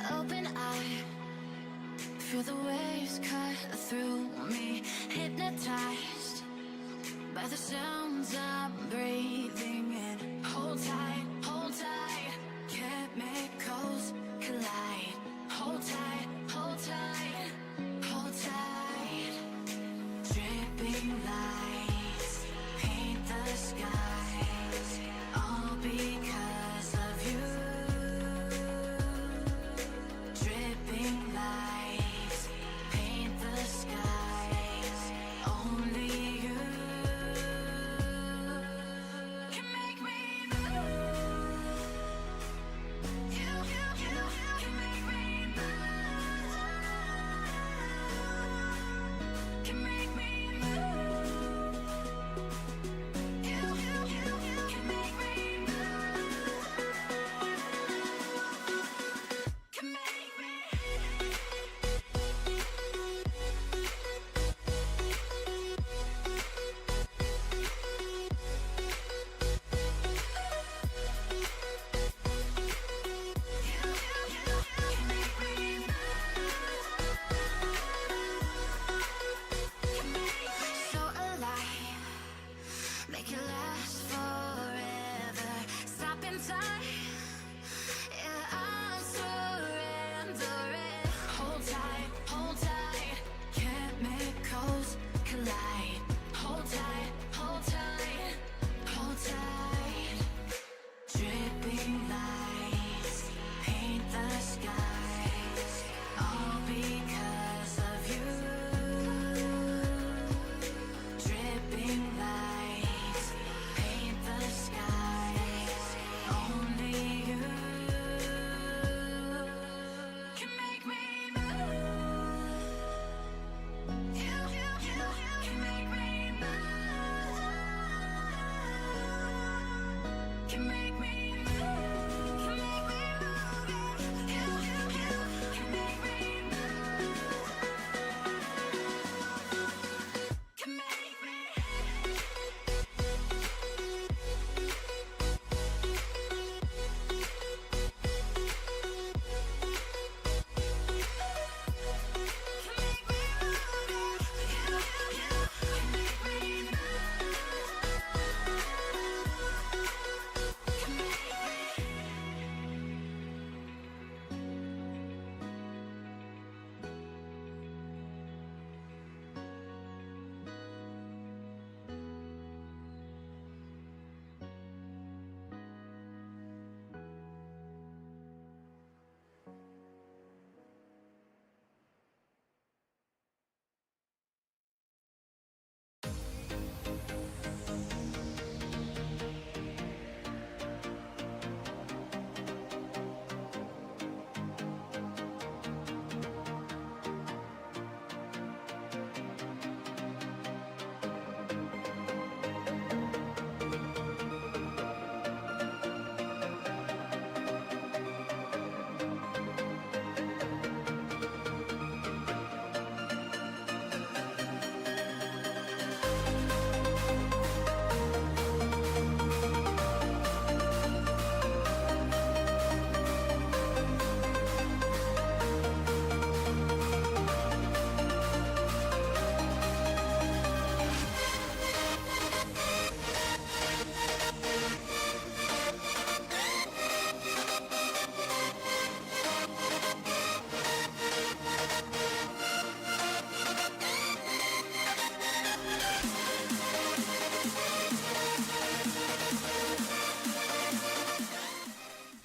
Open eye, feel the waves cut through me, hypnotized by the sounds I'm breathing in. Hold tight, chemicals collide. Hold tight, hold tight, hold tight. Dripping lights paint the skies, all because of you. Dripping lights paint the skies, only you can make me move.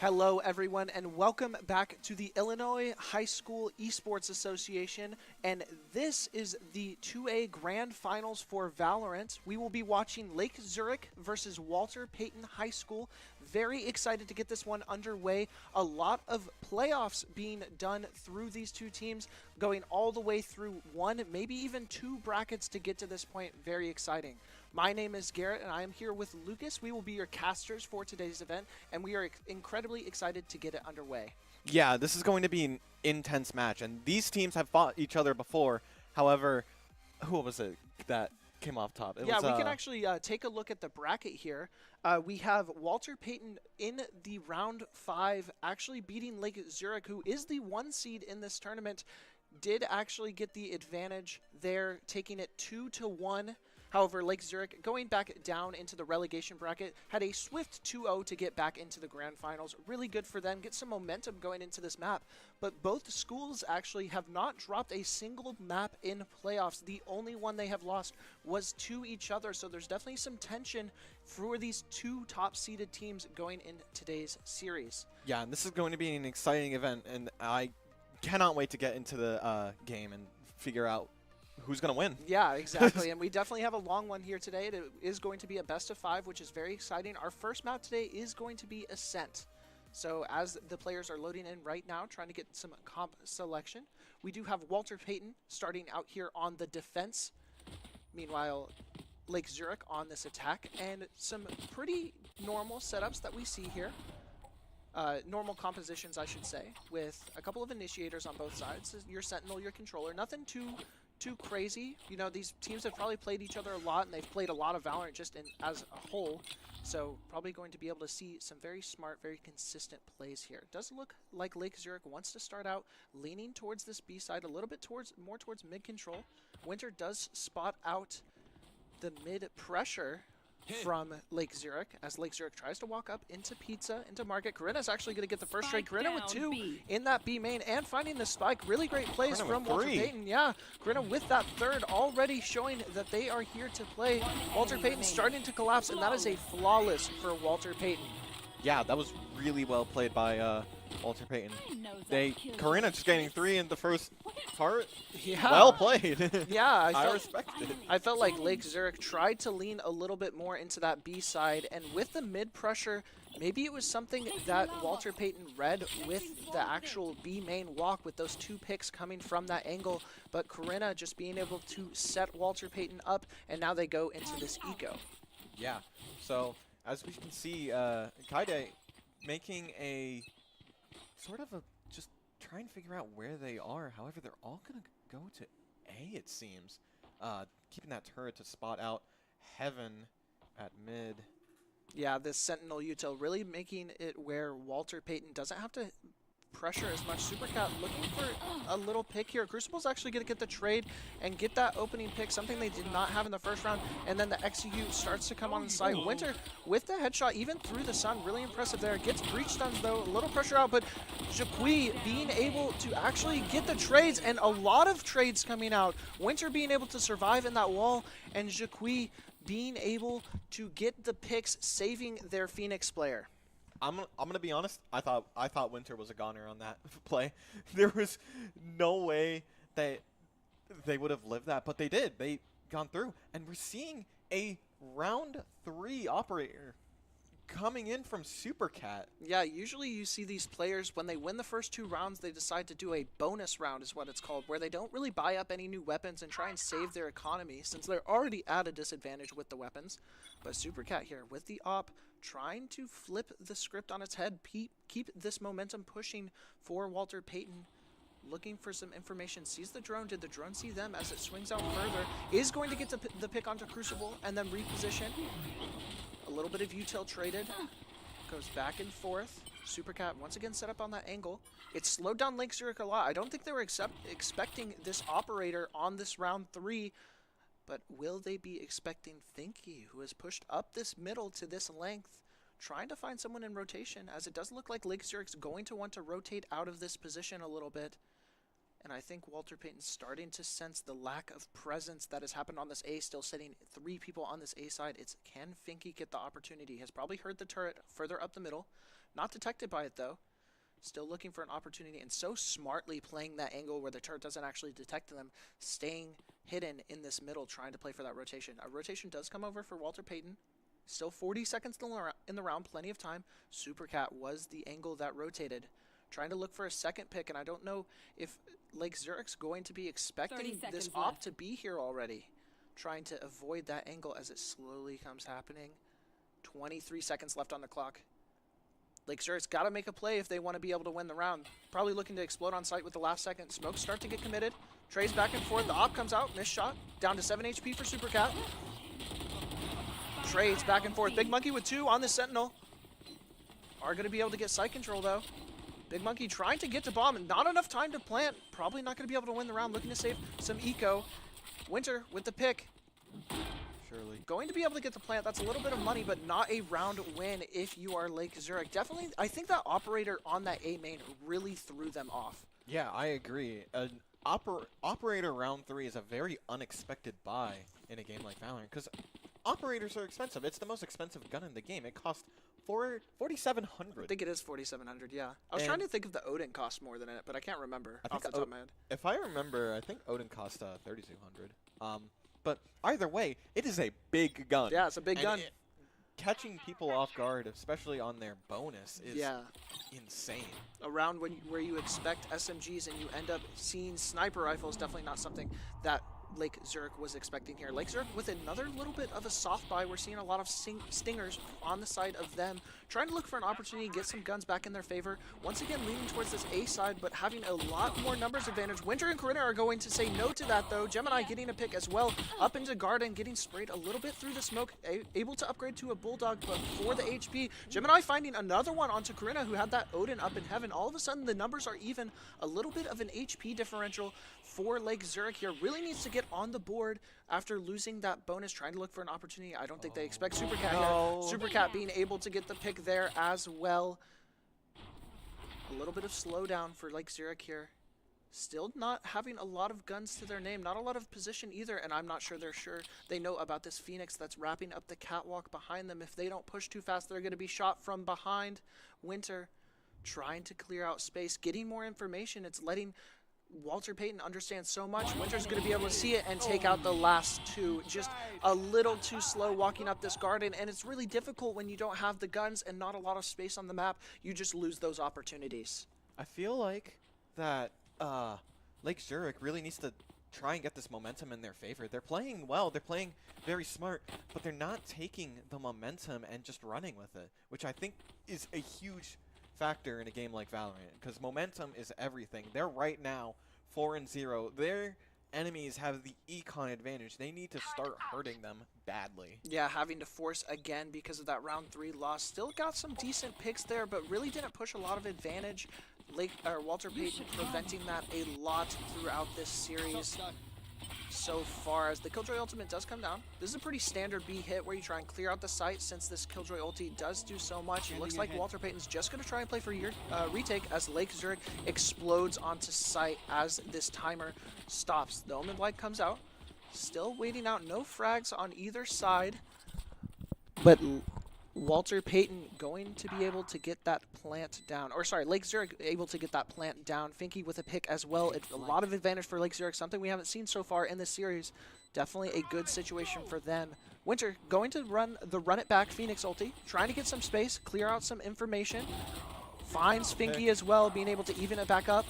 Hello, everyone, and welcome back to the Illinois High School Esports Association. And this is the 2A Grand Finals for Valorant. We will be watching Lake Zurich versus Walter Payton High School. Very excited to get this one underway. A lot of playoffs being done through these two teams, going all the way through one, maybe even two brackets to get to this point. Very exciting. My name is Garrett, and I am here with Lucas. We will be your casters for today's event, and we are incredibly excited to get it underway. Yeah, this is going to be an intense match, and these teams have fought each other before. However, who was it that came off top? We can actually take a look at the bracket here. We have Walter Payton in the round 5 actually beating Lake Zurich, who is the 1 seed in this tournament. Did actually get the advantage there, taking it 2-1. However, Lake Zurich, going back down into the relegation bracket, had a swift 2-0 to get back into the grand finals. Really good for them, get some momentum going into this map. But both schools actually have not dropped a single map in playoffs. The only one they have lost was to each other, so there's definitely some tension for these two top-seeded teams going in today's series. Yeah, and this is going to be an exciting event, and I cannot wait to get into the game and figure out who's going to win. Yeah, exactly. And we definitely have a long one here today. It is going to be a best of 5, which is very exciting. Our first map today is going to be Ascent. So as the players are loading in right now, trying to get some comp selection, we do have Walter Payton starting out here on the defense. Meanwhile, Lake Zurich on this attack, and some pretty normal setups that we see here. Normal compositions, I should say, with a couple of initiators on both sides. Your Sentinel, your controller, nothing too crazy. You know, these teams have probably played each other a lot, and they've played a lot of Valorant just as a whole. So probably going to be able to see some very smart, very consistent plays here. It does look like Lake Zurich wants to start out leaning towards this B side, a little bit more towards mid control. Winter does spot out the mid pressure from Lake Zurich, as Lake Zurich tries to walk up into Pizza, into Market. Corinna's actually going to get the first trade. Corinna with 2 in that B main, and finding the spike. Really great plays from Walter Payton. Yeah, Corinna with that third, already showing that they are here to play. Walter Payton starting to collapse, and that is a flawless for Walter Payton. Yeah, that was really well played by Walter Payton. Corinna just getting 3 in the first part. Yeah. Well played. Yeah, I respect it. I felt like Lake Zurich tried to lean a little bit more into that B side, and with the mid pressure, maybe it was something that Walter Payton read with the actual B main walk, with those 2 picks coming from that angle, but Corinna just being able to set Walter Payton up, and now they go into this eco. Yeah, so as we can see, Kaide making a sort of just trying to figure out where they are. However, they're all going to go to A, it seems. Keeping that turret to spot out Heaven at mid. Yeah, this Sentinel util really making it where Walter Payton doesn't have to pressure as much. Supercat looking for a little pick here. Crucible's actually going to get the trade and get that opening pick, something they did not have in the first round, and then the execute starts to come on the site. Winter with the headshot, even through the sun, really impressive there. Gets breach stuns though, a little pressure out, but Jaqui being able to actually get the trades, and a lot of trades coming out. Winter being able to survive in that wall, and Jaqui being able to get the picks, saving their Phoenix player. I'm gonna be honest. I thought Winter was a goner on that play. There was no way that they would have lived that, but they did. They gone through, and we're seeing a round 3 operator coming in from Supercat. Yeah, usually you see these players, when they win the first 2 rounds, they decide to do a bonus round, is what it's called, where they don't really buy up any new weapons and try and save their economy, since they're already at a disadvantage with the weapons. But Supercat here with the op, trying to flip the script on its head, keep this momentum pushing for Walter Payton. Looking for some information, sees the drone. Did the drone see them as it swings out further? Is going to get the pick onto Crucible and then reposition. A little bit of util traded. Goes back and forth. Supercat once again set up on that angle. It slowed down Lake Zurich a lot. I don't think they were expecting this operator on this round 3. But will they be expecting Finky, who has pushed up this middle to this length, trying to find someone in rotation, as it does look like Lake Zurich's going to want to rotate out of this position a little bit. And I think Walter Payton's starting to sense the lack of presence that has happened on this A, still sitting 3 people on this A side. It's, can Finky get the opportunity? Has probably heard the turret further up the middle. Not detected by it, though. Still looking for an opportunity, and so smartly playing that angle where the turret doesn't actually detect them, staying hidden in this middle, trying to play for that rotation. A rotation does come over for Walter Payton. Still 40 seconds in the round, plenty of time. Supercat was the angle that rotated. Trying to look for a second pick, and I don't know if Lake Zurich's going to be expecting this op to be here already. Trying to avoid that angle as it slowly comes happening. 23 seconds left on the clock. Lake Zurich's got to make a play if they want to be able to win the round. Probably looking to explode on site with the last second. Smokes start to get committed. Trey's back and forth. The op comes out. Missed shot. Down to 7 HP for Supercat. Trades back and forth. Big Monkey with 2 on the Sentinel. Are going to be able to get site control, though. Big Monkey trying to get to bomb, and not enough time to plant. Probably not going to be able to win the round. Looking to save some eco. Winter with the pick. Surely. Going to be able to get the plant. That's a little bit of money, but not a round win if you are Lake Zurich. Definitely, I think that operator on that A main really threw them off. Yeah, I agree. An operator round 3 is a very unexpected buy in a game like Valorant, because operators are expensive. It's the most expensive gun in the game. It costs $4,700. I think it is 4,700, yeah. I was trying to think if the Odin cost more than it, but I can't remember off the top of my head. If I remember, I think Odin cost 3,200. But either way, it is a big gun. Yeah, it's a big gun. Catching people off guard, especially on their bonus, is insane. A round where you expect SMGs and you end up seeing sniper rifles, definitely not something that Lake Zurich was expecting here. Lake Zurich with another little bit of a soft buy. We're seeing a lot of stingers on the side of them, trying to look for an opportunity to get some guns back in their favor. Once again, leaning towards this A side, but having a lot more numbers advantage. Winter and Corinna are going to say no to that, though. Gemini getting a pick as well, up into Garden, getting sprayed a little bit through the smoke, able to upgrade to a Bulldog, but for the HP. Gemini finding another one onto Corinna, who had that Odin up in heaven. All of a sudden, the numbers are even. A little bit of an HP differential for Lake Zurich here. Really needs to get on the board after losing that bonus, trying to look for an opportunity. I don't think they expect Supercat here. Supercat being able to get the pick there as well. A little bit of slowdown for Lake Zurich here. Still not having a lot of guns to their name, not a lot of position either, and I'm not sure they know about this Phoenix that's wrapping up the catwalk behind them. If they don't push too fast, they're going to be shot from behind. Winter trying to clear out space, getting more information. It's letting Walter Payton understand so much. Winter's going to be able to see it and take out the last 2. Just a little too slow walking up this garden, and it's really difficult when you don't have the guns and not a lot of space on the map. You just lose those opportunities. I feel like that Lake Zurich really needs to try and get this momentum in their favor. They're playing well, they're playing very smart, but they're not taking the momentum and just running with it, which I think is a huge factor in a game like Valorant, because momentum is everything. They're right now 4-0. Their enemies have the econ advantage. They need to start hurting them badly. Yeah, having to force again because of that round 3 loss. Still got some decent picks there, but really didn't push a lot of advantage. Walter Payton preventing that a lot throughout this series so far, as the Killjoy ultimate does come down. This is a pretty standard B hit where you try and clear out the site, since this Killjoy ulti does do so much. It looks like Walter Payton's just going to try and play for your retake as Lake Zurich explodes onto site as this timer stops. The Omen Blight comes out, still waiting out, no frags on either side, but Walter Payton going to be able to get that plant down. Or sorry, Lake Zurich able to get that plant down. Finky with a pick as well. It's a lot of advantage for Lake Zurich, something we haven't seen so far in this series. Definitely a good situation for them. Winter going to run it back Phoenix ulti, trying to get some space, clear out some information. Finds Finky as well, being able to even it back up.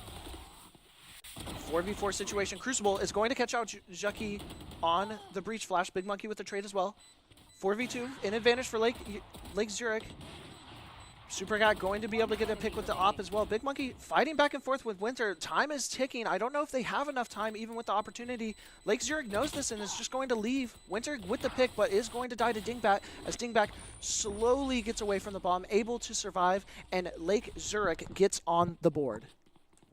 4v4 situation. Crucible is going to catch out Jucky on the breach flash. Big Monkey with the trade as well. 4v2, in advantage for Lake Zurich. Supercat going to be able to get a pick with the op as well. Big Monkey fighting back and forth with Winter. Time is ticking. I don't know if they have enough time even with the opportunity. Lake Zurich knows this and is just going to leave. Winter with the pick, but is going to die to Dingbat as Dingbat slowly gets away from the bomb, able to survive, and Lake Zurich gets on the board.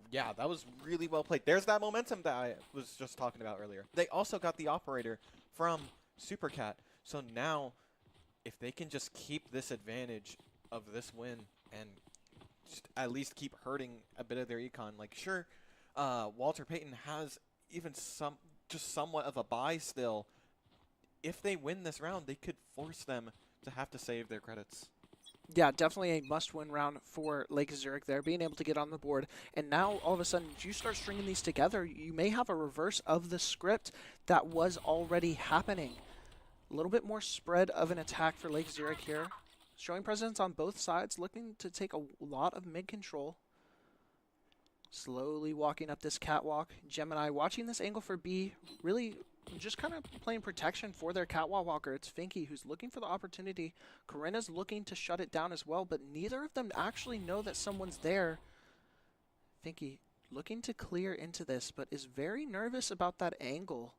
Yeah, that was really well played. There's that momentum that I was just talking about earlier. They also got the operator from Supercat. So now, if they can just keep this advantage of this win and just at least keep hurting a bit of their econ, like sure, Walter Payton has even somewhat of a buy still. If they win this round, they could force them to have to save their credits. Yeah, definitely a must-win round for Lake Zurich there, being able to get on the board. And now, all of a sudden, if you start stringing these together, you may have a reverse of the script that was already happening. A little bit more spread of an attack for Lake Zurich here. Showing presence on both sides, looking to take a lot of mid-control. Slowly walking up this catwalk. Gemini watching this angle for B, really just kind of playing protection for their catwalk walker. It's Finky who's looking for the opportunity. Corinna's looking to shut it down as well, but neither of them actually know that someone's there. Finky looking to clear into this, but is very nervous about that angle.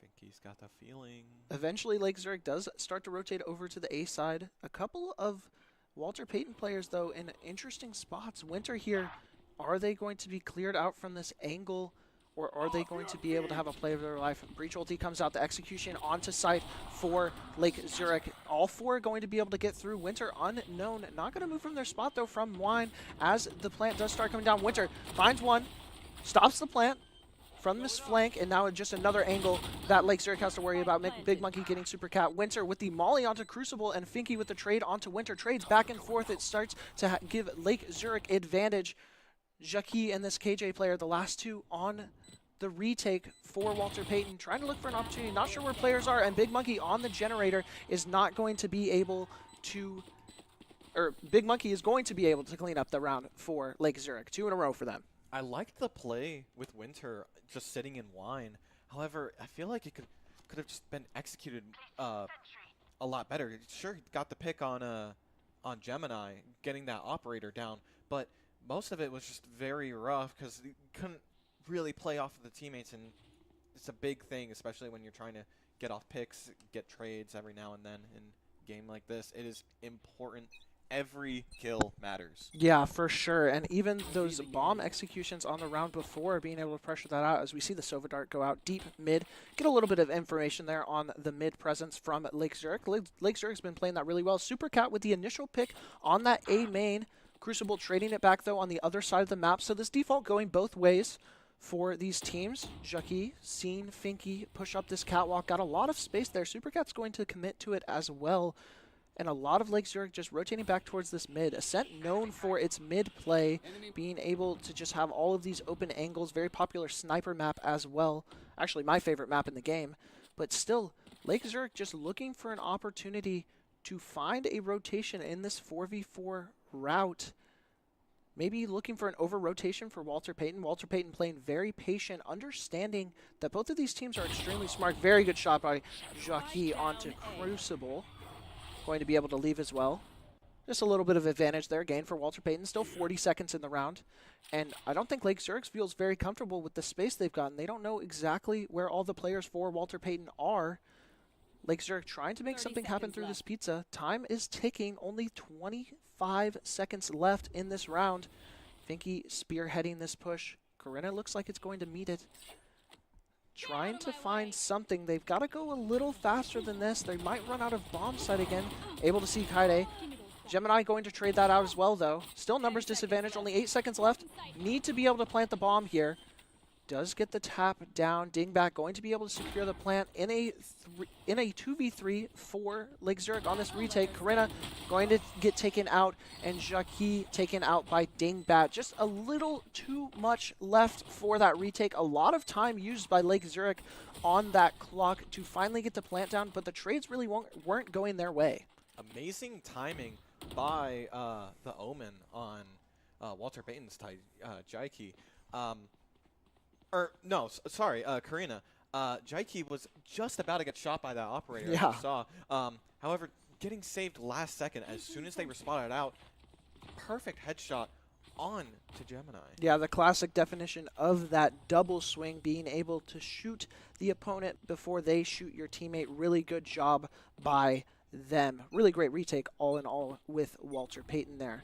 Finky's got the feeling. Eventually, Lake Zurich does start to rotate over to the A side. A couple of Walter Payton players, though, in interesting spots. Winter here, are they going to be cleared out from this angle, or are they going to be able to have a play of their life? Breach ulti comes out, the execution onto site for Lake Zurich. All four are going to be able to get through. Winter unknown, not going to move from their spot, though, from Wine, as the plant does start coming down. Winter finds one, stops the plant from this flank, and now just another angle that Lake Zurich has to worry about. Big Monkey getting Super Cat. Winter with the molly onto Crucible, and Finky with the trade onto Winter. Trades back and forth. It starts to give Lake Zurich advantage. Jackie and this KJ player, the last two on the retake for Walter Payton, trying to look for an opportunity. Not sure where players are, and Big Monkey on the generator is not going to be able to, or Big Monkey is going to be able to clean up the round for Lake Zurich. 2 in a row for them. I liked the play with Winter just sitting in Wine. However, I feel like it could have just been executed a lot better. Sure, he got the pick on Gemini, getting that operator down, but most of it was just very rough because he couldn't really play off of the teammates, and it's a big thing, especially when you're trying to get off picks, get trades every now and then in a game like this. It is important. Every kill matters. Yeah, for sure. And even those bomb executions on the round before, being able to pressure that out, as we see the Sova Dart go out deep mid. Get a little bit of information there on the mid presence from Lake Zurich. Lake Zurich's been playing that really well. Super Cat with the initial pick on that A main. Crucible trading it back, though, on the other side of the map. So this default going both ways for these teams. Jackie, seen Finky push up this catwalk. Got a lot of space there. Super Cat's going to commit to it as well. And a lot of Lake Zurich just rotating back towards this mid. Ascent known for its mid play, being able to just have all of these open angles. Very popular sniper map as well. Actually, my favorite map in the game. But still, Lake Zurich just looking for an opportunity to find a rotation in this 4v4 route. Maybe looking for an over-rotation for Walter Payton. Walter Payton playing very patient, understanding that both of these teams are extremely smart. Very good shot by Jackie onto Crucible. Going to be able to leave as well. Just a little bit of advantage there, gain for Walter Payton. Still 40 seconds in the round. And I don't think Lake Zurich feels very comfortable with the space they've gotten. They don't know exactly where all the players for Walter Payton are. Lake Zurich trying to make something happen through this pizza. Time is ticking. Only 25 seconds left in this round. Finky spearheading this push. Corinna looks like it's going to meet it. Trying to find something. They've got to go a little faster than this. They might run out of bomb sight again. Able to see Kaide. Gemini going to trade that out as well, though. Still numbers disadvantage. Only 8 seconds left. Need to be able to plant the bomb here. Does get the tap down. Dingbat going to be able to secure the plant in a 2v3 for Lake Zurich on this retake. Corinna going to get taken out, and Jackie taken out by Dingbat. Just a little too much left for that retake. A lot of time used by Lake Zurich on that clock to finally get the plant down, but the trades really weren't going their way. Amazing timing by the Omen on Walter Payton's Jaiki. Karina. Jaiki was just about to get shot by that operator, as you saw. However, getting saved last second as soon as they responded out. Perfect headshot on to Gemini. Yeah, the classic definition of that double swing, being able to shoot the opponent before they shoot your teammate. Really good job by them. Really great retake all in all with Walter Payton there.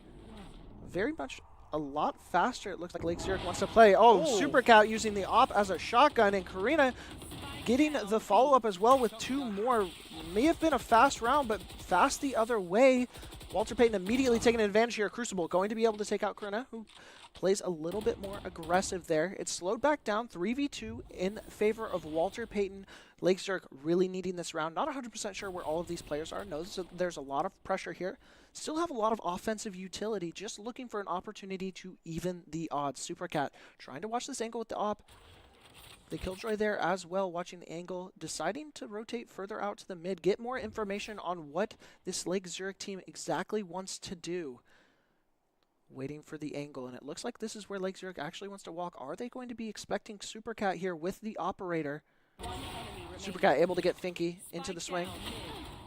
Very much a lot faster. It looks like Lake Zurich wants to play. Super Cat using the op as a shotgun, and Karina getting the follow-up as well with 2 more. May have been a fast round, but fast the other way. Walter Payton immediately taking advantage here. Crucible going to be able to take out Karina, who plays a little bit more aggressive there. It's slowed back down 3v2 in favor of Walter Payton. Lake Zurich really needing this round. Not 100% sure where all of these players are. Knows that there's a lot of pressure here. Still have a lot of offensive utility, just looking for an opportunity to even the odds. Supercat trying to watch this angle with the op. The Killjoy there as well, watching the angle, deciding to rotate further out to the mid, get more information on what this Lake Zurich team exactly wants to do. Waiting for the angle, and it looks like this is where Lake Zurich actually wants to walk. Are they going to be expecting Supercat here with the operator? Supercat able to get Finky into the swing.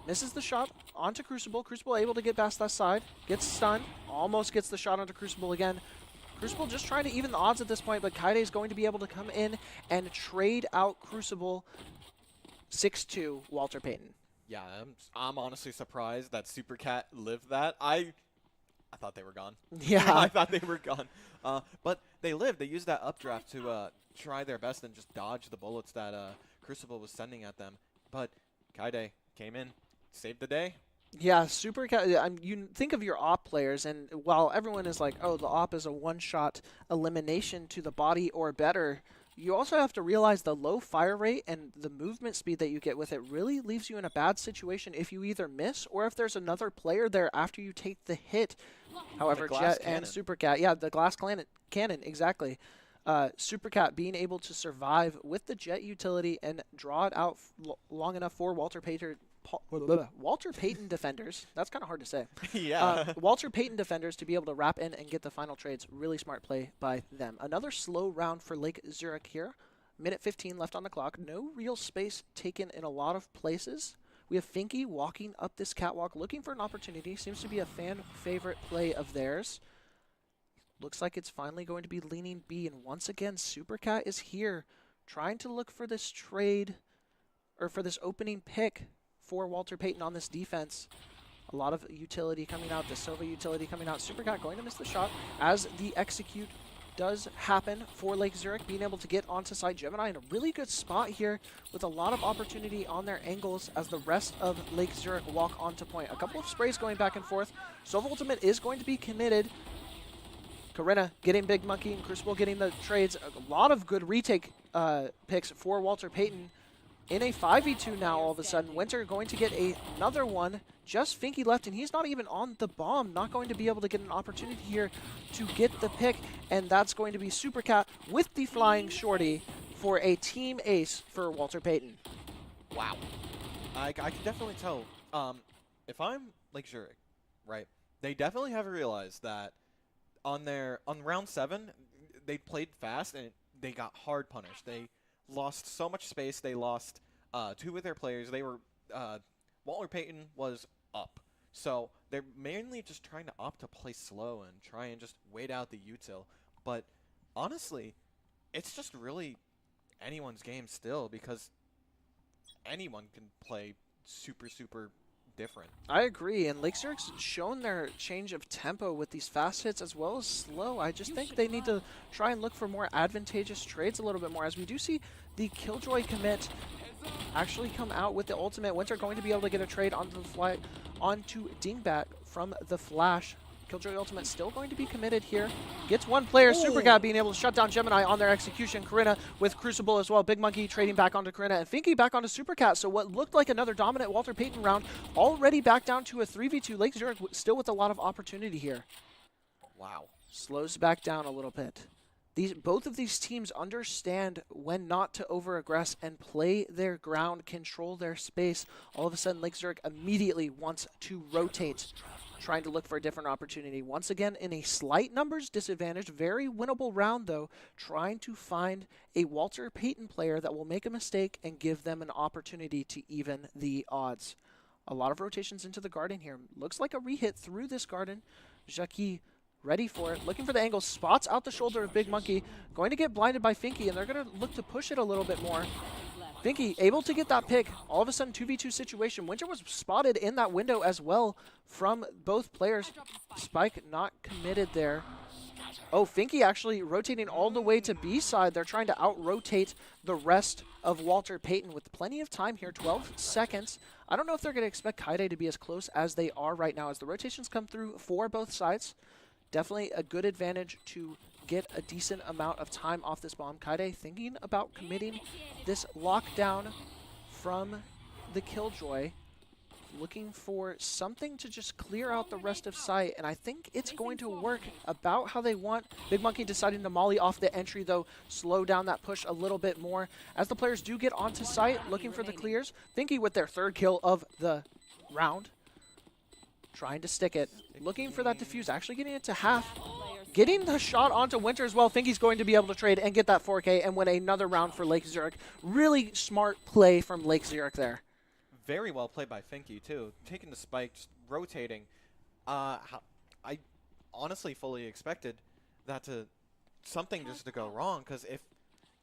Misses the shot onto Crucible. Crucible able to get past that side. Gets stunned. Almost gets the shot onto Crucible again. Crucible just trying to even the odds at this point, but Kaide is going to be able to come in and trade out Crucible. 6-2 Walter Payton. Yeah, I'm honestly surprised that Supercat lived that. I thought they were gone. Yeah. I thought they were gone. But they lived. They used that updraft to try their best and just dodge the bullets that Crucible was sending at them. But Kaide came in, saved the day. Yeah, you think of your op players, and while everyone is like, oh, the op is a one-shot elimination to the body or better, you also have to realize the low fire rate and the movement speed that you get with it really leaves you in a bad situation if you either miss or if there's another player there after you take the hit. However, Jet and Supercat, yeah, the glass cannon, exactly. Supercat being able to survive with the Jet utility and draw it out long enough for Walter Payton defenders. That's kind of hard to say. Yeah. Walter Payton defenders to be able to wrap in and get the final trades. Really smart play by them. Another slow round for Lake Zurich here. Minute 15 left on the clock. No real space taken in a lot of places. We have Finky walking up this catwalk, looking for an opportunity. Seems to be a fan favorite play of theirs. Looks like it's finally going to be leaning B. And once again, Supercat is here trying to look for this trade, or for this opening pick for Walter Payton on this defense. A lot of utility coming out, the Silva utility coming out. Supercat going to miss the shot as the execute does happen for Lake Zurich, being able to get onto side. Gemini in a really good spot here with a lot of opportunity on their angles as the rest of Lake Zurich walk onto point. A couple of sprays going back and forth. Silva Ultimate is going to be committed. Corinna getting Big Monkey and Crucible getting the trades. A lot of good retake picks for Walter Payton. In a 5v2 now, all of a sudden, Winter going to get another one. Just Finky left, and he's not even on the bomb. Not going to be able to get an opportunity here to get the pick, and that's going to be Supercat with the flying shorty for a team ace for Walter Payton. Wow. I can definitely tell. If I'm Lake Zurich, right, they definitely have realized that on round 7, they played fast, and they got hard punished. They lost so much space. They lost 2 of their players. They were Walter Payton was up, so they're mainly just trying to opt to play slow and try and just wait out the util. But honestly, it's just really anyone's game still, because anyone can play super different. I agree, and Lake Zurich's shown their change of tempo with these fast hits as well as slow. I just think they need to try and look for more advantageous trades a little bit more, as we do see the Killjoy commit actually come out with the ultimate. Winter going to be able to get a trade onto the fly onto Dingbat from the Flash. Killjoy ultimate still going to be committed here. Gets one player, Supercat being able to shut down Gemini on their execution. Corinna with Crucible as well. Big Monkey trading back onto Corinna, and Finky back onto Supercat. So what looked like another dominant Walter Payton round already back down to a 3v2. Lake Zurich still with a lot of opportunity here. Wow. Slows back down a little bit. Both of these teams understand when not to over-aggress and play their ground, control their space. All of a sudden, Lake Zurich immediately wants to rotate, trying to look for a different opportunity. Once again, in a slight numbers disadvantage, very winnable round though, trying to find a Walter Payton player that will make a mistake and give them an opportunity to even the odds. A lot of rotations into the garden here. Looks like a re-hit through this garden. Jackie ready for it, looking for the angle, spots out the shoulder of Big Monkey, going to get blinded by Finky, and they're going to look to push it a little bit more. Finky able to get that pick. All of a sudden, 2v2 situation. Winter was spotted in that window as well from both players. Spike not committed there. Oh, Finky actually rotating all the way to B side. They're trying to out-rotate the rest of Walter Payton with plenty of time here, 12 seconds. I don't know if they're going to expect Kaide to be as close as they are right now as the rotations come through for both sides. Definitely a good advantage to get a decent amount of time off this bomb. Kaide thinking about committing this lockdown from the Killjoy, looking for something to just clear out the rest of site, and I think it's going to work about how they want. Big Monkey deciding to molly off the entry, though, slow down that push a little bit more. As the players do get onto site, looking for the clears. Finky with their 3rd kill of the round, trying to stick it, looking for that defuse, actually getting it to half. Getting the shot onto Winter as well. Finky's going to be able to trade and get that 4K and win another round for Lake Zurich. Really smart play from Lake Zurich there. Very well played by Finky, too. Taking the spike, just rotating. I honestly fully expected that something just to go wrong, because if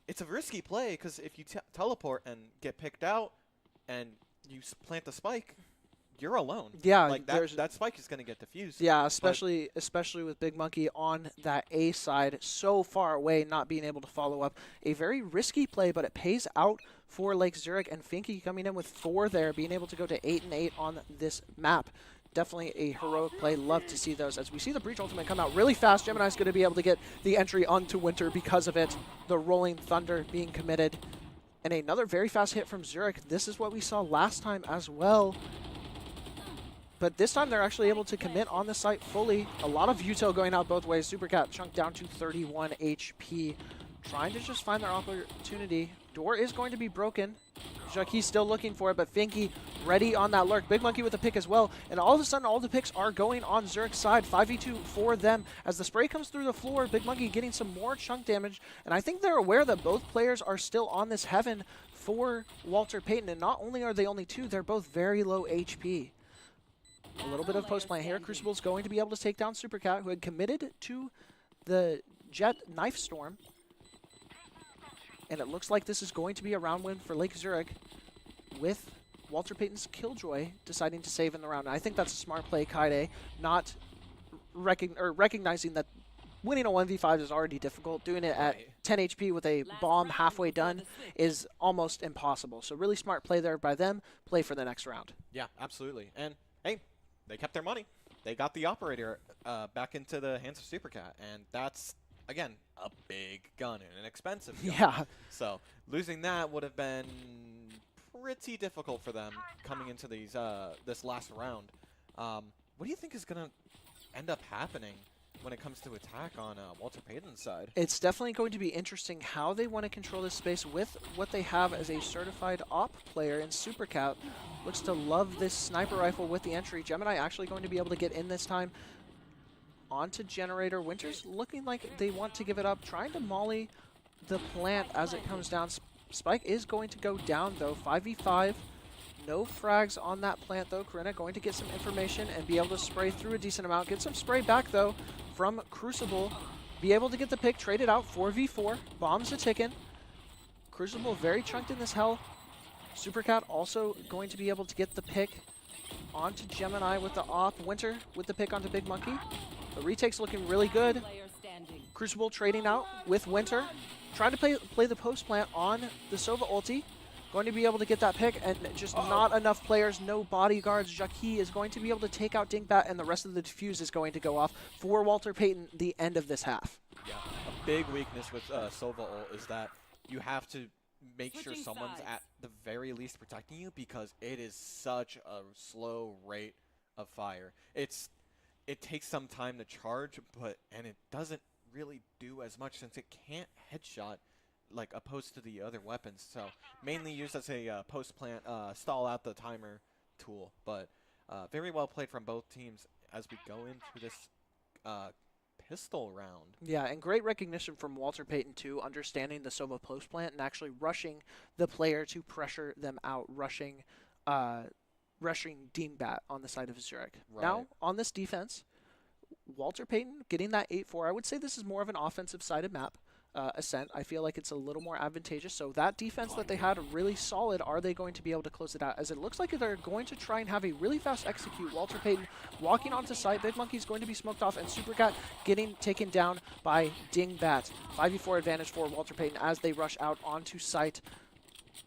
it's a risky play, because if you teleport and get picked out and you plant the spike, you're alone. Yeah, like that spike is going to get diffused. Yeah, especially with Big Monkey on that A side, so far away, not being able to follow up. A very risky play, but it pays out for Lake Zurich, and Finky coming in with 4 there, being able to go to 8 and 8 on this map. Definitely a heroic play. Love to see those. As we see the Breach Ultimate come out really fast, Gemini's going to be able to get the entry onto Winter because of it. The Rolling Thunder being committed. And another very fast hit from Zurich. This is what we saw last time as well. But this time they're actually able to commit on the site fully. A lot of util going out both ways. Supercat chunked down to 31 HP. Trying to just find their opportunity. Door is going to be broken. Jackie's still looking for it, but Finky ready on that lurk. Big Monkey with a pick as well. And all of a sudden, all the picks are going on Zurich's side. 5v2 for them. As the spray comes through the floor, Big Monkey getting some more chunk damage. And I think they're aware that both players are still on this heaven for Walter Payton. And not only are they only 2, they're both very low HP. A little bit of post-plant here. Crucible's going to be able to take down Supercat, who had committed to the Jet Knife Storm. And it looks like this is going to be a round win for Lake Zurich, with Walter Payton's Killjoy deciding to save in the round. And I think that's a smart play, Kaide, not recognizing that winning a 1v5 is already difficult. Doing it at 10 HP with a bomb halfway done is almost impossible. So really smart play there by them. Play for the next round. Yeah, absolutely. And, hey, they kept their money. They got the operator back into the hands of Supercat, and that's, again, a big gun and an expensive gun. Yeah. So losing that would have been pretty difficult for them coming into these this last round. What do you think is going to end up happening when it comes to attack on Walter Payton's side? It's definitely going to be interesting how they want to control this space with what they have as a certified op player in Supercat. Looks to love this sniper rifle with the entry. Gemini actually going to be able to get in this time. Onto Generator. Winter's looking like they want to give it up. Trying to molly the plant as it comes down. Spike is going to go down, though. 5v5. No frags on that plant, though. Karina going to get some information and be able to spray through a decent amount. Get some spray back, though, from Crucible. Be able to get the pick. Trade it out. 4v4. Bombs a ticking. Crucible very chunked in this hell. Supercat also going to be able to get the pick onto Gemini with the op. Winter with the pick onto Big Monkey. The retake's looking really good. Crucible trading out with Winter. Trying to play the post plant on the Sova ulti. Going to be able to get that pick, and just not enough players, no bodyguards. Jackie is going to be able to take out Dingbat, and the rest of the defuse is going to go off for Walter Payton the end of this half. Yeah, a big weakness with Sova ult is that you have to make sure someone's at the very least protecting you, because it is such a slow rate of fire. It takes some time to charge, and it doesn't really do as much since it can't headshot like opposed to the other weapons. So mainly used as a post plant stall out the timer tool. But very well played from both teams as we go into this pistol round. Yeah, and great recognition from Walter Payton too, understanding the Sova post plant and actually rushing the player to pressure them out, rushing Dingbat on the side of Zurich. Right. Now, on this defense, Walter Payton getting that 8-4. I would say this is more of an offensive-sided map. Ascent, I feel like it's a little more advantageous. So that defense that they had really solid. Are they going to be able to close it out? As it looks like they're going to try and have a really fast execute. Walter Payton walking onto site. Big Monkey's going to be smoked off, and Supercat getting taken down by Dingbat. 5v4 advantage for Walter Payton as they rush out onto site.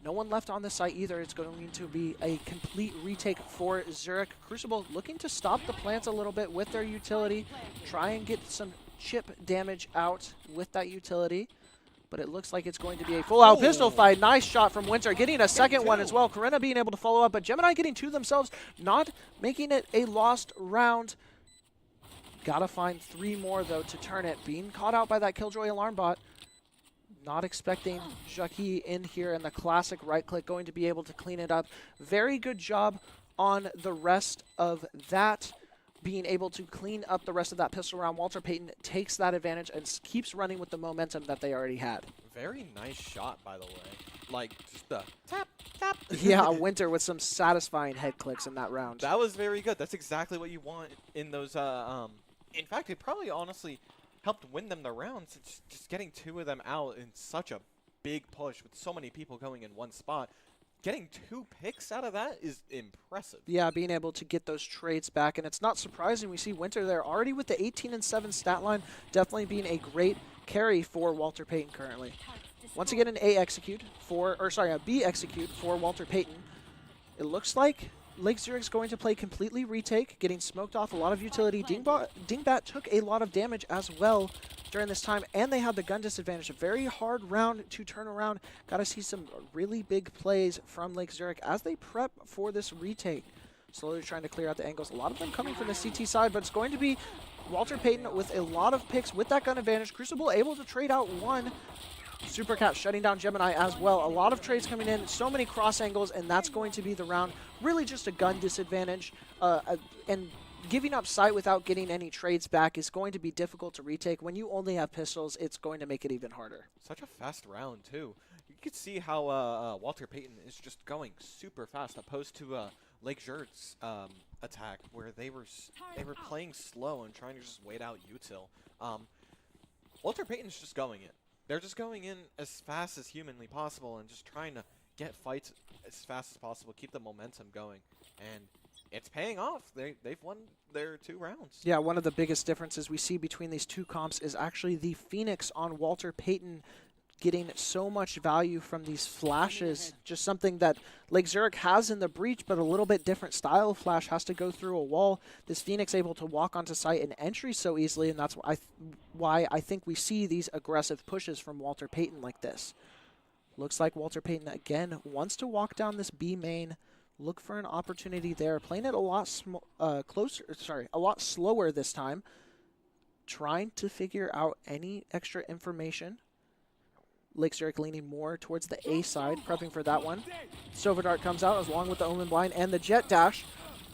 No one left on the site either. It's going to be a complete retake for Zurich. Crucible looking to stop the plants a little bit with their utility. Try and get some chip damage out with that utility. But it looks like it's going to be a full-out pistol fight. Nice shot from Winter, getting a second one as well. Corinna being able to follow up, but Gemini getting two themselves, not making it a lost round. Gotta find 3 more, though, to turn it. Being caught out by that Killjoy alarm bot. Not expecting Jackie in here, and the classic right-click going to be able to clean it up. Very good job on the rest of that. Being able to clean up the rest of that pistol round. Walter Payton takes that advantage and keeps running with the momentum that they already had. Very nice shot, by the way. Like, just the tap, tap. Yeah, Winter with some satisfying head clicks in that round. That was very good. That's exactly what you want in those, in fact, it probably honestly helped win them the rounds. It's just getting 2 of them out in such a big push with so many people going in one spot. Getting 2 picks out of that is impressive. Yeah, being able to get those trades back, and it's not surprising we see Winter there already with the 18-7 stat line, definitely being a great carry for Walter Payton currently. Once again, an A execute for, or sorry, a B execute for Walter Payton. It looks like Lake Zurich's going to play completely retake, getting smoked off a lot of utility. Dingbat took a lot of damage as well during this time, and they had the gun disadvantage. A very hard round to turn around. Got to see some really big plays from Lake Zurich as they prep for this retake. Slowly trying to clear out the angles. A lot of them coming from the CT side, but it's going to be Walter Payton with a lot of picks with that gun advantage. Crucible able to trade out 1. Supercat shutting down Gemini as well. A lot of trades coming in, so many cross angles, and that's going to be the round. Really just a gun disadvantage, and giving up sight without getting any trades back is going to be difficult to retake. When you only have pistols, it's going to make it even harder. Such a fast round, too. You can see how Walter Payton is just going super fast, opposed to Lake Zurich's attack, where they were playing slow and trying to just wait out util. Walter Payton's just going in. They're just going in as fast as humanly possible and just trying to get fights as fast as possible, keep the momentum going, and it's paying off. They've won their 2 rounds. Yeah, one of the biggest differences we see between these 2 comps is actually the Phoenix on Walter Payton getting so much value from these flashes. Just something that Lake Zurich has in the breach, but a little bit different style of flash. Has to go through a wall. This Phoenix able to walk onto site and entry so easily, and that's why I think we see these aggressive pushes from Walter Payton like this. Looks like Walter Payton again wants to walk down this B main. Look for an opportunity there. Playing it a lot a lot slower this time. Trying to figure out any extra information. Lake Zurich leaning more towards the A side, prepping for that one. Sova Dart comes out along with the Omen Blind and the Jet Dash.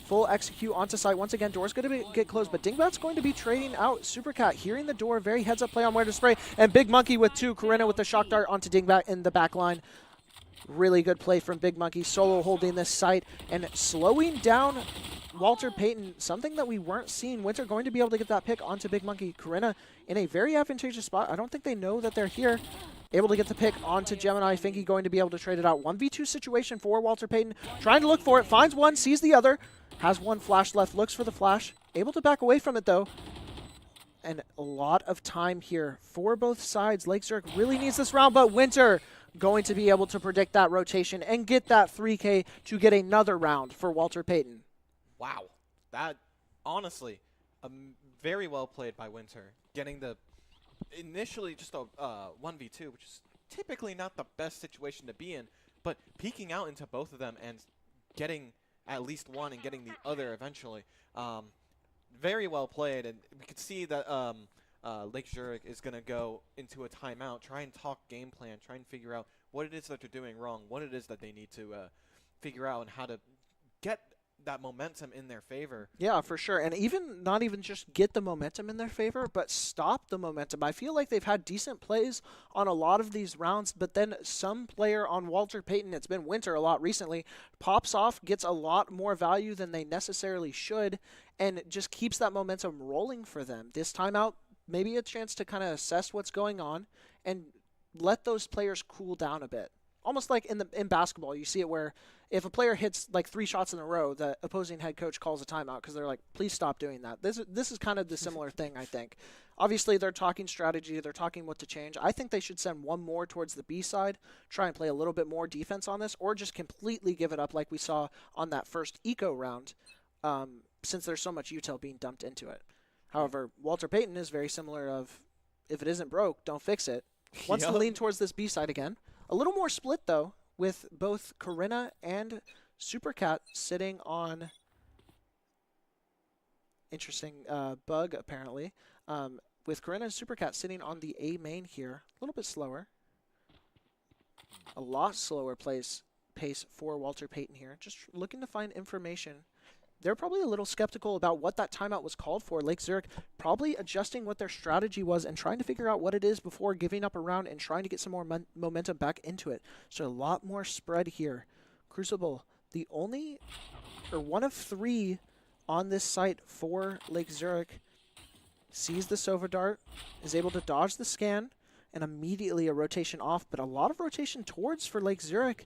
Full execute onto site. Once again, door's going to get closed, but Dingbat's going to be trading out. Supercat hearing the door, very heads-up play on where to spray, and Big Monkey with 2. Corinna with the Shock Dart onto Dingbat in the back line. Really good play from Big Monkey. Solo holding this site and slowing down Walter Payton, something that we weren't seeing. Winter going to be able to get that pick onto Big Monkey. Corinna in a very advantageous spot. I don't think they know that they're here. Able to get the pick onto Gemini. Finky going to be able to trade it out. 1v2 situation for Walter Payton. Trying to look for it. Finds one, sees the other. Has 1 flash left. Looks for the flash. Able to back away from it, though. And a lot of time here for both sides. Lake Zurich really needs this round, but Winter going to be able to predict that rotation and get that 3K to get another round for Walter Payton. Wow. That, honestly, very well played by Winter. Getting the, initially just a 1v2, which is typically not the best situation to be in, but peeking out into both of them and getting at least one and getting the other eventually. Very well played, and we could see that Lake Zurich is going to go into a timeout, try and talk game plan, try and figure out what it is that they're doing wrong, what it is that they need to figure out, and how to get that momentum in their favor. Yeah, for sure. And even not even just get the momentum in their favor, but stop the momentum. I feel like they've had decent plays on a lot of these rounds, but then some player on Walter Payton, it's been Winter a lot recently, pops off, gets a lot more value than they necessarily should, and just keeps that momentum rolling for them. This timeout, maybe a chance to kind of assess what's going on and let those players cool down a bit. Almost like in basketball, you see it where if a player hits like 3 shots in a row, the opposing head coach calls a timeout because they're like, please stop doing that. This is kind of the similar thing, I think. Obviously, they're talking strategy. They're talking what to change. I think they should send 1 more towards the B side, try and play a little bit more defense on this, or just completely give it up like we saw on that first eco round, since there's so much util being dumped into it. However, Walter Payton is very similar of, if it isn't broke, don't fix it. Wants to lean towards this B side again. A little more split, though, with both Corinna and Supercat sitting on... Interesting bug, apparently. With Corinna and Supercat sitting on the A main here. A little bit slower. A lot slower pace for Walter Payton here. Just looking to find information. They're probably a little skeptical about what that timeout was called for. Lake Zurich probably adjusting what their strategy was and trying to figure out what it is before giving up a round and trying to get some more momentum back into it. So a lot more spread here. Crucible, the only, or one of 3 on this site for Lake Zurich, sees the Sova Dart, is able to dodge the scan, and immediately a rotation off, but a lot of rotation towards for Lake Zurich.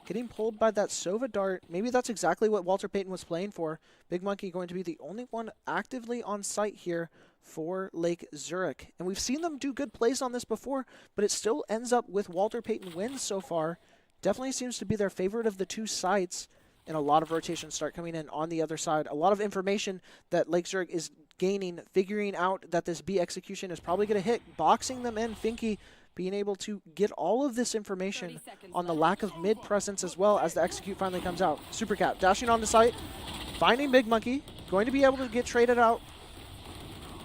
Getting pulled by that Sova Dart. Maybe that's exactly what Walter Payton was playing for. Big Monkey going to be the only one actively on site here for Lake Zurich. And we've seen them do good plays on this before, but it still ends up with Walter Payton wins so far. Definitely seems to be their favorite of the 2 sites. And a lot of rotations start coming in on the other side. A lot of information that Lake Zurich is gaining, figuring out that this B execution is probably going to hit, boxing them in. Finky being able to get all of this information on the lack of mid presence as well as the execute finally comes out. Supercat dashing on the site, finding Big Monkey, going to be able to get traded out.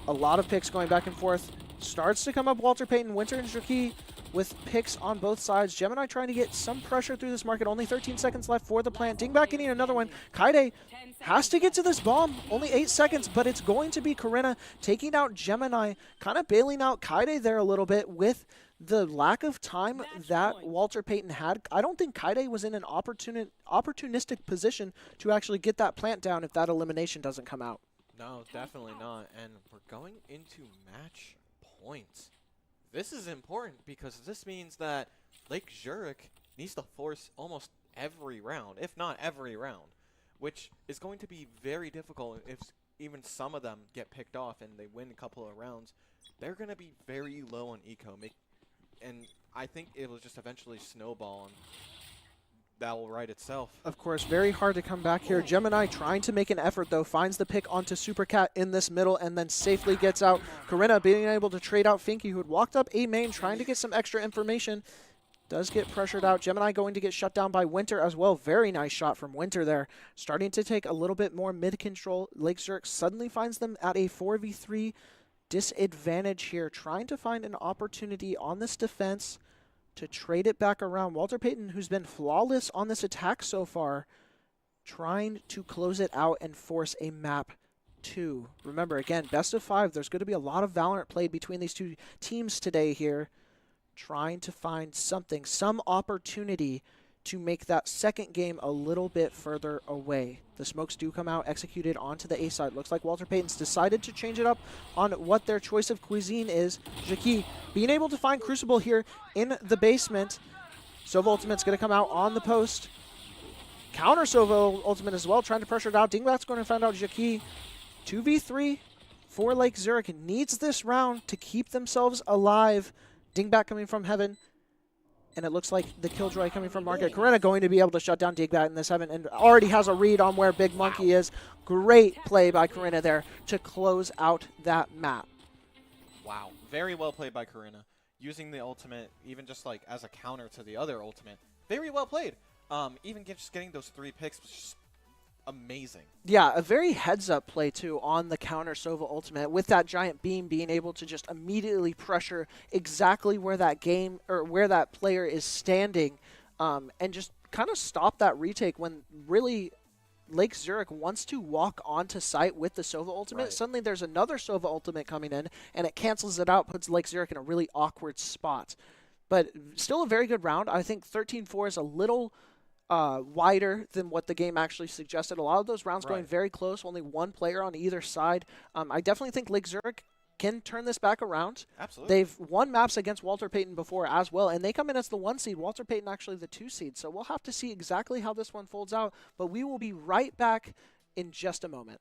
A lot of picks going back and forth. Starts to come up Walter Payton, Winter and Jackie with picks on both sides. Gemini trying to get some pressure through this market. Only 13 seconds left for the plant. Dingbat getting another one. Kaide has to get to this bomb. Only 8 seconds, but it's going to be Corinna taking out Gemini, kind of bailing out Kaide there a little bit with the lack of time that Walter Payton had. I don't think Kaide was in an opportunistic position to actually get that plant down if that elimination doesn't come out. No, definitely not. And we're going into match points. This is important because this means that Lake Zurich needs to force almost every round, if not every round, which is going to be very difficult if even some of them get picked off and they win a couple of rounds. They're going to be very low on eco, and I think it will just eventually snowball, and that will right itself. Of course, very hard to come back here. Gemini trying to make an effort, though, finds the pick onto Supercat in this middle and then safely gets out. Corinna being able to trade out Finky, who had walked up A main, trying to get some extra information. Does get pressured out. Gemini going to get shut down by Winter as well. Very nice shot from Winter there. Starting to take a little bit more mid control. Lake Zurich suddenly finds them at a 4v3 disadvantage here. Trying to find an opportunity on this defense to trade it back around. Walter Payton, who's been flawless on this attack so far, trying to close it out and force a map 2. Remember, again, best of 5. There's going to be a lot of Valorant played between these 2 teams today here. Trying to find something, some opportunity to make that second game a little bit further away. The smokes do come out, executed onto the A side. Looks like Walter Payton's decided to change it up on what their choice of cuisine is. Jackie being able to find Crucible here in the basement. Sova Ultimate's going to come out on the post. Counter Sova Ultimate as well, trying to pressure it out. Dingbat's going to find out Jackie. 2v3 for Lake Zurich. Needs this round to keep themselves alive. Dingbat coming from Heaven. And it looks like the Killjoy coming from Market. Corinna going to be able to shut down Dingbat in this Heaven and already has a read on where Big Monkey is. Great play by Corinna there to close out that map. Wow. Very well played by Corinna. Using the ultimate, even just like as a counter to the other ultimate. Very well played. Even just getting those 3 picks was just amazing. Yeah, a very heads-up play, too, on the counter Sova Ultimate, with that giant beam being able to just immediately pressure exactly where that game, or where that player is standing, and just kind of stop that retake when really Lake Zurich wants to walk onto site with the Sova Ultimate. Right. Suddenly there's another Sova Ultimate coming in, and it cancels it out, puts Lake Zurich in a really awkward spot. But still a very good round. I think 13-4 is a little wider than what the game actually suggested. A lot of those rounds going very close, only one player on either side. I definitely think Lake Zurich can turn this back around. Absolutely. They've won maps against Walter Payton before as well, and they come in as the 1 seed. Walter Payton actually the 2 seed. So we'll have to see exactly how this one folds out, but we will be right back in just a moment.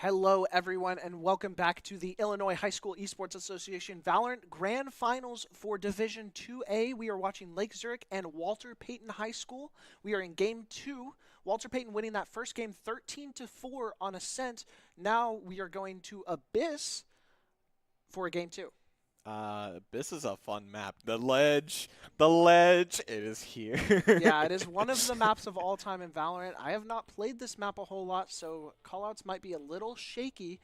Hello, everyone, and welcome back to the Illinois High School Esports Association Valorant Grand Finals for Division 2A. We are watching Lake Zurich and Walter Payton High School. We are in Game 2. Walter Payton winning that first game 13-4 on Ascent. Now we are going to Abyss for Game 2. This is a fun map. The ledge, it is here. Yeah, it is one of the maps of all time in Valorant. I have not played this map a whole lot, so callouts might be a little shaky.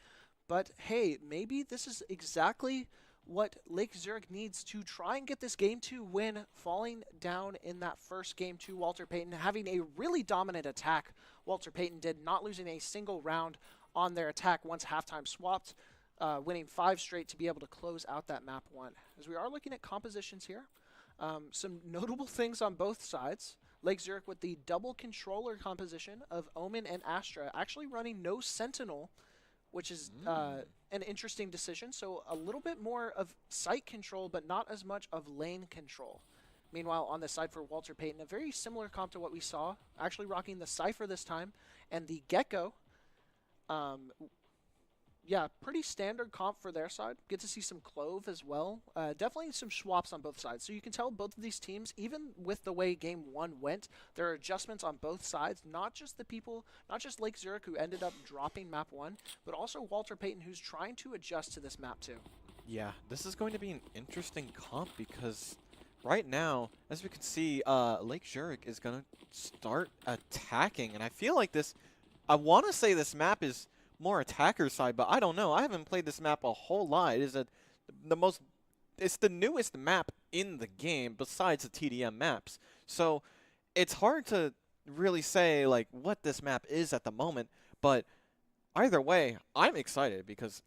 But hey, maybe this is exactly what Lake Zurich needs to try and get this Game 2 win, falling down in that first Game 2. Walter Payton having a really dominant attack. Walter Payton did, not losing a single round on their attack once halftime swapped. Winning 5 straight to be able to close out that map 1. As we are looking at compositions here, some notable things on both sides. Lake Zurich with the double controller composition of Omen and Astra, actually running no Sentinel, which is an interesting decision. So a little bit more of site control, but not as much of lane control. Meanwhile, on the side for Walter Payton, a very similar comp to what we saw, actually rocking the Cypher this time, and the Gecko. Yeah, pretty standard comp for their side. Get to see some Clove as well. Definitely some swaps on both sides. So you can tell both of these teams, even with the way Game 1 went, there are adjustments on both sides. Not just the people, not just Lake Zurich who ended up dropping map 1, but also Walter Payton who's trying to adjust to this map 2. Yeah, this is going to be an interesting comp because right now, as we can see, Lake Zurich is going to start attacking. And I feel like this, I want to say this map is more attacker side, but I don't know. I haven't played this map a whole lot. It's the newest map in the game besides the TDM maps. So it's hard to really say like what this map is at the moment, but either way, I'm excited because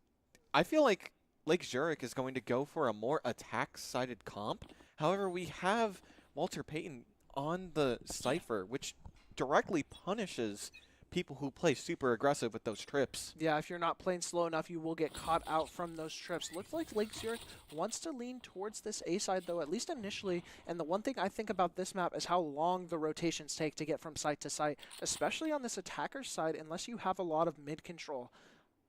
I feel like Lake Zurich is going to go for a more attack-sided comp. However, we have Walter Payton on the Cypher, which directly punishes people who play super aggressive with those trips. Yeah, if you're not playing slow enough, you will get caught out from those trips. Looks like Lake Zurich wants to lean towards this A side, though, at least initially. And the one thing I think about this map is how long the rotations take to get from site to site, especially on this attacker side, unless you have a lot of mid control.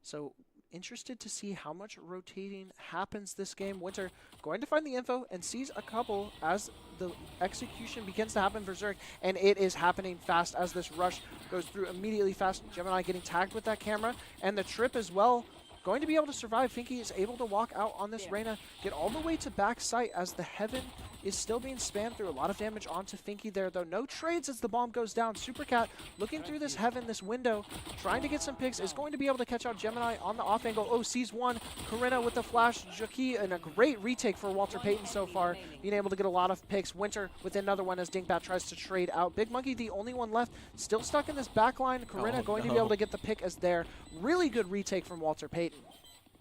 So interested to see how much rotating happens this game. Winter going to find the info and sees a couple as the execution begins to happen for Zurich, and it is happening fast as this rush goes through immediately fast. Gemini getting tagged with that camera, and the trip as well. Going to be able to survive. Finky is able to walk out on this Reyna, get all the way to back site as the Heaven is still being spammed through. A lot of damage onto Finky there, though. No trades as the bomb goes down. Supercat looking through this Heaven, this window, trying to get some picks, is going to be able to catch out Gemini on the off angle. Oh, sees one. Corinna with the flash. Jackie, and a great retake for Walter Payton so far, being able to get a lot of picks. Winter with another one as Dinkbat tries to trade out. Big Monkey, the only one left, still stuck in this back line. Corinna going to be able to get the pick as there. Really good retake from Walter Payton.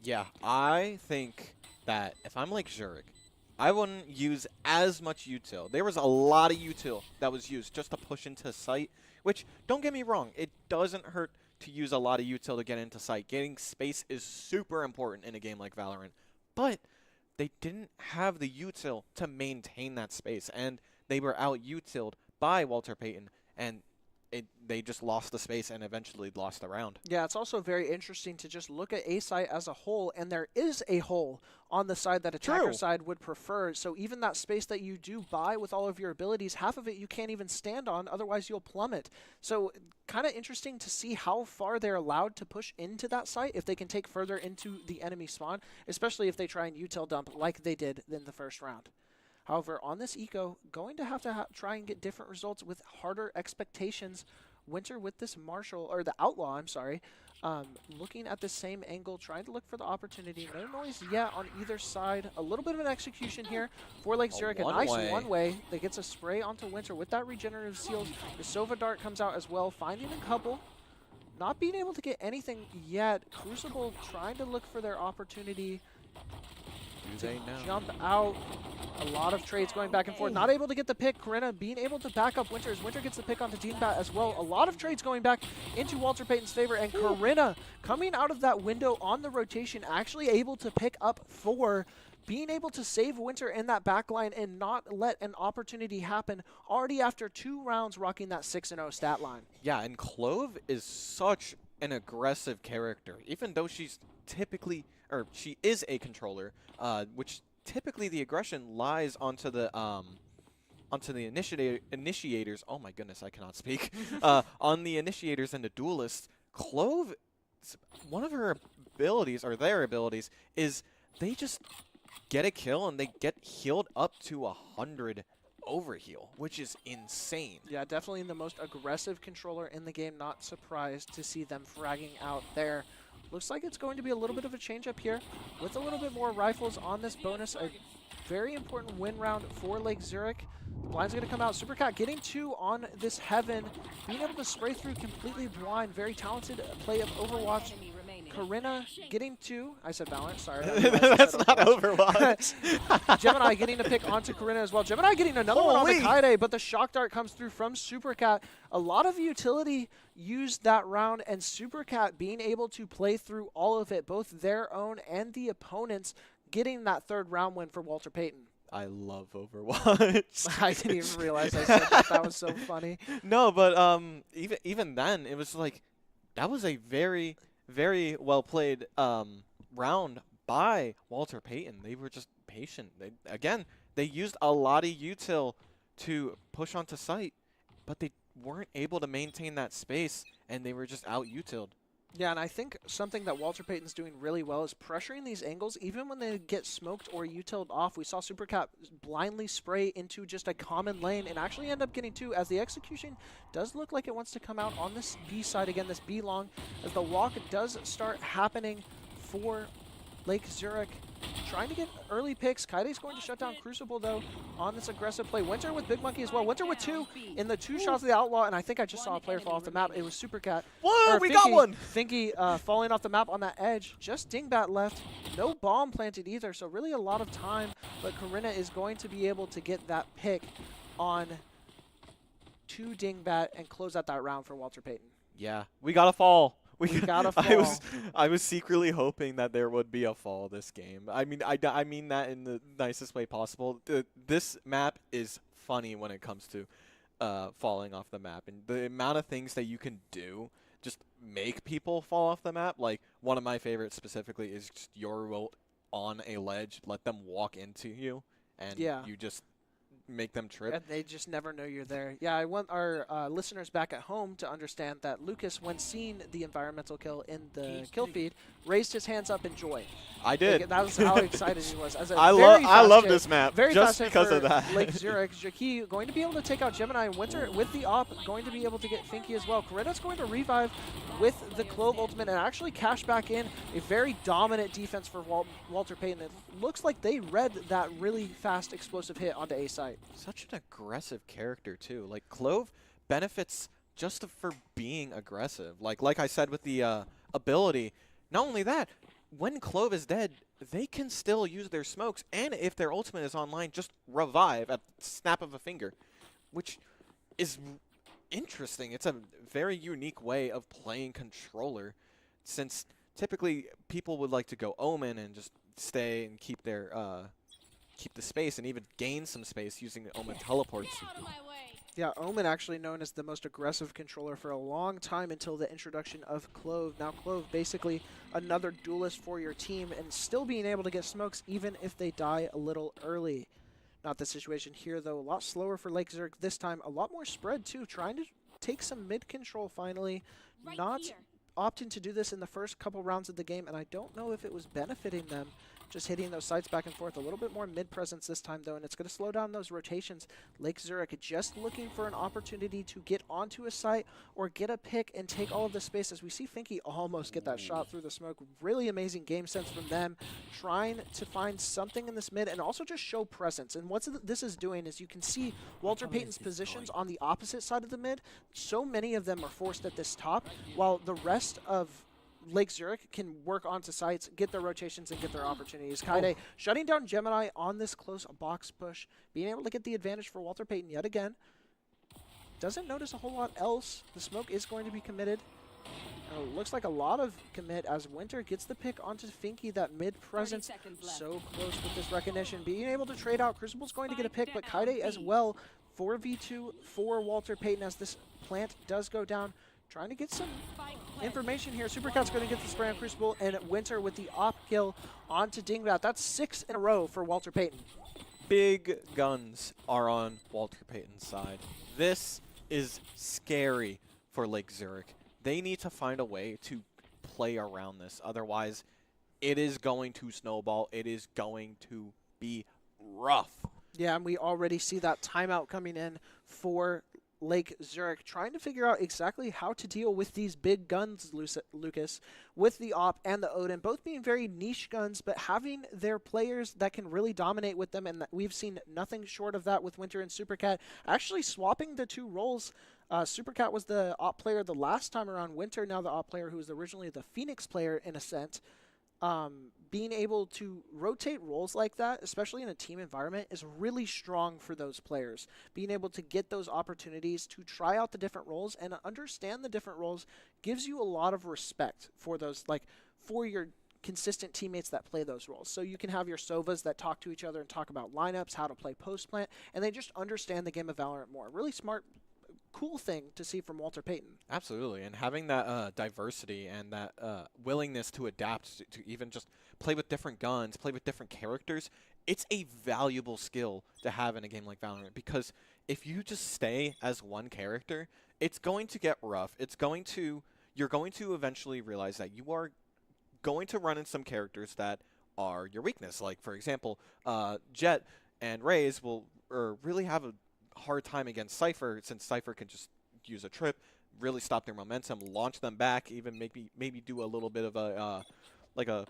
Yeah, I think that if I'm Lake Zurich, I wouldn't use as much util. There was a lot of util that was used just to push into site, which, don't get me wrong, it doesn't hurt to use a lot of util to get into site. Getting space is super important in a game like Valorant, but they didn't have the util to maintain that space, and they were out-utiled by Walter Payton, and they just lost the space and eventually lost the round. Yeah, it's also very interesting to just look at A site as a whole, and there is a hole on the side that attacker side would prefer. So even that space that you do buy with all of your abilities, half of it you can't even stand on, otherwise you'll plummet. So kind of interesting to see how far they're allowed to push into that site, if they can take further into the enemy spawn, especially if they try and util dump like they did in the first round. However, on this eco, going to have to try and get different results with harder expectations. Winter with this Marshall, or the Outlaw, I'm sorry, looking at the same angle, trying to look for the opportunity. No noise yet on either side. A little bit of an execution here for Lake Zurich. A nice one-way that gets a spray onto Winter with that regenerative seals. The Sova Dart comes out as well, finding a couple. Not being able to get anything yet. Crucible trying to look for their opportunity to jump out. A lot of trades going back and forth. Not able to get the pick. Corinna being able to back up Winter as Winter gets the pick onto Dinkbat as well. A lot of trades going back into Walter Payton's favor. And Corinna coming out of that window on the rotation, actually able to pick up 4. Being able to save Winter in that back line and not let an opportunity happen already after 2 rounds rocking that 6-0 stat line. Yeah, and Clove is such an aggressive character, even though she's typically, or she is a controller, which typically the aggression lies onto the initiators. Oh my goodness, I cannot speak. On the initiators and the duelists. Clove, one of her abilities, or their abilities, is they just get a kill and they get healed up to 100 overheal, which is insane. Yeah, definitely the most aggressive controller in the game. Not surprised to see them fragging out there. Looks like it's going to be a little bit of a change up here with a little bit more rifles on this bonus. A very important win round for Lake Zurich. The blind's going to come out. Supercat getting 2 on this Heaven. Being able to spray through completely blind. Very talented play of Overwatch. Corinna getting 2. I said Valorant, sorry. That's not Overwatch. Gemini getting a pick onto Corinna as well. Gemini getting another one on the Kaide, but the shock dart comes through from Supercat. A lot of utility used that round, and Supercat being able to play through all of it, both their own and the opponents, getting that 3rd round win for Walter Payton. I love Overwatch. I didn't even realize I said that. That was so funny. No, but even then, it was like, that was a very, very well played round by Walter Payton. They were just patient. They used a lot of util to push onto site, but they weren't able to maintain that space, and they were just out utiled. Yeah, and I think something that Walter Payton's doing really well is pressuring these angles, even when they get smoked or utiled off. We saw Supercat blindly spray into just a common lane and actually end up getting 2, as the execution does look like it wants to come out on this B side again, this B long, as the walk does start happening for Lake Zurich. Trying to get early picks. Kaide's going to shut down Crucible, though, on this aggressive play. Winter with Big Monkey as well. Winter with 2 in the 2 shots of the Outlaw, and I think I just saw a player fall off the map. It was Supercat. Whoa, we got one! Finky falling off the map on that edge. Just Dingbat left. No bomb planted either, so really a lot of time, but Corinna is going to be able to get that pick on 2 Dingbat and close out that round for Walter Payton. Yeah, we got a fall. We got a fall. I was secretly hoping that there would be a fall this game. I mean, I mean that in the nicest way possible. This map is funny when it comes to falling off the map, and the amount of things that you can do just make people fall off the map. Like, one of my favorites specifically is just your ult on a ledge, let them walk into you, and you just make them trip. And they just never know you're there. Yeah, I want our listeners back at home to understand that Lucas, when seeing the environmental kill in the kill feed, raised his hands up in joy. I did. That was how excited he was. As a I love this map just because of that. Lake Zurich. Jackie going to be able to take out Gemini, and Winter with the op going to be able to get Finky as well. Corinna's going to revive with the Clove ultimate and actually cash back in a very dominant defense for Walter Payton. It looks like they read that really fast explosive hit onto A site. Such an aggressive character too. Like, Clove benefits just for being aggressive. Like I said with the ability. Not only that, when Clove is dead, they can still use their smokes, and if their ultimate is online, just revive at the snap of a finger, which is interesting. It's a very unique way of playing controller, since typically people would like to go Omen and just stay and keep their keep the space and even gain some space using the Omen teleports. Yeah, Omen actually known as the most aggressive controller for a long time until the introduction of Clove. Now Clove basically another duelist for your team and still being able to get smokes even if they die a little early. Not the situation here though. A lot slower for Lake Zurich this time. A lot more spread too. Trying to take some mid control finally. Not opting to do this in the first couple rounds of the game, and I don't know if it was benefiting them. Just hitting those sites back and forth. A little bit more mid-presence this time, though, and it's going to slow down those rotations. Lake Zurich just looking for an opportunity to get onto a site or get a pick and take all of the space, as we see Finky almost get that shot through the smoke. Really amazing game sense from them, trying to find something in this mid and also just show presence. And what this is doing is you can see Walter Payton's positions on the opposite side of the mid. So many of them are forced at this top, while the rest of Lake Zurich can work onto sites, get their rotations, and get their opportunities. Kaide shutting down Gemini on this close box push, being able to get the advantage for Walter Payton yet again. Doesn't notice a whole lot else. The smoke is going to be committed. Looks like a lot of commit as Winter gets the pick onto Finky, that mid-presence. So close with this recognition. Being able to trade out. Crucible's going to get a pick, but Kaide as well. 4v2 for Walter Payton as this plant does go down. trying to get some information here. Supercat's going to get the spray on Crucible, and Winter with the op kill onto Dingbat. That's 6 in a row for Walter Payton. Big guns are on Walter Payton's side. This is scary for Lake Zurich. They need to find a way to play around this. Otherwise, it is going to snowball. It is going to be rough. Yeah, and we already see that timeout coming in for Lake Zurich, trying to figure out exactly how to deal with these big guns, Lucas, with the Op and the Odin, both being very niche guns, but having their players that can really dominate with them, and we've seen nothing short of that with Winter and Supercat. Actually swapping the two roles. Supercat was the Op player the last time around. Winter now the Op player who was originally the Phoenix player in Ascent. Being able to rotate roles like that, especially in a team environment, is really strong for those players. Being able to get those opportunities to try out the different roles and understand the different roles gives you a lot of respect for those, like, for your consistent teammates that play those roles. So you can have your Sovas that talk to each other and talk about lineups, how to play post plant, and they just understand the game of Valorant more. Really smart, cool thing to see from Walter Payton. Absolutely, and having that diversity and that willingness to adapt to even just play with different guns, play with different characters, it's a valuable skill to have in a game like Valorant, because if you just stay as one character, it's going to get rough. You're going to eventually realize that you are going to run in some characters that are your weakness. Like, for example, Jet and Raze will really have a hard time against Cypher, since Cypher can just use a trip, really stop their momentum, launch them back, even maybe do a little bit of a like a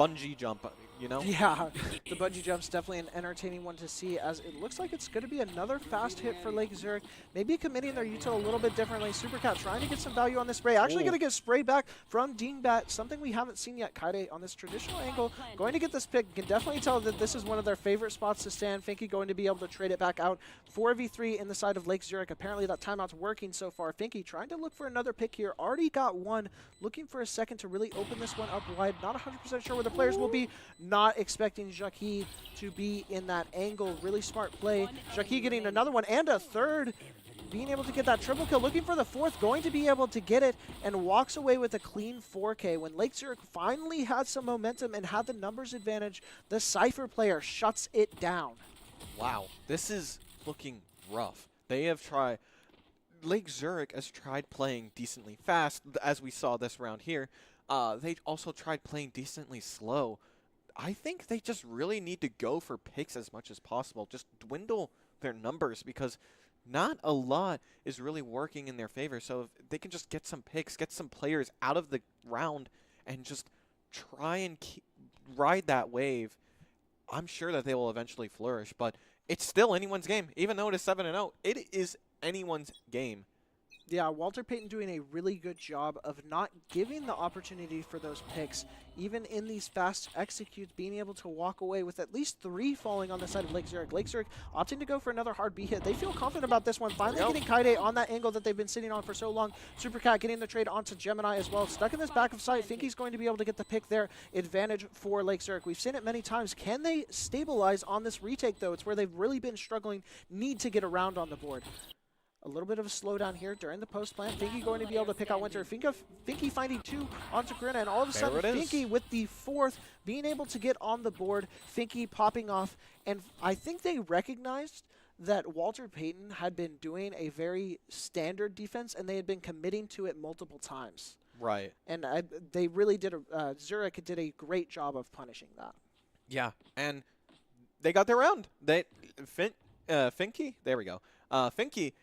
bungee jump, you know? Yeah, the bungee jump's definitely an entertaining one to see, as it looks like it's going to be another fast hit for Lake Zurich. Maybe committing their util a little bit differently. Supercat trying to get some value on this spray. Actually going to get spray back from Dingbat, something we haven't seen yet. Kaide on this traditional angle, going to get this pick. You can definitely tell that this is one of their favorite spots to stand. Finky going to be able to trade it back out. 4v3 in the side of Lake Zurich. Apparently that timeout's working so far. Finky trying to look for another pick here. Already got one. Looking for a second to really open this one up wide. Not 100% sure where the players will be. Not expecting Jackie to be in that angle. Really smart play. Jackie getting another one and a third. Being able to get that triple kill. Looking for the fourth. Going to be able to get it and walks away with a clean 4K. When Lake Zurich finally had some momentum and had the numbers advantage, the Cypher player shuts it down. Wow, this is looking rough. They have tried... Lake Zurich has tried playing decently fast, as we saw this round here. They also tried playing decently slow. I think they just really need to go for picks as much as possible. Just dwindle their numbers, because not a lot is really working in their favor. So if they can just get some picks, get some players out of the round, and just try and ride that wave, I'm sure that they will eventually flourish. But it's still anyone's game. Even though it is 7-0, it is anyone's game. Yeah, Walter Payton doing a really good job of not giving the opportunity for those picks. Even in these fast executes, being able to walk away with at least 3 falling on the side of Lake Zurich. Lake Zurich opting to go for another hard B hit. They feel confident about this one. Finally getting Kaide on that angle that they've been sitting on for so long. Supercat getting the trade onto Gemini as well. Stuck in this back of sight. Think he's going to be able to get the pick there. Advantage for Lake Zurich. We've seen it many times. Can they stabilize on this retake, though? It's where they've really been struggling. Need to get around on the board. A little bit of a slowdown here during the post plant. Finky going to be able to pick out Winter. Finky finding 2 onto Corinna, and all of a sudden Finky with the 4th being able to get on the board. Finky popping off, and I think they recognized that Walter Payton had been doing a very standard defense, and they had been committing to it multiple times. Right. And they really did. Zurich did a great job of punishing that. Yeah, and they got their round. Finky, there we go. Finky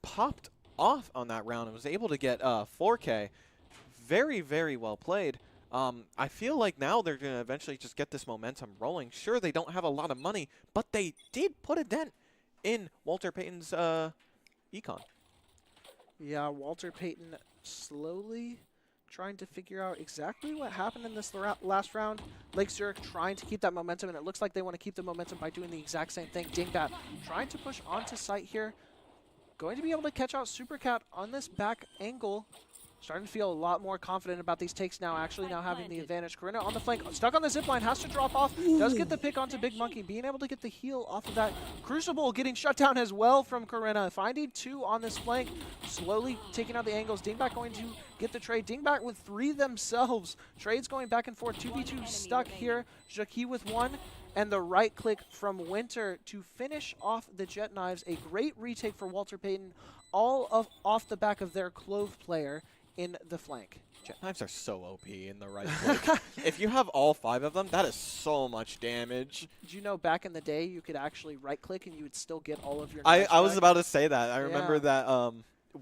popped off on that round and was able to get 4K. Very, very well played. I feel like now they're going to eventually just get this momentum rolling. Sure, they don't have a lot of money, but they did put a dent in Walter Payton's econ. Yeah, Walter Payton slowly trying to figure out exactly what happened in this last round. Lake Zurich trying to keep that momentum, and it looks like they want to keep the momentum by doing the exact same thing. Dingbat trying to push onto site here. Going to be able to catch out Supercat on this back angle. Starting to feel a lot more confident about these takes now, actually now having the advantage. Corinna on the flank, stuck on the zipline, has to drop off, does get the pick onto Big Monkey, being able to get the heal off of that. Crucible getting shut down as well from Corinna, finding 2 on this flank, slowly taking out the angles. Dingbat going to get the trade. Dingbat with 3 themselves. Trades going back and forth, 2v2 stuck here. Jackie with 1. And the right click from Winter to finish off the Jet Knives. A great retake for Walter Payton, off the back of their Clove player in the flank. Jet Knives are so OP in the right click. If you have all 5 of them, that is so much damage. Did you know back in the day you could actually right click and you would still get all of your I was about to say that. I remember Yeah. that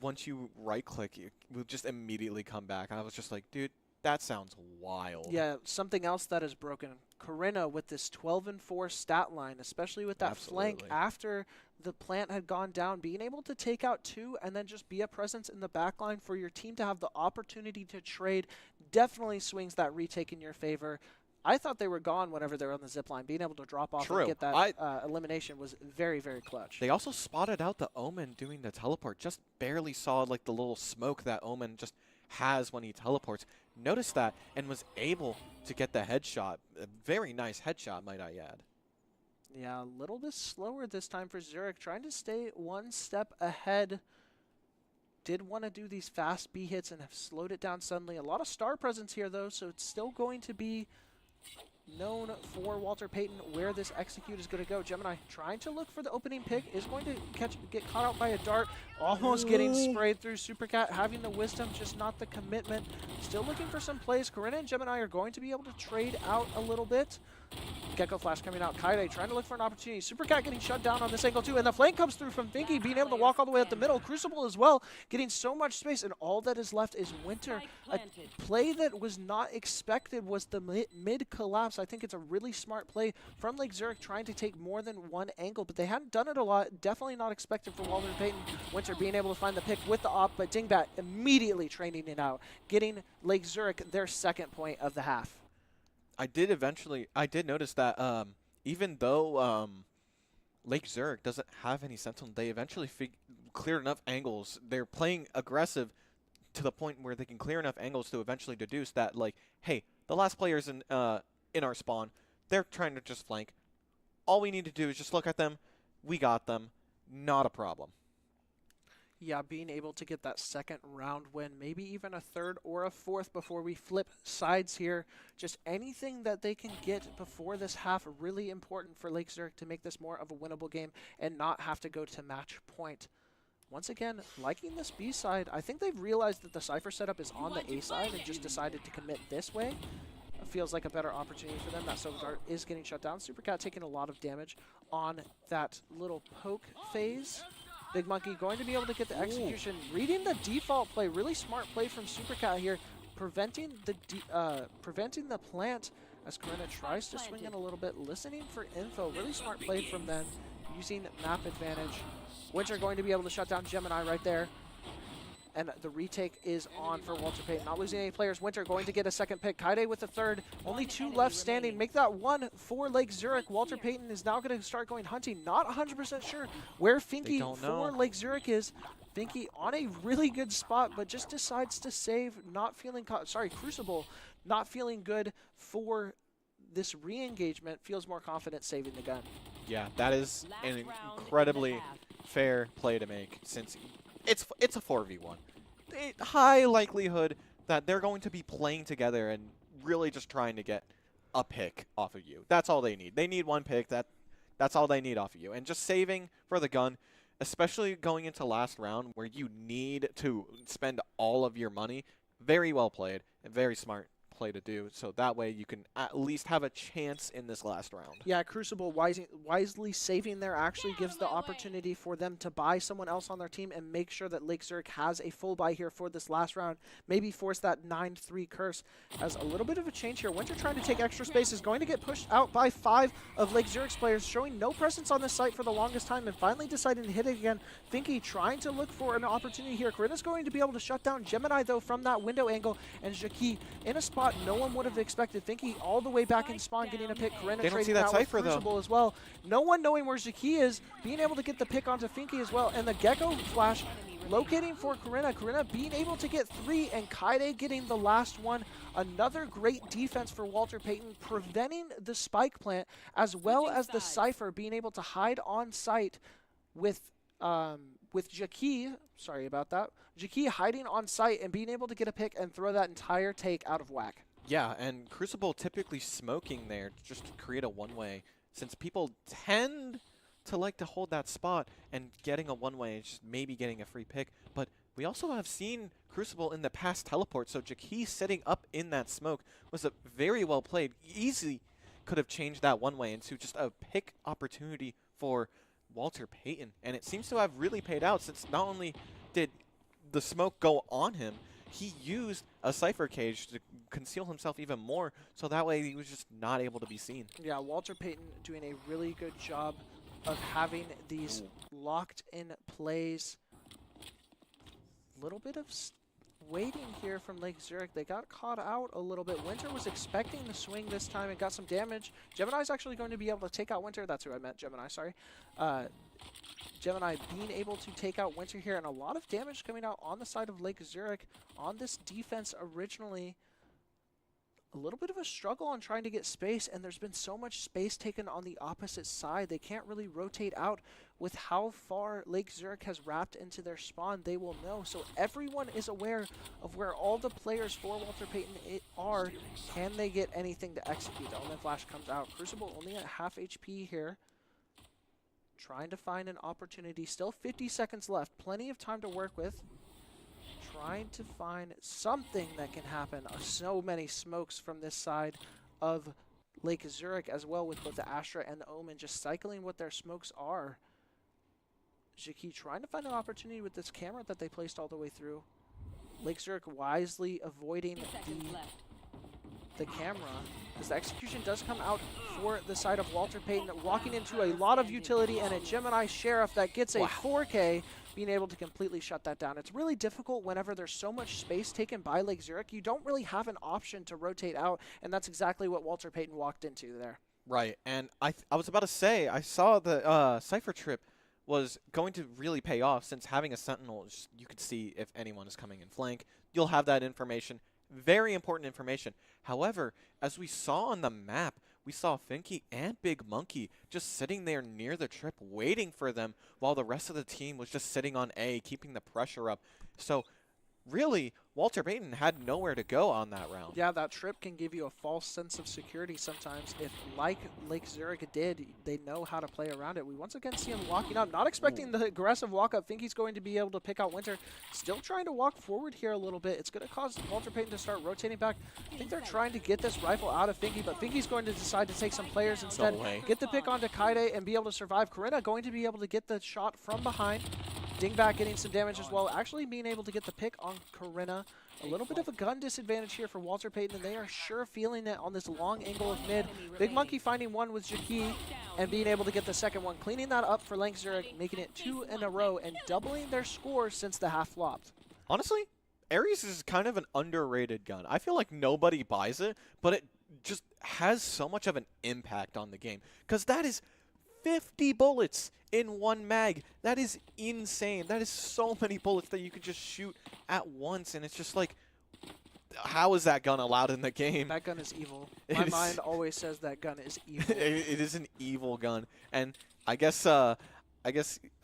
once you right click, it will just immediately come back. I was just like, dude, that sounds wild. Yeah, something else that is broken. Corinna with this 12-4 stat line, especially with that flank after the plant had gone down, being able to take out 2 and then just be a presence in the back line for your team to have the opportunity to trade definitely swings that retake in your favor. I thought they were gone whenever they were on the zip line. Being able to drop off and get that elimination was very, very clutch. They also spotted out the Omen doing the teleport. Just barely saw like the little smoke that Omen just has when he teleports. Noticed that and was able to get the headshot. A very nice headshot, might I add. Yeah, a little bit slower this time for Zurich, trying to stay 1 step ahead. Did want to do these fast B hits and have slowed it down suddenly. A lot of star presence here, though, so it's still going to be known for Walter Payton where this execute is going to go. Gemini trying to look for the opening pick, is going to get caught out by a dart, almost getting sprayed through. Supercat having the wisdom, just not the commitment. Still looking for some plays. Corinna and Gemini are going to be able to trade out a little bit. Gecko Flash coming out. Kaide trying to look for an opportunity. Supercat getting shut down on this angle too. And the flank comes through from Finky, being able to walk all the way up the middle. Crucible as well, getting so much space. And all that is left is Winter. A play that was not expected was the mid collapse. I think it's a really smart play from Lake Zurich, trying to take more than 1 angle. But they hadn't done it a lot. Definitely not expected for Walter Payton. Winter being able to find the pick with the op. But Dingbat immediately training it out, getting Lake Zurich their 2nd point of the half. I did notice that even though Lake Zurich doesn't have any Sentinel, they eventually cleared enough angles. They're playing aggressive to the point where they can clear enough angles to eventually deduce that, like, hey, the last player's in our spawn. They're trying to just flank. All we need to do is just look at them. We got them. Not a problem. Yeah, being able to get that 2nd round win, maybe even a 3rd or a 4th before we flip sides here. Just anything that they can get before this half, really important for Lake Zurich to make this more of a winnable game and not have to go to match point. Once again, liking this B side. I think they've realized that the Cypher setup is on the A side and just decided to commit this way. It feels like a better opportunity for them. That Silver Dart is getting shut down. Supercat taking a lot of damage on that little poke phase. Big Monkey going to be able to get the execution. Reading the default play, really smart play from Supercat here, preventing the plant as Corinna tries to swing in a little bit, listening for info. Really smart play from them, using map advantage. Winter going to be able to shut down Gemini right there. And the retake is on for Walter Payton. Not losing any players. Winter going to get a 2nd pick. Kaide with the 3rd. Only 2 left standing. Make that 1 for Lake Zurich. Walter Payton is now going to start going hunting. Not 100% sure where Finky for Lake Zurich is. Finky on a really good spot, but just decides to save. Not feeling Crucible not feeling good for this re-engagement. Feels more confident saving the gun. Yeah, that is an incredibly fair play to make, since it's a 4v1. High likelihood that they're going to be playing together and really just trying to get a pick off of you. That's all they need. They need 1 pick. That's all they need off of you. And just saving for the gun, especially going into last round where you need to spend all of your money. Very well played and very smart play to do, so that way you can at least have a chance in this last round. Yeah, Crucible wisely saving there actually gives the opportunity for them to buy someone else on their team and make sure that Lake Zurich has a full buy here for this last round. Maybe force that 9-3 curse. As a little bit of a change here. Winter trying to take extra space, is going to get pushed out by 5 of Lake Zurich's players, showing no presence on this site for the longest time and finally deciding to hit it again. Finky trying to look for an opportunity here. Corinna's going to be able to shut down Gemini though from that window angle, and Jackie in a spot no one would have expected. Finky all the way back in spawn getting a pick. Corinna trading out with Crucible as well. No one knowing where Jackie is, being able to get the pick onto Finky as well. And the Gecko Flash locating for Corinna. Corinna being able to get 3, and Kaide getting the last one. Another great defense for Walter Payton, preventing the spike plant, as well as the Cypher being able to hide on site with Jackie. Sorry about that. Jackie hiding on site and being able to get a pick and throw that entire take out of whack. Yeah, and Crucible typically smoking there just to create a one-way, since people tend to like to hold that spot, and getting a one-way and just maybe getting a free pick. But we also have seen Crucible in the past teleport, so Jackie sitting up in that smoke was a very well played. Easily could have changed that one-way into just a pick opportunity for Walter Payton, and it seems to have really paid out, since not only did the smoke go on him, he used a Cypher cage to conceal himself even more, so that way he was just not able to be seen. Yeah, Walter Payton doing a really good job of having these locked in plays. Little bit of waiting here from Lake Zurich. They got caught out a little bit. Winter was expecting the swing this time and got some damage. Gemini's actually going to be able to take out Winter. That's who I meant, Gemini, sorry. Gemini being able to take out Winter here, and a lot of damage coming out on the side of Lake Zurich on this defense originally. A little bit of a struggle on trying to get space, and there's been so much space taken on the opposite side. They can't really rotate out. With how far Lake Zurich has wrapped into their spawn, they will know. So everyone is aware of where all the players for Walter Payton are. Can they get anything to execute? The Omen Flash comes out. Crucible only at half HP here. Trying to find an opportunity. Still 50 seconds left. Plenty of time to work with. Trying to find something that can happen. So many smokes from this side of Lake Zurich as well, with both the Astra and the Omen just cycling what their smokes are. Jackie trying to find an opportunity with this camera that they placed all the way through. Lake Zurich wisely avoiding the camera, as the execution does come out for the side of Walter Payton, walking into a lot of utility, and a Gemini Sheriff that gets a 4K, being able to completely shut that down. It's really difficult whenever there's so much space taken by Lake Zurich. You don't really have an option to rotate out, and that's exactly what Walter Payton walked into there. Right, and I was about to say, I saw the Cypher trip was going to really pay off, since having a Sentinel, you could see if anyone is coming in flank. You'll have that information. Very important information. However, as we saw on the map, we saw Finky and Big Monkey just sitting there near the trip waiting for them, while the rest of the team was just sitting on A, keeping the pressure up. So really, Walter Payton had nowhere to go on that round. Yeah, that trip can give you a false sense of security sometimes. If, like Lake Zurich did, they know how to play around it. We once again see him walking up, not expecting the aggressive walk-up. Think he's going to be able to pick out Winter. Still trying to walk forward here a little bit. It's going to cause Walter Payton to start rotating back. I think they're trying to get this rifle out of Finky, but Finky's going to decide to take some players instead. No way. Get the pick onto Kaide and be able to survive. Corinna going to be able to get the shot from behind. Dingback getting some damage as well. Actually being able to get the pick on Corinna. A little bit of a gun disadvantage here for Walter Payton, and they are sure feeling it on this long angle of mid. Big Monkey finding one with Jackie and being able to get the second one. Cleaning that up for Lake Zurich, making it 2 in a row and doubling their score since the half flopped. Honestly, Ares is kind of an underrated gun. I feel like nobody buys it, but it just has so much of an impact on the game. Because that is 50 bullets in one mag. That is insane. That is so many bullets that you could just shoot at once, and it's just like, how is that gun allowed in the game? That gun is evil. My mind always says that gun is evil. It is an evil gun, and I guess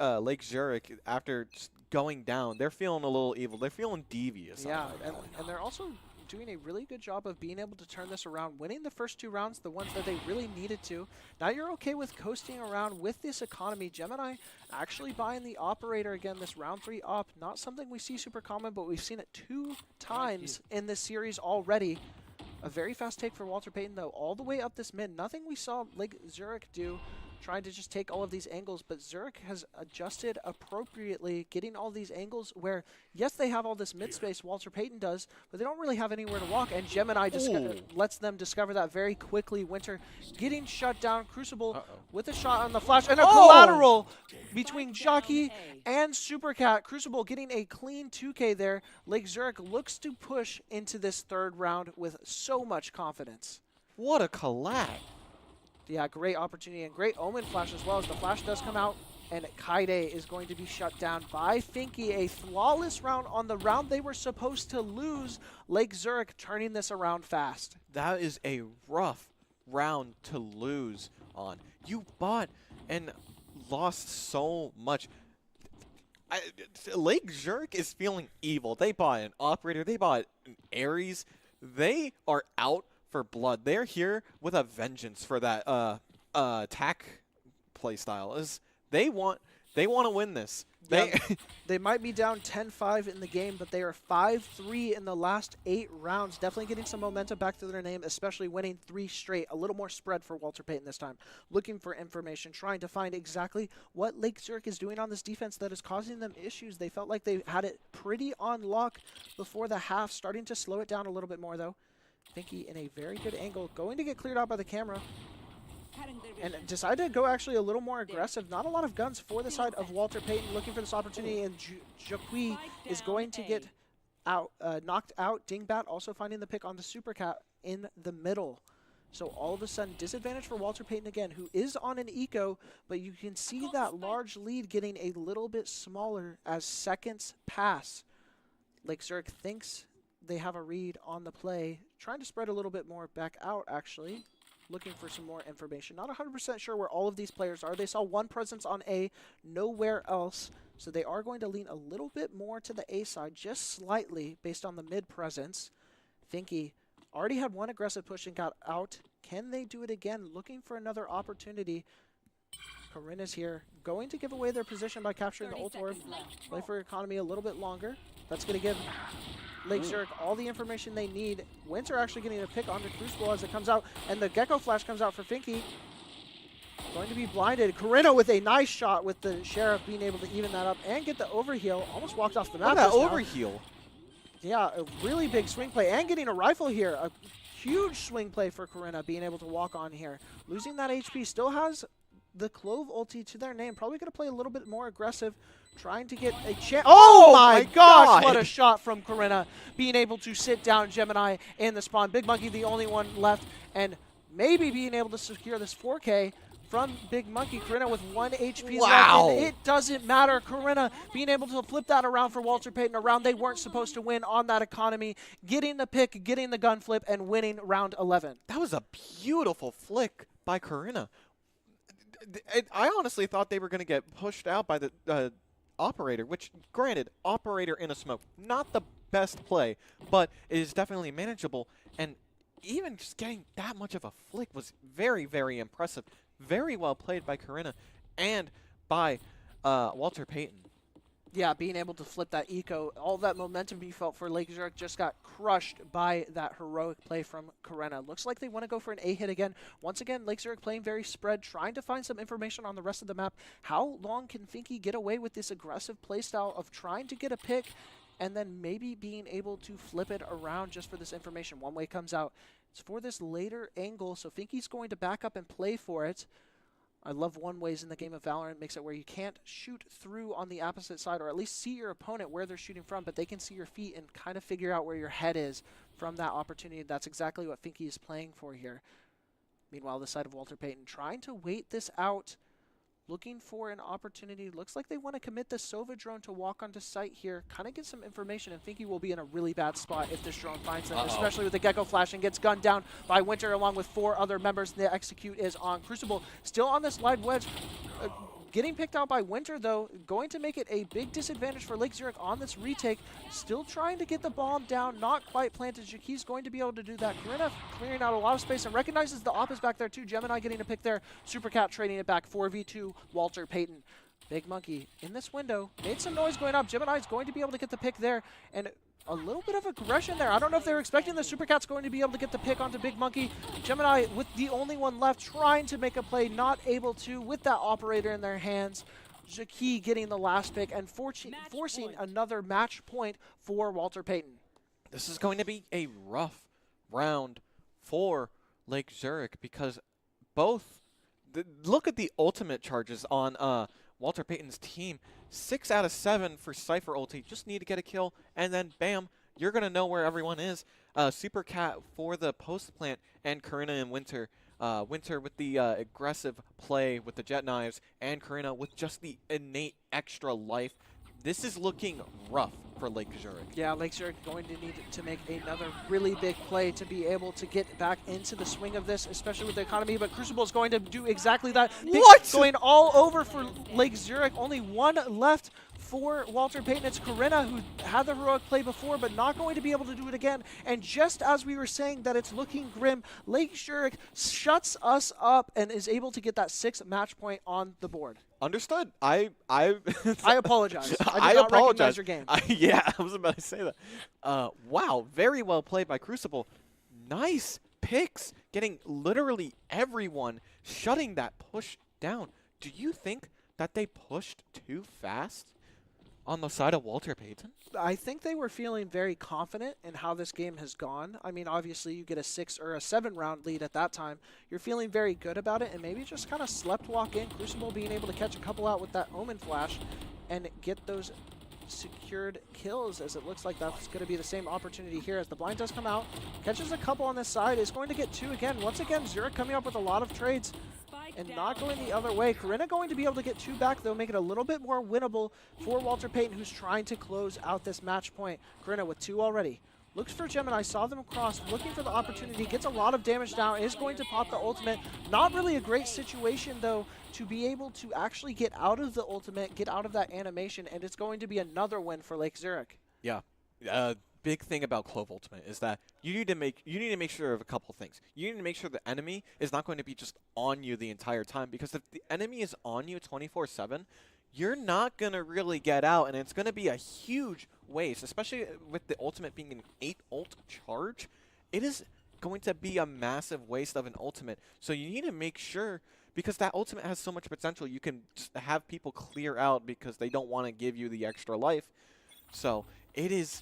Lake Zurich, after just going down, they're feeling a little evil. They're feeling devious. Yeah, and they're also doing a really good job of being able to turn this around, winning the first 2 rounds, the ones that they really needed to. Now you're okay with coasting around with this economy. Gemini actually buying the operator again, this round 3 op. Not something we see super common, but we've seen it 2 times in this series already. A very fast take for Walter Payton, though, all the way up this mid. Nothing we saw Lake Zurich do, trying to just take all of these angles, but Zurich has adjusted appropriately, getting all these angles where, yes, they have all this mid space, Walter Payton does, but they don't really have anywhere to walk, and Gemini lets them discover that very quickly. Winter getting shut down. Crucible with a shot on the flash, and a collateral between Jockey and Supercat. Crucible getting a clean 2K there. Lake Zurich looks to push into this 3rd round with so much confidence. What a collab. Yeah, great opportunity and great Omen flash as well, as the flash does come out. and Kaide is going to be shut down by Finky. A flawless round on the round they were supposed to lose. Lake Zurich turning this around fast. That is a rough round to lose on. You bought and lost so much. Lake Zurich is feeling evil. They bought an operator. They bought an Ares. They are out for blood. They're here with a vengeance for that attack playstyle. They want to win this. They might be down 10-5 in the game, but they are 5-3 in the last 8 rounds. Definitely getting some momentum back to their name, especially winning 3 straight. A little more spread for Walter Payton this time. Looking for information, trying to find exactly what Lake Zurich is doing on this defense that is causing them issues. They felt like they had it pretty on lock before the half, starting to slow it down a little bit more, though. Finky in a very good angle, going to get cleared out by the camera. And decided to go actually a little more aggressive. Not a lot of guns for the side of Walter Payton, looking for this opportunity, and Jacqui is going to get out, knocked out. Dingbat also finding the pick on the Super Cat in the middle. So all of a sudden, disadvantage for Walter Payton again, who is on an eco, but you can see that large lead getting a little bit smaller as seconds pass. Lake Zurich thinks they have a read on the play, trying to spread a little bit more back out, actually. Looking for some more information. Not 100% sure where all of these players are. They saw one presence on A, nowhere else. So they are going to lean a little bit more to the A side, just slightly, based on the mid presence. Finky already had one aggressive push and got out. Can they do it again? Looking for another opportunity. Corinna's here, going to give away their position by capturing the ult orb. Play for economy a little bit longer. That's going to give Lake Zurich all the information they need. Winter actually getting a pick onto Crucible as it comes out, and the Gecko Flash comes out for Finky. Going to be blinded. Corinna with a nice shot with the Sheriff being able to even that up and get the overheal. Almost walked off the map. Look at that overheal. Yeah, a really big swing play and getting a rifle here. A huge swing play for Corinna being able to walk on here. Losing that HP, still has the Clove ulti to their name. Probably going to play a little bit more aggressive, trying to get a chance. Oh my gosh, what a shot from Corinna. Being able to sit down Gemini in the spawn. Big Monkey the only one left, and maybe being able to secure this 4K from Big Monkey. Corinna with 1 HP left, and it doesn't matter. Corinna being able to flip that around for Walter Payton, a round they weren't supposed to win on that economy, getting the pick, getting the gun flip, and winning round 11. That was a beautiful flick by Corinna. I honestly thought they were going to get pushed out by the operator, which, granted, operator in a smoke, not the best play, but it is definitely manageable. And even just getting that much of a flick was very, very impressive. Very well played by Corinna and by Walter Payton. Yeah, being able to flip that eco, all that momentum you felt for Lake Zurich just got crushed by that heroic play from Corinna. Looks like they want to go for an A hit again. Once again, Lake Zurich playing very spread, trying to find some information on the rest of the map. How long can Finky get away with this aggressive playstyle of trying to get a pick and then maybe being able to flip it around just for this information? One way comes out. It's for this later angle, so Finky's going to back up and play for it. I love one ways in the game of Valorant. Makes it where you can't shoot through on the opposite side, or at least see your opponent where they're shooting from, but they can see your feet and kind of figure out where your head is from that opportunity. That's exactly what Finky is playing for here. Meanwhile, the side of Walter Payton trying to wait this out, looking for an opportunity. Looks like they want to commit the Sova drone to walk onto site here, kind of get some information, and Finky will be in a really bad spot if this drone finds them, especially with the Gecko Flash, and gets gunned down by Winter along with 4 other members. The execute is on. Crucible still on this live wedge. Getting picked out by Winter, though, going to make it a big disadvantage for Lake Zurich on this retake. Still trying to get the bomb down, not quite planted. Jaqui's going to be able to do that. Corinna clearing out a lot of space and recognizes the op is back there too. Gemini getting a pick there. Supercat trading it back. 4v2 Walter Payton. Big Monkey in this window. Made some noise going up. Gemini's going to be able to get the pick there. And a little bit of aggression there. I don't know if they were expecting the Supercat's going to be able to get the pick onto Big Monkey. Gemini with the only one left, trying to make a play, not able to with that operator in their hands. Jaqui getting the last pick and forcing another match point for Walter Payton. This is going to be a rough round for Lake Zurich because both look at the ultimate charges on Walter Payton's team. 6 out of 7 for Cypher ulti. Just need to get a kill, and then bam, you're going to know where everyone is. Super Cat for the post plant, and Corinna and Winter Winter with the aggressive play with the jet knives, and Karina with just the innate extra life. This is looking rough for Lake Zurich. Yeah, Lake Zurich going to need to make another really big play to be able to get back into the swing of this, especially with the economy. But Crucible is going to do exactly that. What? Going all over for Lake Zurich. Only one left for Walter Payton. It's Karina, who had the heroic play before, but not going to be able to do it again. And just as we were saying that it's looking grim, Lake Zurich shuts us up and is able to get that 6th match point on the board. Understood. I apologize. I I did not recognize apologize. your game. Yeah, I was about to say that. Wow, very well played by Crucible. Nice picks, getting literally everyone, shutting that push down. Do you think that they pushed too fast on the side of Walter Payton? I think they were feeling very confident in how this game has gone. I mean, obviously, you get a 6 or a 7 round lead at that time. You're feeling very good about it, and maybe just kind of slept walk in. Crucible being able to catch a couple out with that Omen Flash and get those secured kills, as it looks like that's going to be the same opportunity here as the blind does come out. Catches a couple on this side, is going to get 2 again. Once again, Zurich coming up with a lot of trades and not going the other way. Karina going to be able to get 2 back, though, make it a little bit more winnable for Walter Payton, who's trying to close out this match point. Karina with 2 already. Looks for Gemini, saw them cross, looking for the opportunity, gets a lot of damage down, is going to pop the ultimate. Not really a great situation, though, to be able to actually get out of the ultimate, get out of that animation, and it's going to be another win for Lake Zurich. Yeah. Big thing about Clove Ultimate is that you need to make sure of a couple things. You need to make sure the enemy is not going to be just on you the entire time, because if the enemy is on you 24/7, you're not going to really get out, and it's going to be a huge waste, especially with the ultimate being an 8 ult charge. It is going to be a massive waste of an ultimate. So you need to make sure, because that ultimate has so much potential, you can just have people clear out because they don't want to give you the extra life. So it is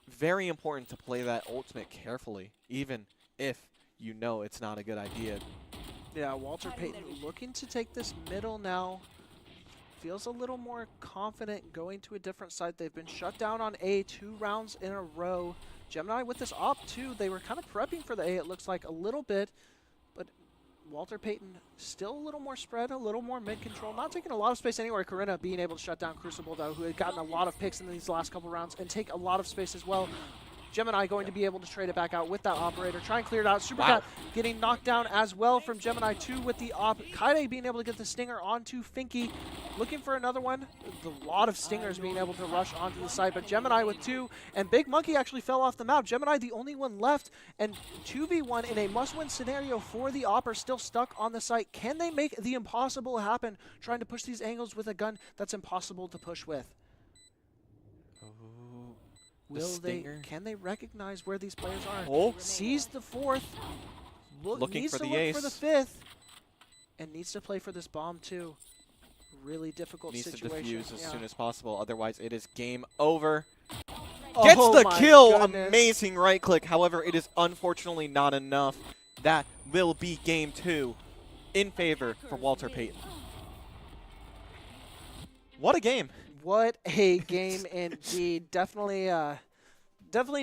very important to play that ultimate carefully, even if you know it's not a good idea. Yeah, Walter Payton looking to take this middle now. Feels a little more confident going to a different side. They've been shut down on A 2 rounds in a row. Gemini with this op too. They were kind of prepping for the A, it looks like, a little bit. But Walter Payton still a little more spread, a little more mid-control. Not taking a lot of space anywhere. Karina being able to shut down Crucible, though, who had gotten a lot of picks in these last couple rounds and take a lot of space as well. Gemini going to be able to trade it back out with that operator. Try and clear it out. Supercat getting knocked down as well from Gemini 2 with the op. Kaide being able to get the stinger onto Finky. Looking for another one. A lot of stingers being able to rush onto the side, but Gemini with 2. And Big Monkey actually fell off the map. Gemini the only one left. And 2v1 in a must-win scenario for the op are still stuck on the site. Can they make the impossible happen? Trying to push these angles with a gun that's impossible to push with. Can they recognize where these players are? Oh. Sees the 4th. Looking needs for to the look ace. for the 5th. And needs to play for this bomb too. Really difficult Needs situation. to defuse as Yeah. soon as possible, otherwise it is game over. Oh Gets the my kill! goodness. Amazing right click, however it is unfortunately not enough. That will be game 2 in favor for Walter Payton. What a game! What a game indeed. Definitely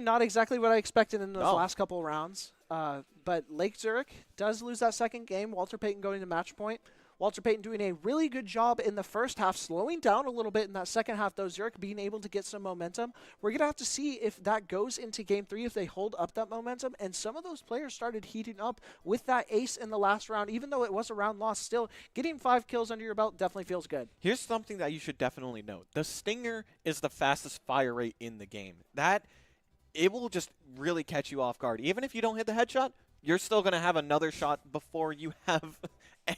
not exactly what I expected in those last couple rounds. But Lake Zurich does lose that second game. Walter Payton going to match point. Walter Payton doing a really good job in the first half, slowing down a little bit in that second half, though. Zurich being able to get some momentum. We're going to have to see if that goes into game 3, if they hold up that momentum. And some of those players started heating up with that ace in the last round. Even though it was a round loss, still getting 5 kills under your belt definitely feels good. Here's something that you should definitely note. The Stinger is the fastest fire rate in the game. It will just really catch you off guard. Even if you don't hit the headshot, you're still going to have another shot before you have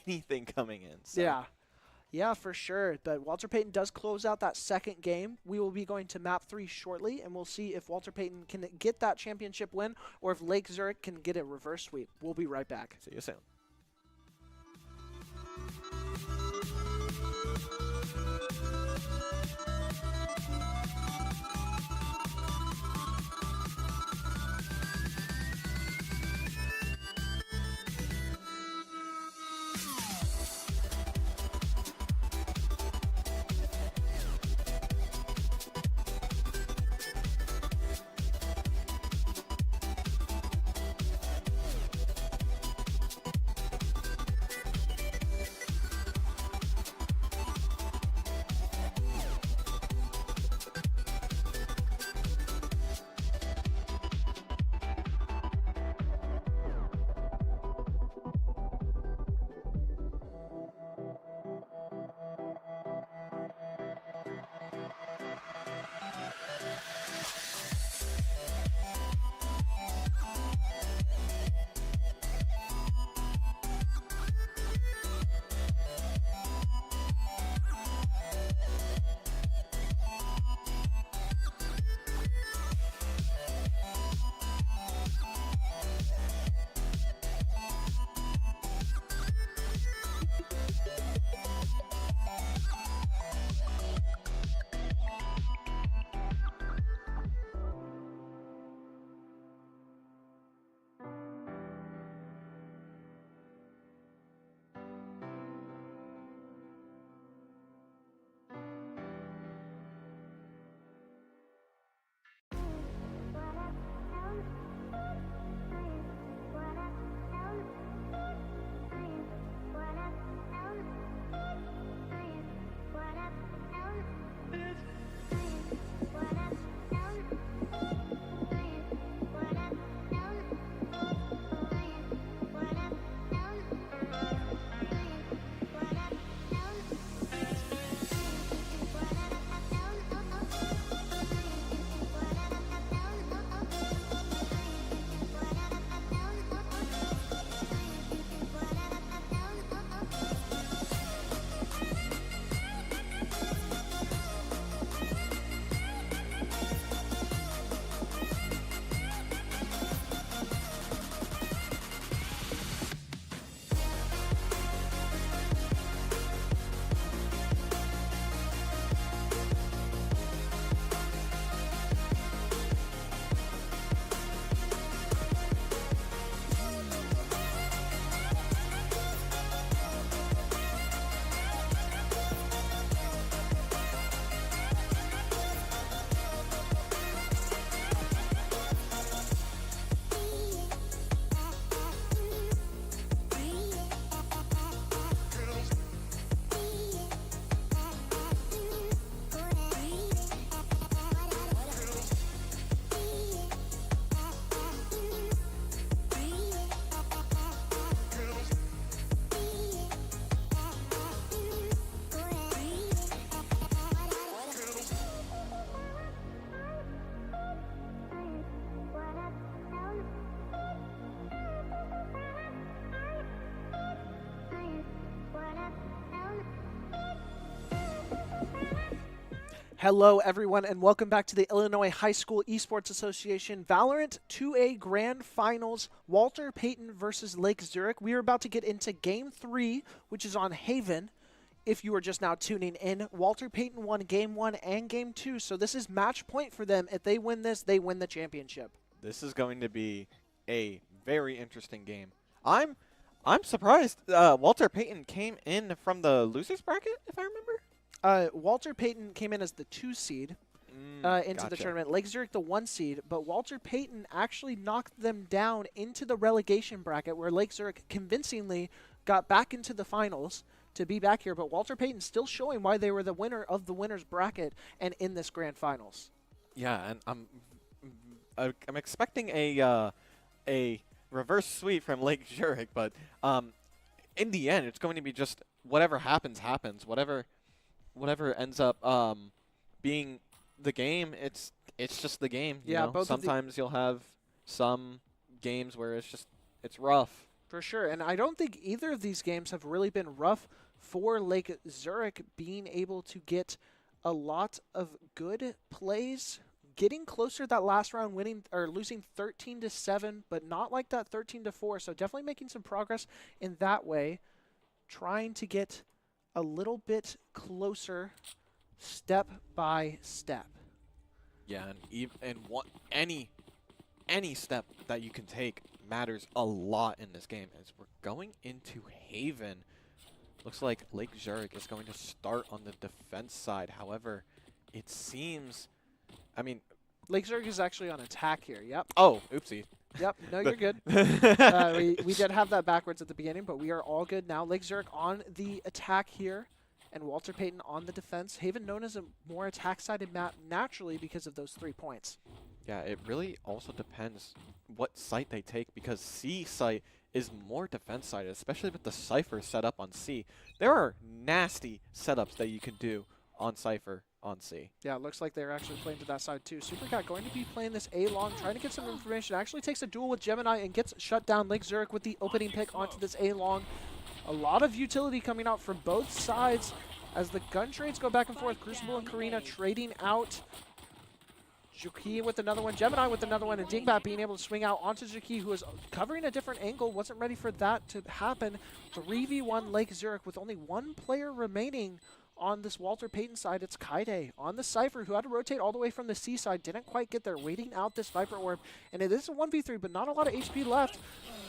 anything coming in. So. Yeah, for sure. But Walter Payton does close out that second game. We will be going to map 3 shortly, and we'll see if Walter Payton can get that championship win or if Lake Zurich can get a reverse sweep. We'll be right back. See you soon. Hello, everyone, and welcome back to the Illinois High School Esports Association Valorant 2A Grand Finals, Walter Payton versus Lake Zurich. We are about to get into Game 3, which is on Haven. If you are just now tuning in, Walter Payton won Game 1 and Game 2, so this is match point for them. If they win this, they win the championship. This is going to be a very interesting game. I'm surprised Walter Payton came in from the losers bracket, if I remember. Walter Payton came in as the 2 seed into the tournament. Lake Zurich the 1 seed, but Walter Payton actually knocked them down into the relegation bracket where Lake Zurich convincingly got back into the finals to be back here. But Walter Payton still showing why they were the winner of the winner's bracket and in this grand finals. Yeah, and I'm expecting a reverse sweep from Lake Zurich, but in the end, it's going to be just whatever happens, happens. Whatever ends up being the game, it's just the game. You know? Sometimes you'll have some games where it's rough. For sure, and I don't think either of these games have really been rough for Lake Zurich, being able to get a lot of good plays, getting closer that last round, winning or losing 13-7, but not like that 13-4. So definitely making some progress in that way, trying to get a little bit closer step by step. Yeah, and any step that you can take matters a lot in this game. As we're going into Haven, looks like Lake Zurich is going to start on the defense side. However, it seems, I mean, Lake Zurich is actually on attack here. Yep. Oh, oopsie. Yep. No, you're good. We did have that backwards at the beginning, but we are all good now. Lake Zurich on the attack here, and Walter Payton on the defense. Haven known as a more attack-sided map naturally because of those 3 points. Yeah, it really also depends what site they take, because C site is more defense-sided, especially with the Cypher set up on C. There are nasty setups that you can do on Cypher on C. Yeah, it looks like they're actually playing to that side too. Supercat going to be playing this A-long, trying to get some information. Actually takes a duel with Gemini and gets shut down. Lake Zurich with the opening pick onto this A-long. A lot of utility coming out from both sides as the gun trades go back and forth. Crucible and Karina trading out. Juki with another one, Gemini with another one, and Dingbat being able to swing out onto Juki, who was covering a different angle, wasn't ready for that to happen. 3v1 Lake Zurich with only 1 player remaining on this Walter Payton side. It's Kaide on the Cypher, who had to rotate all the way from the C side, didn't quite get there, waiting out this Viper Orb, and it is a 1v3, but not a lot of HP left.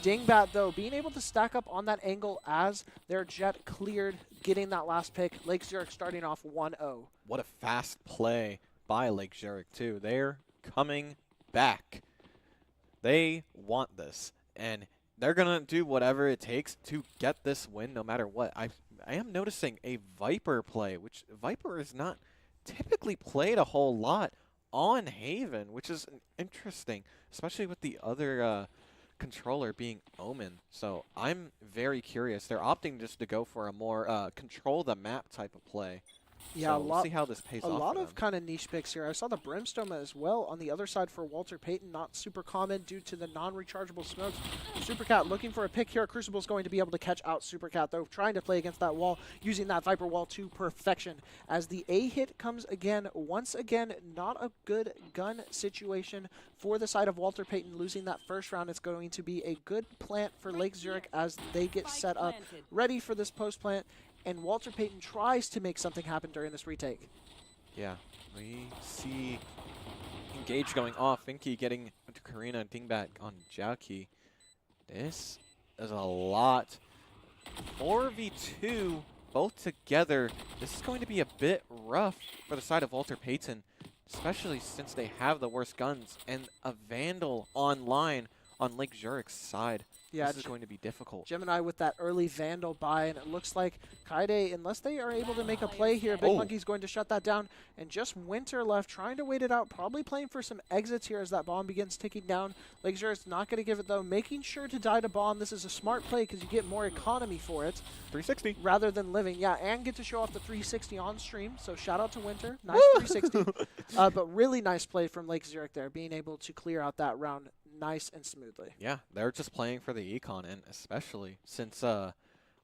Dingbat, though, being able to stack up on that angle as their jet cleared, getting that last pick. Lake Zurich starting off 1-0. What a fast play by Lake Zurich, too. They're coming back. They want this, and they're going to do whatever it takes to get this win no matter what. I am noticing a Viper play, which Viper is not typically played a whole lot on Haven, which is interesting, especially with the other controller being Omen. So I'm very curious. They're opting just to go for a more control the map type of play. Yeah, so we'll see how this pays off. A lot of kind of niche picks here. I saw the Brimstone as well on the other side for Walter Payton. Not super common due to the non-rechargeable smokes. Supercat looking for a pick here. Crucible is going to be able to catch out Supercat, though, trying to play against that wall, using that Viper wall to perfection. As the A hit comes again, once again, not a good gun situation for the side of Walter Payton. Losing that first round, it's going to be a good plant for Lake Zurich as they get set up, ready for this post plant. And Walter Payton tries to make something happen during this retake. Yeah, we see Engage going off. Finky getting to Karina, Dingbat on Jauki. This is a lot. 4v2, both together. This is going to be a bit rough for the side of Walter Payton, especially since they have the worst guns and a Vandal online on Lake Zurich's side. Yeah, this is going to be difficult. Gemini with that early Vandal buy, and it looks like Kaide, unless they are able to make a play here, Big Monkey's going to shut that down. And just Winter left, trying to wait it out, probably playing for some exits here as that bomb begins ticking down. Lake Zurich's not going to give it, though, making sure to die to bomb. This is a smart play because you get more economy for it. 360. Rather than living. Yeah, and get to show off the 360 on stream, so shout out to Winter. Nice 360. But really nice play from Lake Zurich there, being able to clear out that round nice and smoothly. Yeah, they're just playing for the econ, and especially since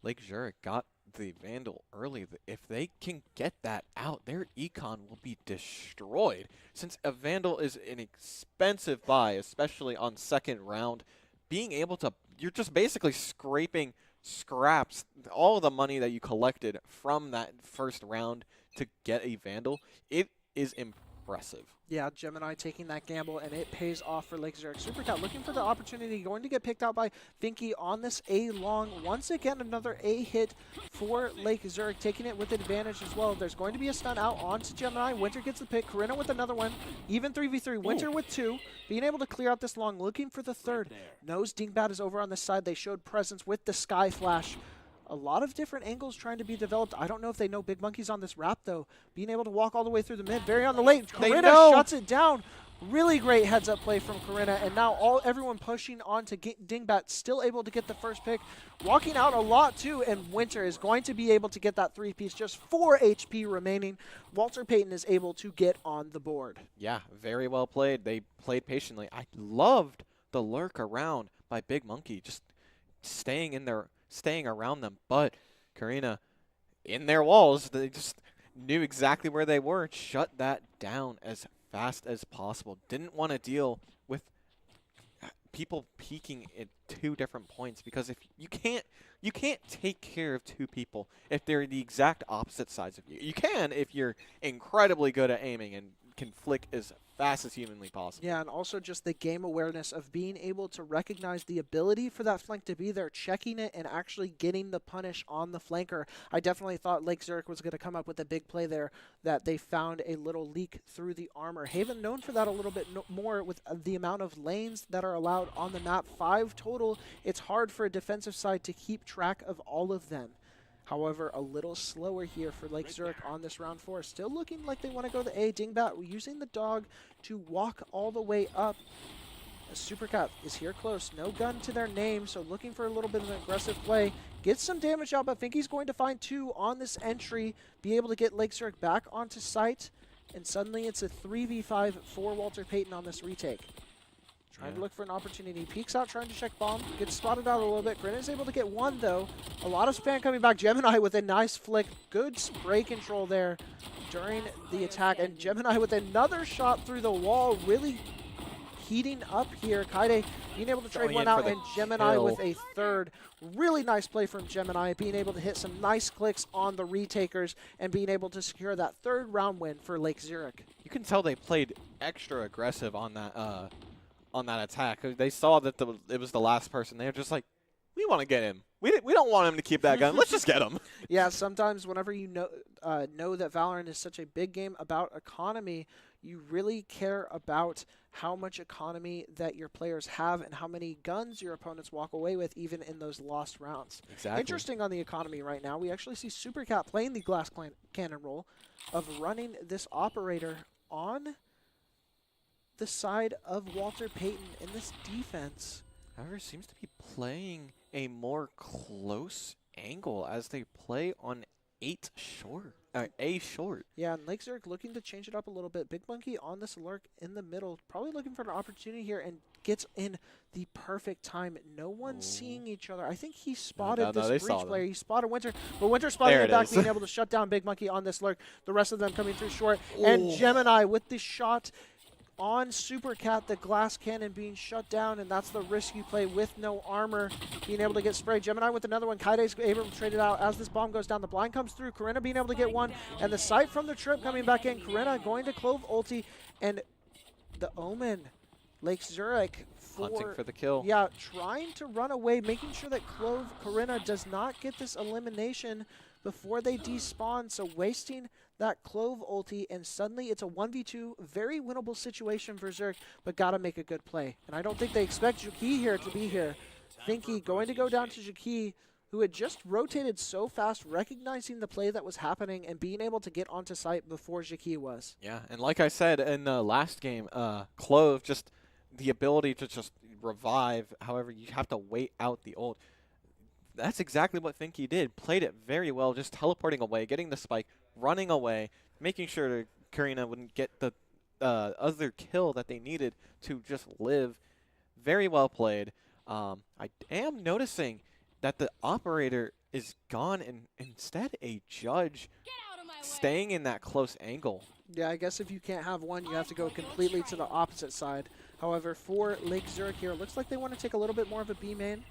Lake Zurich got the Vandal early. If they can get that out, their econ will be destroyed. Since a Vandal is an expensive buy, especially on second round, being able to, you're just basically scraping scraps, all of the money that you collected from that first round to get a Vandal. It is impressive. Yeah, Gemini taking that gamble, and it pays off for Lake Zurich. Supercat looking for the opportunity, going to get picked out by Finky on this A long. Once again, another A hit for Lake Zurich, taking it with advantage as well. There's going to be a stun out onto Gemini. Winter gets the pick. Corinna with another one. Even 3v3. Winter with 2. Being able to clear out this long, looking for the third. Knows Dingbat is over on the side. They showed presence with the Sky Flash. A lot of different angles trying to be developed. I don't know if they know Big Monkey's on this wrap, though. Being able to walk all the way through the mid. Very on the late. Corinna shuts it down. Really great heads-up play from Corinna. And now everyone pushing on to Dingbat. Still able to get the first pick. Walking out a lot, too. And Winter is going to be able to get that 3-piece. Just 4 HP remaining. Walter Payton is able to get on the board. Yeah, very well played. They played patiently. I loved the lurk around by Big Monkey. Just staying around them, but Corinna, in their walls, they just knew exactly where they were, shut that down as fast as possible. Didn't want to deal with people peeking at 2 different points, because if you can't take care of 2 people if they're the exact opposite sides of you. You can if you're incredibly good at aiming and can flick as fast as humanly possible. Yeah, and also just the game awareness of being able to recognize the ability for that flank to be there, checking it, and actually getting the punish on the flanker. I definitely thought Lake Zurich was going to come up with a big play there, that they found a little leak through the armor. Haven known for that a little bit more with the amount of lanes that are allowed on the map. 5 total. It's hard for a defensive side to keep track of all of them. However, a little slower here for Lake Zurich on this round 4. Still looking like they want to go to A. Dingbat using the dog to walk all the way up. Supercat is here close. No gun to their name, so looking for a little bit of an aggressive play. Gets some damage out, but I think he's going to find 2 on this entry. Be able to get Lake Zurich back onto site. And suddenly it's a 3v5 for Walter Payton on this retake. Trying to look for an opportunity. Peeks out, trying to check bomb. Gets spotted out a little bit. Corinna is able to get 1, though. A lot of spam coming back. Gemini with a nice flick. Good spray control there during the attack. And Gemini with another shot through the wall. Really heating up here. Kaide being able to trade one out, and Gemini with a third. Really nice play from Gemini, being able to hit some nice clicks on the retakers and being able to secure that 3rd round win for Lake Zurich. You can tell they played extra aggressive on that attack. They saw that it was the last person. They were just like, we want to get him. We don't want him to keep that gun. Let's just get him. Yeah, sometimes whenever you know that Valorant is such a big game about economy, you really care about how much economy that your players have and how many guns your opponents walk away with, even in those lost rounds. Exactly. Interesting on the economy right now, we actually see Supercat playing the glass cannon role of running this operator on the side of Walter Payton in this defense. However, seems to be playing a more close angle as they play on A short. Yeah, and Lake Zurich looking to change it up a little bit. Big Monkey on this lurk in the middle, probably looking for an opportunity here, and gets in the perfect time. No one seeing each other. I think he spotted this breach player. He spotted Winter, but Winter spotted it back, being able to shut down Big Monkey on this lurk. The rest of them coming through short. And Gemini with the shot on Supercat, the glass cannon being shut down, and that's the risk you play with no armor, being able to get sprayed. Gemini with another one. Kaide's able to trade it out as this bomb goes down. The blind comes through. Corinna being able to get 1, and the sight from the trip coming back in. Corinna going to Clove ulti, and the Omen, Lake Zurich, hunting for the kill. Yeah, trying to run away, making sure that Corinna does not get this elimination before they despawn, so wasting that Clove ulti, and suddenly it's a 1v2, very winnable situation for Zurich, but gotta make a good play. And I don't think they expect Jackie here to be here. Finky going to go down to Jackie, who had just rotated so fast, recognizing the play that was happening and being able to get onto site before Jackie was. Yeah, and like I said in the last game, Clove, just the ability to just revive, however, you have to wait out the ult. That's exactly what Finky did. Played it very well, just teleporting away, getting the spike, running away, making sure Corinna wouldn't get the other kill that they needed to just live. Very well played. I am noticing that the operator is gone, and instead a judge staying in that close angle. Yeah, I guess if you can't have one, you have to go completely to the opposite side. However, for Lake Zurich here, it looks like they want to take a little bit more of a B main.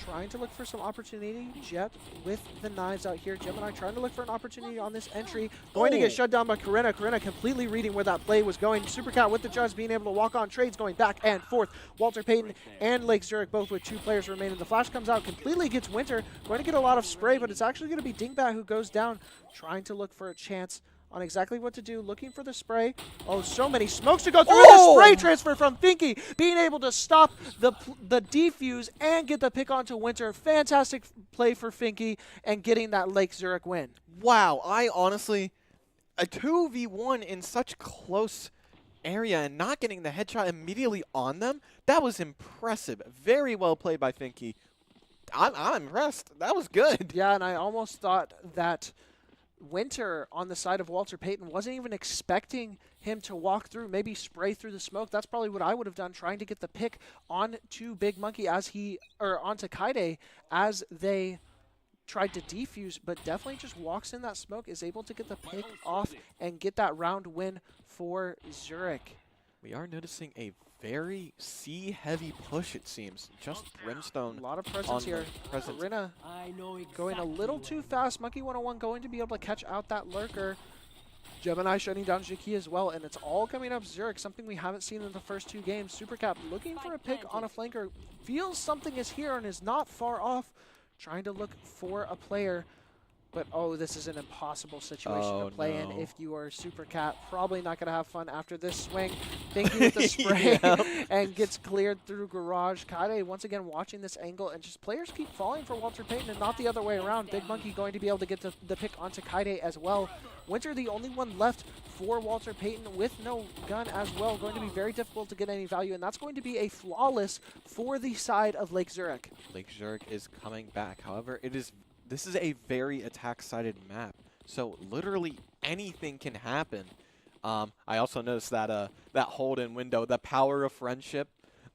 Trying to look for some opportunity. Jet with the knives out here. Gemini trying to look for an opportunity on this entry. Going to get shut down by Karina. Karina completely reading where that play was going. Supercat with the judge being able to walk on trades, going back and forth. Walter Payton and Lake Zurich both with 2 players remaining. The flash comes out, completely gets Winter. Going to get a lot of spray, but it's actually going to be Dingbat who goes down. Trying to look for a chance on exactly what to do, looking for the spray. Oh, so many smokes to go through. And the spray transfer from Finky, being able to stop the defuse and get the pick onto Winter. Fantastic play for Finky and getting that Lake Zurich win. Wow, I honestly, a 2v1 in such close area and not getting the headshot immediately on them, that was impressive. Very well played by Finky. I'm impressed. That was good. Yeah, and I almost thought that Winter on the side of Walter Payton wasn't even expecting him to walk through, maybe spray through the smoke. That's probably what I would have done, trying to get the pick onto Big Monkey onto Kaide as they tried to defuse, but definitely just walks in that smoke, is able to get the pick off and get that round win for Zurich. We are noticing a very C-heavy push, it seems. Just Brimstone. A lot of presence here. Karina going a little too fast. Monkey 101 going to be able to catch out that lurker. Gemini shutting down Jiki as well, and it's all coming up Zurich, something we haven't seen in the first 2 games. Supercap looking for a pick on a flanker. Feels something is here and is not far off. Trying to look for a player. But, oh, this is an impossible situation to play in if you are Supercat. Probably not going to have fun after this swing. Thinking with the spray and gets cleared through Garage. Kaide once again watching this angle, and just players keep falling for Walter Payton and not the other way around. Big Monkey going to be able to get the pick onto Kaide as well. Winter the only one left for Walter Payton with no gun as well. Going to be very difficult to get any value, and that's going to be a flawless for the side of Lake Zurich. Lake Zurich is coming back. However, this is a very attack-sided map, so literally anything can happen. I also noticed that that hold-in window, the power of friendship,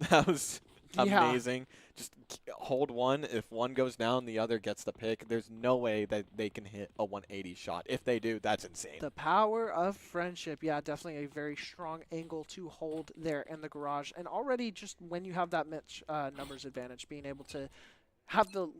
that was amazing. Just hold one. If one goes down, the other gets the pick. There's no way that they can hit a 180 shot. If they do, that's insane. The power of friendship. Yeah, definitely a very strong angle to hold there in the Garage. And already just when you have that much numbers advantage, being able to have the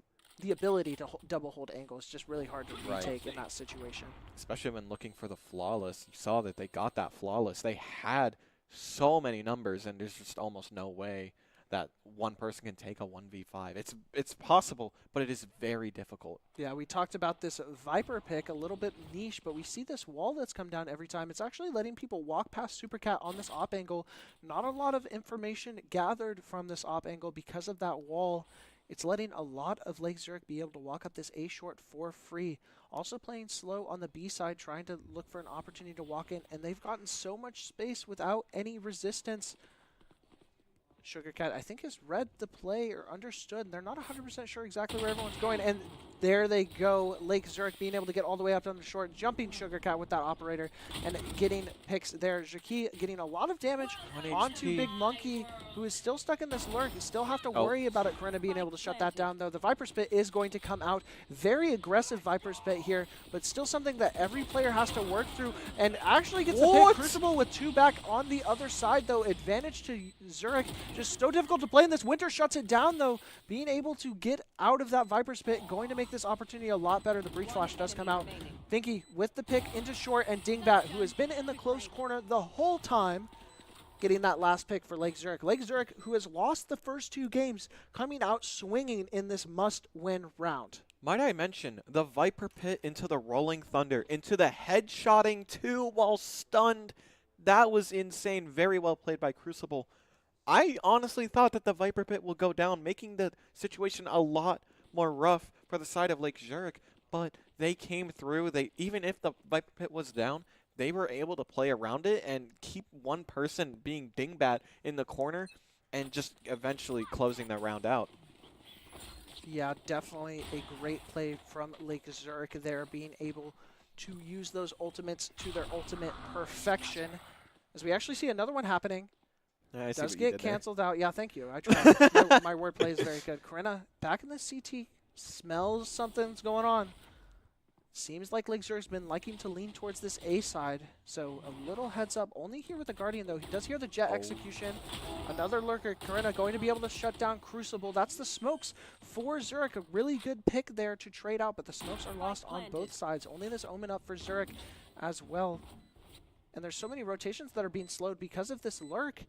ability to double hold angles, just really hard to retake in that situation. Especially when looking for the flawless. You saw that they got that flawless. They had so many numbers, and there's just almost no way that one person can take a 1v5. It's possible, but it is very difficult. Yeah, we talked about this Viper pick, a little bit niche, but we see this wall that's come down every time. It's actually letting people walk past Supercat on this op angle. Not a lot of information gathered from this op angle because of that wall. It's letting a lot of Lake Zurich be able to walk up this A short for free. Also playing slow on the B side, trying to look for an opportunity to walk in, and they've gotten so much space without any resistance. Sugarcat, I think, has read the play or understood, and they're not 100% sure exactly where everyone's going, and there they go. Lake Zurich being able to get all the way up on the short, jumping Sugarcat with that operator, and getting picks there. Jaki getting a lot of damage onto Big Monkey, who is still stuck in this lurk. You still have to worry about it. Karina being able to shut that down, though. The Viper Spit is going to come out. Very aggressive Viper Spit here, but still something that every player has to work through, and actually gets the pick. Crucible with 2 back on the other side, though. Advantage to Zurich. Just so difficult to play in this. Winter shuts it down, though. Being able to get out of that Viper Spit, going to make this opportunity a lot better. The Breach Flash does come out. Finky with the pick into short, and Dingbat, who has been in the close corner the whole time, getting that last pick for Lake Zurich. Lake Zurich, who has lost the first 2 games, coming out swinging in this must-win round. Might I mention, the Viper Pit into the Rolling Thunder, into the headshotting too while stunned. That was insane. Very well played by Crucible. I honestly thought that the Viper Pit will go down, making the situation a lot more rough for the side of Lake Zurich, but they came through. Even if the Viper Pit was down, they were able to play around it and keep one person being Dingbat in the corner and just eventually closing the round out. Yeah, definitely a great play from Lake Zurich there, being able to use those ultimates to their ultimate perfection. As we actually see another one happening. Does get canceled out. Yeah, thank you. I tried. My wordplay is very good. Karina back in the CT smells something's going on. Seems like Zurich's been liking to lean towards this A side, so a little heads up. Only here with the Guardian, though. He does hear the Jet execution. Another lurker. Karina going to be able to shut down Crucible. That's the smokes for Zurich. A really good pick there to trade out, but the smokes are lost on both sides. Only this Omen up for Zurich as well. And there's so many rotations that are being slowed because of this lurk.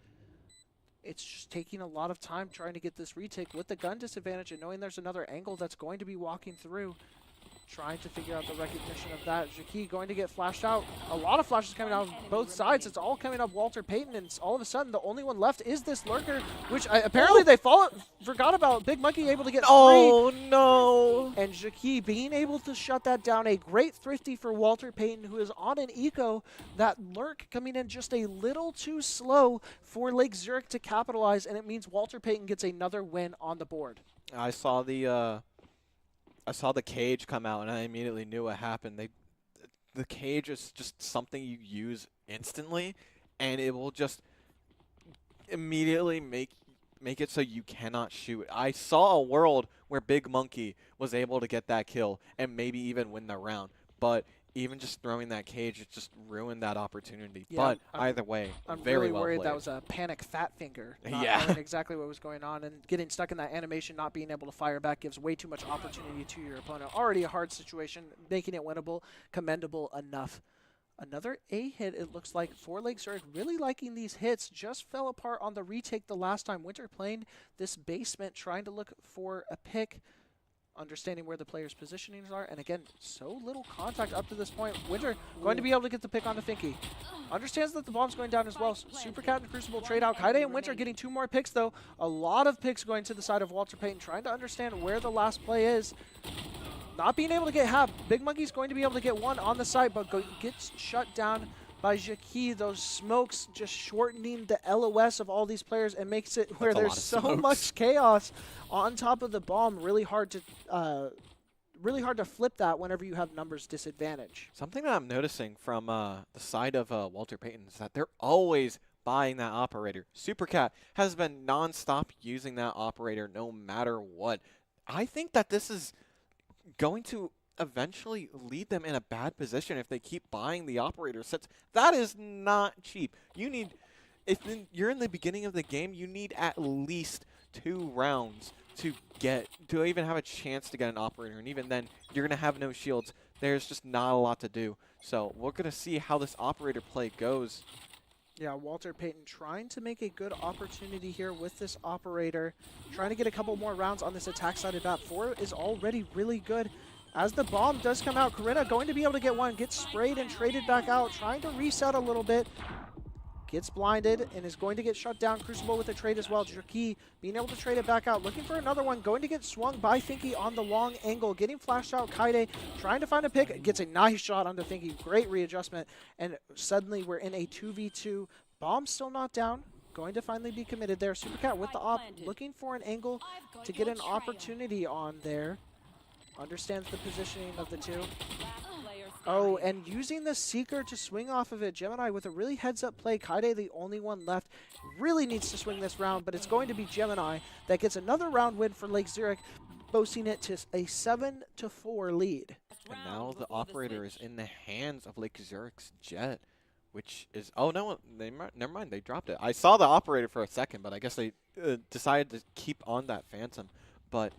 It's just taking a lot of time trying to get this retake with the gun disadvantage and knowing there's another angle that's going to be walking through. Trying to figure out the recognition of that. Jackie going to get flashed out. A lot of flashes coming out on both sides. It's all coming up Walter Payton, and all of a sudden the only one left is this lurker, which apparently they forgot about. Big Monkey able to get free. No! And Jackie being able to shut that down. A great thrifty for Walter Payton, who is on an eco. That lurk coming in just a little too slow for Lake Zurich to capitalize, and it means Walter Payton gets another win on the board. I saw the cage come out, and I immediately knew what happened. The cage is just something you use instantly, and it will just immediately make it so you cannot shoot. I saw a world where Big Monkey was able to get that kill and maybe even win the round, but even just throwing that cage, it just ruined that opportunity. Yeah, but either way, I'm very really well worried played. that was a panic fat finger. Not Yeah. knowing exactly what was going on, and getting stuck in that animation, not being able to fire back gives way too much opportunity to your opponent. Already a hard situation, making it winnable, commendable enough. Another A hit, it looks like, for Lake Zurich. Really liking these hits. Just fell apart on the retake the last time. Winter playing this basement, trying to look for a pick. Understanding where the players' positionings are, and again, so little contact up to this point. Winter going to be able to get the pick onto Finky. Understands that the bomb's going down as well. Supercat and Crucible trade out. Kaide and Winter getting 2 more picks, though. A lot of picks going to the side of Walter Payton, trying to understand where the last play is. Not being able to get half. Big Monkey's going to be able to get 1 on the side, but gets shut down by Jackie. Those smokes just shortening the LOS of all these players and makes it where there's so much chaos on top of the bomb. Really hard to flip that whenever you have numbers disadvantage. Something that I'm noticing from the side of Walter Payton is that they're always buying that operator. Supercat has been non-stop using that operator no matter what. I think that this is going to eventually lead them in a bad position if they keep buying the operator sets. That is not cheap. You need, if you're in the beginning of the game, you need at least 2 rounds to even have a chance to get an operator, and even then you're going to have no shields. There's just not a lot to do. So we're going to see how this operator play goes. Yeah, Walter Payton trying to make a good opportunity here with this operator, trying to get a couple more rounds on this attack side of that. 4 is already really good. As the bomb does come out, Karina going to be able to get 1, gets sprayed and traded back out, trying to reset a little bit. Gets blinded and is going to get shut down. Crucible with a trade as well. Jerky being able to trade it back out. Looking for another one. Going to get swung by Finky on the long angle. Getting flashed out. Kaide trying to find a pick. Gets a nice shot onto Finky. Great readjustment. And suddenly we're in a 2v2. Bomb still not down. Going to finally be committed there. Supercat with the op. Looking for an angle to get an opportunity on there. Understands the positioning of the 2. Oh, and using the Seeker to swing off of it. Gemini with a really heads-up play. Kaide, the only one left, really needs to swing this round, but it's going to be Gemini that gets another round win for Lake Zurich, boasting it to a 7-4 lead. And now the operator is in the hands of Lake Zurich's Jet, which is, oh no, never mind, they dropped it. I saw the operator for a second, but I guess they decided to keep on that Phantom. But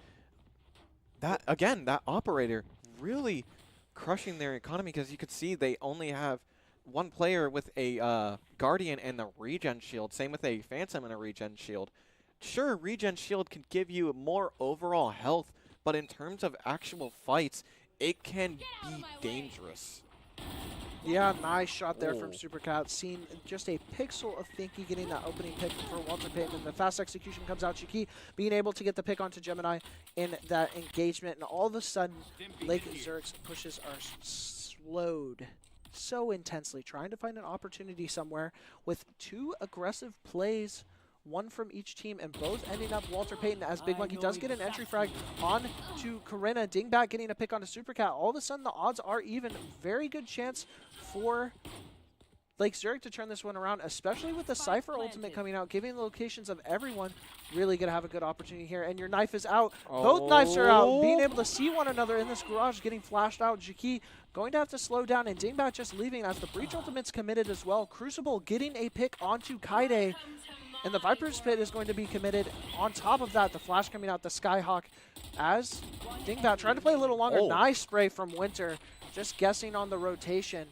that, again, that operator really crushing their economy, because you could see they only have 1 player with a Guardian and the regen shield. Same with a Phantom and a regen shield. Sure, regen shield can give you more overall health, but in terms of actual fights, it can be dangerous. Yeah, nice shot there from Supercat. Seen just a pixel of Finky getting that opening pick for Walter Payton. And the fast execution comes out. Chiki being able to get the pick onto Gemini in that engagement. And all of a sudden, Lake Zurich's pushes are slowed so intensely. Trying to find an opportunity somewhere with 2 aggressive plays. 1 from each team, and both ending up Walter Payton, as Big Monkey does get an entry frag on to Karina. Dingbat getting a pick onto Supercat. All of a sudden, the odds are even. Very good chance for Lake Zurich to turn this one around, especially with the Cypher ultimate coming out, giving the locations of everyone. Really going to have a good opportunity here. And your knife is out. Both knives are out. Being able to see one another in this garage, getting flashed out. Jaki going to have to slow down, and Dingbat just leaving as the Breach ultimate's committed as well. Crucible getting a pick onto Kaide. And the Viper's Pit is going to be committed. On top of that, the flash coming out, the Skyhawk, as Dingbat trying to play a little longer. Nice spray from Winter, just guessing on the rotation.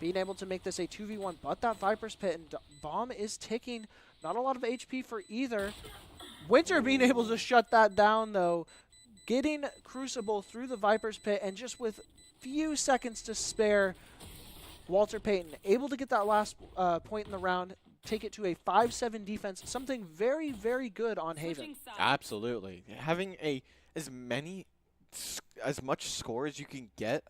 Being able to make this a 2v1, but that Viper's Pit and bomb is ticking. Not a lot of HP for either. Winter being able to shut that down, though. Getting Crucible through the Viper's Pit, and just with few seconds to spare, Walter Payton able to get that last point in the round, take it to a 5-7 defense, something very, very good on Haven. Absolutely. Having as much score as you can get,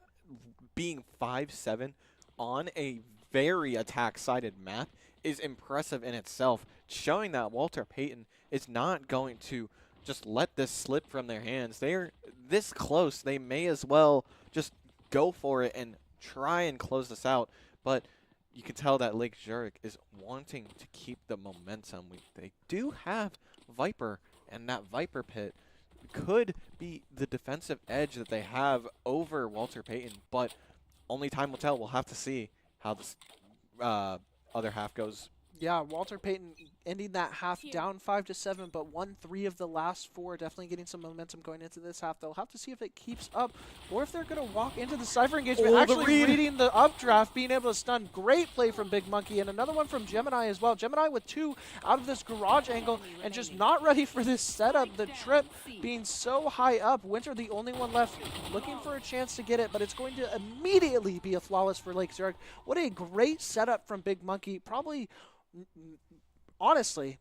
being 5-7 on a very attack-sided map is impressive in itself, showing that Walter Payton is not going to just let this slip from their hands. They're this close. They may as well just go for it and try and close this out. But you can tell that Lake Zurich is wanting to keep the momentum. They do have Viper, and that Viper Pit could be the defensive edge that they have over Walter Payton, but only time will tell. We'll have to see how this other half goes. Yeah, Walter Payton ending that half down 5-7, but won 3 of the last 4. Definitely getting some momentum going into this half. They'll have to see if it keeps up, or if they're going to walk into the Cypher engagement. Actually reading the updraft, being able to stun. Great play from Big Monkey, and another one from Gemini as well. Gemini with 2 out of this garage angle, and just not ready for this setup. The trip being so high up. Winter the only one left, looking for a chance to get it, but it's going to immediately be a flawless for Lake Zurich. What a great setup from Big Monkey. Probably... Honestly,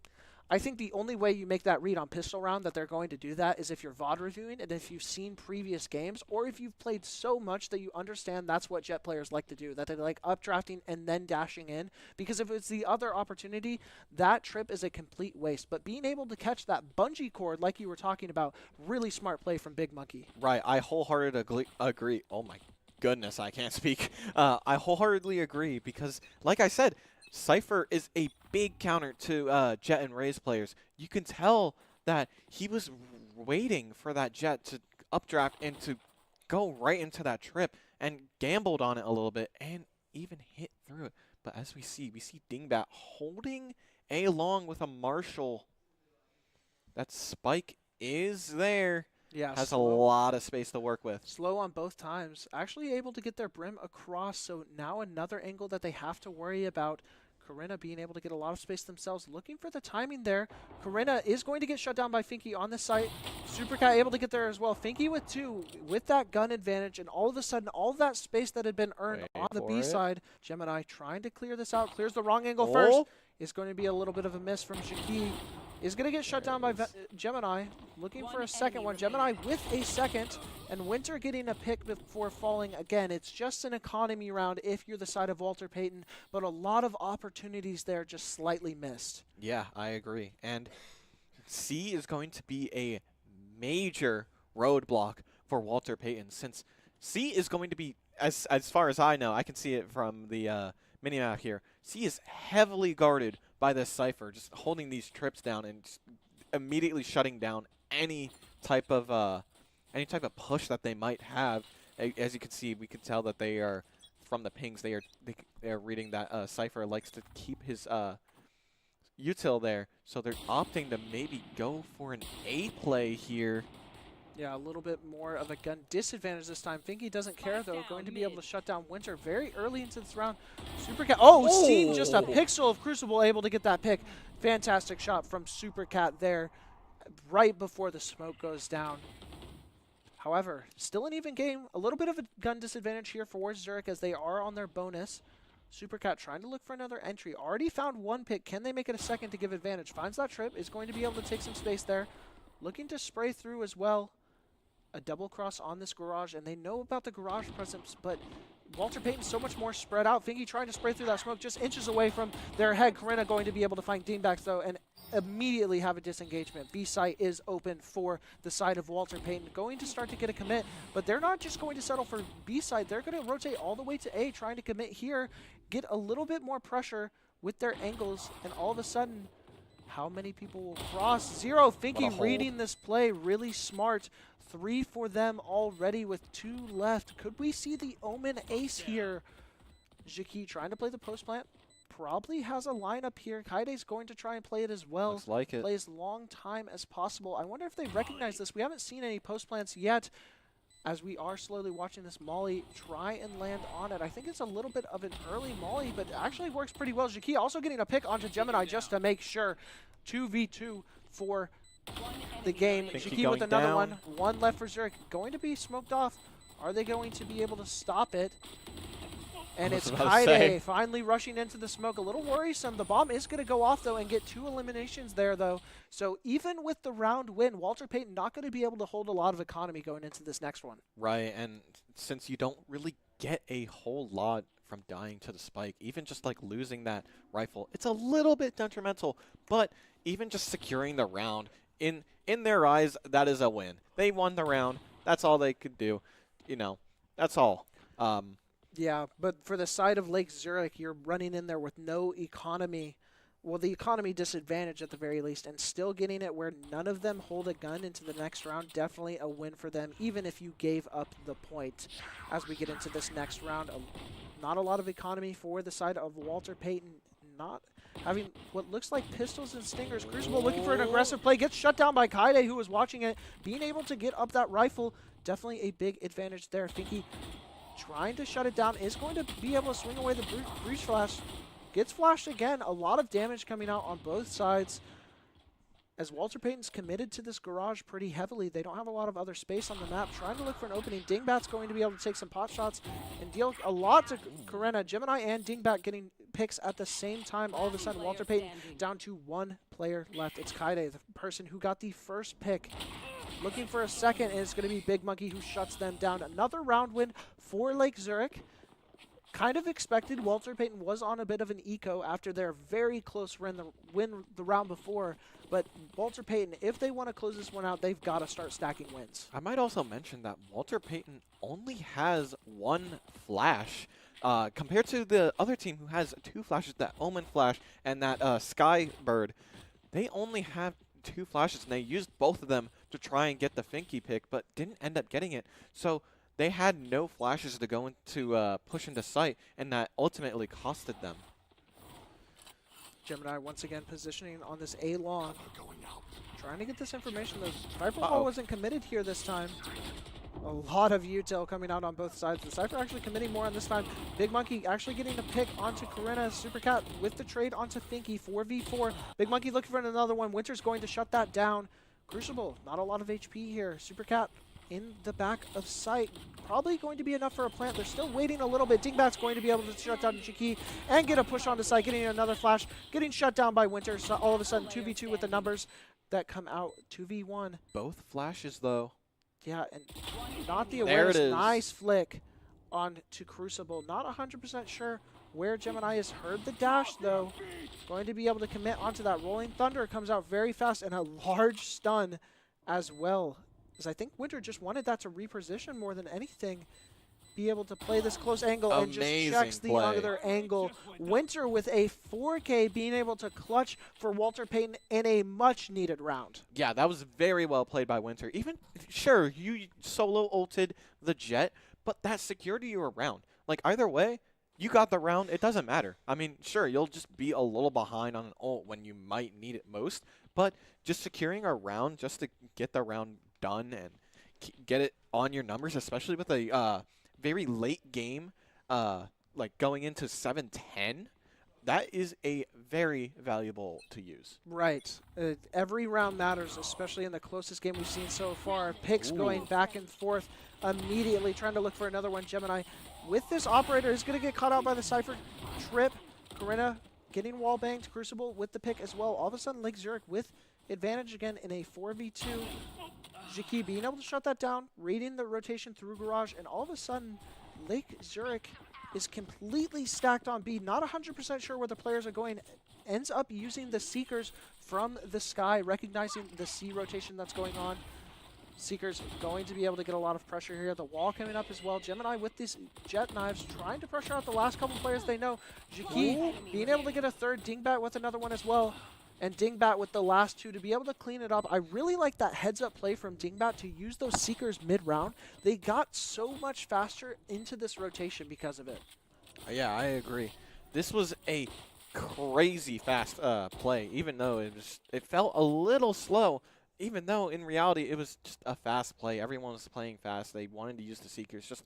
I think the only way you make that read on pistol round that they're going to do that is if you're VOD reviewing and if you've seen previous games, or if you've played so much that you understand that's what Jet players like to do, that they like updrafting and then dashing in. Because if it's the other opportunity, that trip is a complete waste. But being able to catch that bungee cord like you were talking about, really smart play from Big Monkey. Right, I wholeheartedly agree. Oh my goodness, I can't speak. I wholeheartedly agree because, like I said, Cypher is a big counter to Jet and Raze players. You can tell that he was waiting for that Jet to updraft and to go right into that trip and gambled on it a little bit and even hit through it. But as we see Dingbat holding A long with a Marshall. That spike is there. Yeah, has a lot of space to work with. Slow on both times. Actually able to get their brim across, so now another angle that they have to worry about. Corinna being able to get a lot of space themselves, looking for the timing there. Corinna is going to get shut down by Finky on this site. Supercat able to get there as well. Finky with 2, with that gun advantage, and all of a sudden, all of that space that had been earned on the B side. Gemini trying to clear this out, clears the wrong angle first. Is going to be a little bit of a miss from Jaki. Is going to get shut down by Gemini. Looking for a second one. Gemini with a second. And Winter getting a pick before falling. Again, it's just an economy round if you're the side of Walter Payton. But a lot of opportunities there just slightly missed. Yeah, I agree. And C is going to be a major roadblock for Walter Payton. Since C is going to be, as far as I know, I can see it from the minimap here. C is heavily guarded by this Cypher, just holding these trips down and just immediately shutting down any type of push that they might have. As you can see, we can tell that they are, from the pings, they are reading that Cypher likes to keep his util there, so they're opting to maybe go for an A play here. Yeah, a little bit more of a gun disadvantage this time. Finky doesn't care, though. Going to be able to shut down Winter very early into this round. Supercat. Oh, seen just a pixel of Crucible able to get that pick. Fantastic shot from Supercat there right before the smoke goes down. However, still an even game. A little bit of a gun disadvantage here for Zurich as they are on their bonus. Supercat trying to look for another entry. Already found 1 pick. Can they make it a second to give advantage? Finds that trip. Is going to be able to take some space there. Looking to spray through as well. A double cross on this garage, and they know about the garage presence, but Walter Payton's so much more spread out. Finky trying to spray through that smoke, just inches away from their head. Corinna going to be able to find Dingbat, though, and immediately have a disengagement. B site is open for the side of Walter Payton, going to start to get a commit, but they're not just going to settle for B side. They're going to rotate all the way to A, trying to commit here, get a little bit more pressure with their angles, and all of a sudden, how many people will cross? Zero. Finky reading this play, really smart. 3 for them already with 2 left. Could we see the Omen ace here? Jiki trying to play the post plant. Probably has a lineup here. Kaide's going to try and play it as well. Looks like it. Play as long time as possible. I wonder if they recognize this. We haven't seen any post plants yet, as we are slowly watching this Molly try and land on it. I think it's a little bit of an early Molly, but actually works pretty well. Jiki also getting a pick onto Gemini just to make sure. 2v2 for the game. Jiki with another down. one. 1 left for Zurich. Going to be smoked off. Are they going to be able to stop it? And it's Kaide finally rushing into the smoke. A little worrisome. The bomb is going to go off, though, and get 2 eliminations there, though. So even with the round win, Walter Payton not going to be able to hold a lot of economy going into this next one. Right, and since you don't really get a whole lot from dying to the spike, even just like losing that rifle, it's a little bit detrimental, but even just securing the round, in their eyes, that is a win. They won the round. That's all they could do. You know, that's all. Yeah, but for the side of Lake Zurich, you're running in there with no economy. Well, the economy disadvantage at the very least, and still getting it where none of them hold a gun into the next round. Definitely a win for them, even if you gave up the point. As we get into this next round, not a lot of economy for the side of Walter Payton. Not having what looks like pistols and stingers. Crucible looking for an aggressive play. Gets shut down by Kaide, who was watching it. Being able to get up that rifle, definitely a big advantage there. Finky trying to shut it down, is going to be able to swing away the breach flash. Gets flashed again. A lot of damage coming out on both sides. As Walter Payton's committed to this garage pretty heavily, they don't have a lot of other space on the map. Trying to look for an opening. Dingbat's going to be able to take some pot shots and deal a lot to Karena. Gemini and Dingbat getting picks at the same time. All of a sudden, Walter Payton down to 1 player left. It's Kaide, the person who got the first pick. Looking for a second, and it's going to be Big Monkey who shuts them down. Another round win for Lake Zurich. Kind of expected. Walter Payton was on a bit of an eco after their very close win the round before. But Walter Payton, if they want to close this one out, they've got to start stacking wins. I might also mention that Walter Payton only has 1 flash compared to the other team who has 2 flashes, that Omen flash and that Skybird. They only have 2 flashes, and they used both of them to try and get the Finky pick, but didn't end up getting it. So they had no flashes to go into push into sight, and that ultimately costed them. Gemini once again positioning on this A long. Trying to get this information. The Viper Ball wasn't committed here this time. A lot of util coming out on both sides. The Cypher actually committing more on this time. Big Monkey actually getting a pick onto Karena. Supercat with the trade onto Finky. 4v4. Big Monkey looking for another one. Winter's going to shut that down. Crucible, not a lot of HP here. Supercat in the back of sight. Probably going to be enough for a plant. They're still waiting a little bit. Dingbat's going to be able to shut down Jiki and get a push onto site, getting another flash, getting shut down by Winter. So all of a sudden, 2v2 with the numbers that come out. 2v1. Both flashes, though. Yeah, and not the awareness. Nice flick on to Crucible. Not 100% sure where Gemini has heard the dash, though. Going to be able to commit onto that. Rolling Thunder comes out very fast, and a large stun as well. Because I think Winter just wanted that to reposition more than anything. Be able to play this close angle and just checks the other angle. Winter with a 4K being able to clutch for Walter Payton in a much-needed round. Yeah, that was very well played by Winter. Even, sure, you solo ulted the Jet, but that secured you around. Like, either way, you got the round. It doesn't matter. I mean, sure, you'll just be a little behind on an ult when you might need it most, but just securing a round just to get the round done and get it on your numbers, especially with a very late game, like going into 7-10, that is a very valuable to use. Right. Every round matters, especially in the closest game we've seen so far. Picks going back and forth immediately, trying to look for another one. Gemini with this operator is going to get caught out by the Cypher trip. Karena getting wall banged. Crucible with the pick as well. All of a sudden, Lake Zurich with advantage again in a 4v2. Jiki being able to shut that down, reading the rotation through Garage, and all of a sudden, Lake Zurich is completely stacked on B. Not 100% sure where the players are going ends up using the Seekers from the sky, recognizing the C rotation that's going on. Seekers going to be able to get a lot of pressure here. The wall coming up as well. Gemini with these jet knives trying to pressure out the last couple players they know. Jaki being able to get a third. Dingbat with another one as well. And Dingbat with the last two to be able to clean it up. I really like that heads-up play from Dingbat to use those Seekers mid-round. They got so much faster into this rotation because of it. Yeah, I agree. This was a crazy fast play, even though it felt a little slow. Even though in reality it was just a fast play. Everyone was playing fast. They wanted to use the Seekers. Just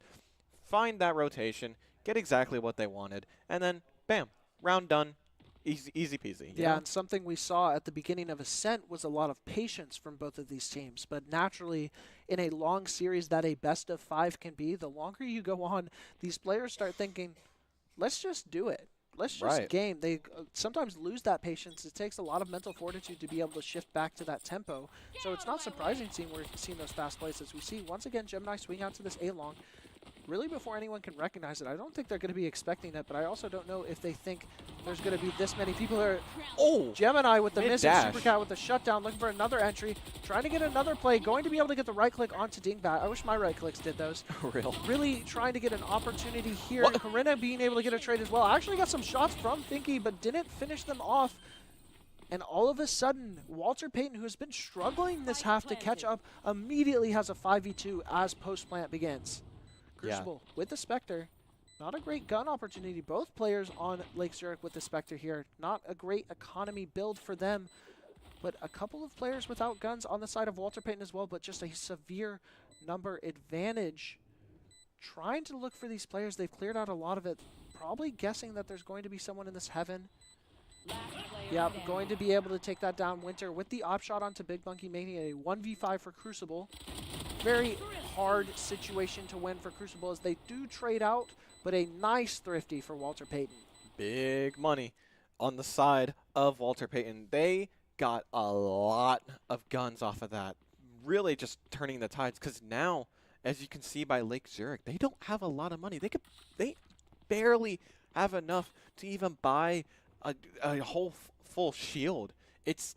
find that rotation, get exactly what they wanted, and then bam, round done. Easy peasy. Yeah, know? and something we saw at the beginning of Ascent was a lot of patience from both of these teams. But naturally, in a long series that a best of 5 can be, the longer you go on, these players start thinking, let's just do it. Let's just game. They sometimes lose that patience. It takes a lot of mental fortitude to be able to shift back to that tempo. So it's not surprising we're seeing those fast plays as we see. Once again, Gemini swing out to this A-long. Really before anyone can recognize it. I don't think they're going to be expecting it, but I also don't know if they think there's going to be this many people there. Oh! Gemini with the missing Supercat with the shutdown, looking for another entry, trying to get another play, going to be able to get the right click onto Dingbat. I wish my right clicks did those. Really trying to get an opportunity here. Corinna being able to get a trade as well. I actually got some shots from Finky, but didn't finish them off. And all of a sudden, Walter Payton, who has been struggling this half to catch up, immediately has a 5v2 as post-plant begins. Crucible with the Spectre. Not a great gun opportunity. Both players on Lake Zurich with the Spectre here. Not a great economy build for them. But a couple of players without guns on the side of Walter Payton as well, but just a severe number advantage. Trying to look for these players. They've cleared out a lot of it. Probably guessing that there's going to be someone in this heaven. Yeah, going to be able to take that down. Winter with the op shot onto Big Monkey, making it a 1v5 for Crucible. Very hard situation to win for Crucible as they do trade out, but a nice thrifty for Walter Payton. Big money on the side of Walter Payton. They got a lot of guns off of that, really just turning the tides, because now, as you can see by Lake Zurich, they don't have a lot of money. They barely have enough to even buy a whole full shield. It's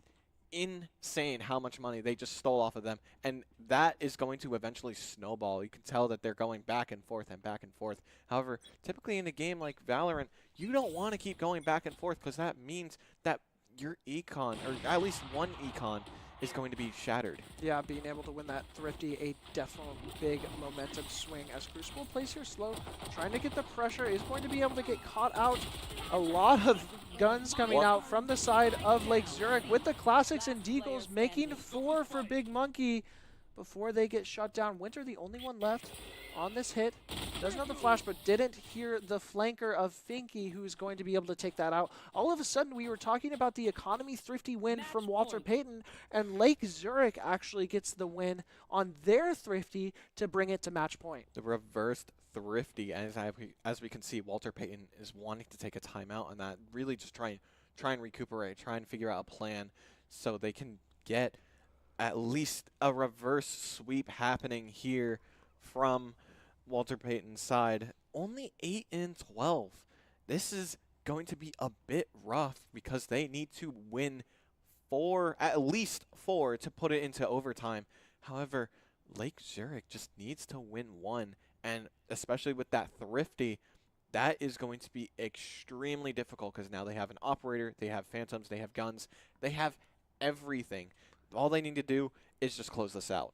insane how much money they just stole off of them, and that is going to eventually snowball. You can tell that they're going back and forth and back and forth. However, typically in a game like Valorant, you don't want to keep going back and forth, because that means that your econ, or at least one econ, is going to be shattered. Yeah, being able to win that thrifty, a definite big momentum swing as Crucible plays here slow, trying to get the pressure, is going to be able to get caught out. A lot of guns coming out from the side of Lake Zurich with the Classics and Deagles making 4 for Big Monkey before they get shut down. Winter, the only one left on this hit. Doesn't have the flash, but didn't hear the flanker of Finky, who is going to be able to take that out. All of a sudden, we were talking about the economy thrifty win from Walter Payton, and Lake Zurich actually gets the win on their thrifty to bring it to match point. The reversed thrifty, as we can see, Walter Payton is wanting to take a timeout on that, really just try and recuperate, try and figure out a plan so they can get at least a reverse sweep happening here from Walter Payton's side. Only 8-12. This is going to be a bit rough because they need to win 4, at least 4, to put it into overtime. However, Lake Zurich just needs to win 1, and especially with that thrifty, that is going to be extremely difficult because now they have an operator, they have phantoms, they have guns, they have everything. All they need to do is just close this out.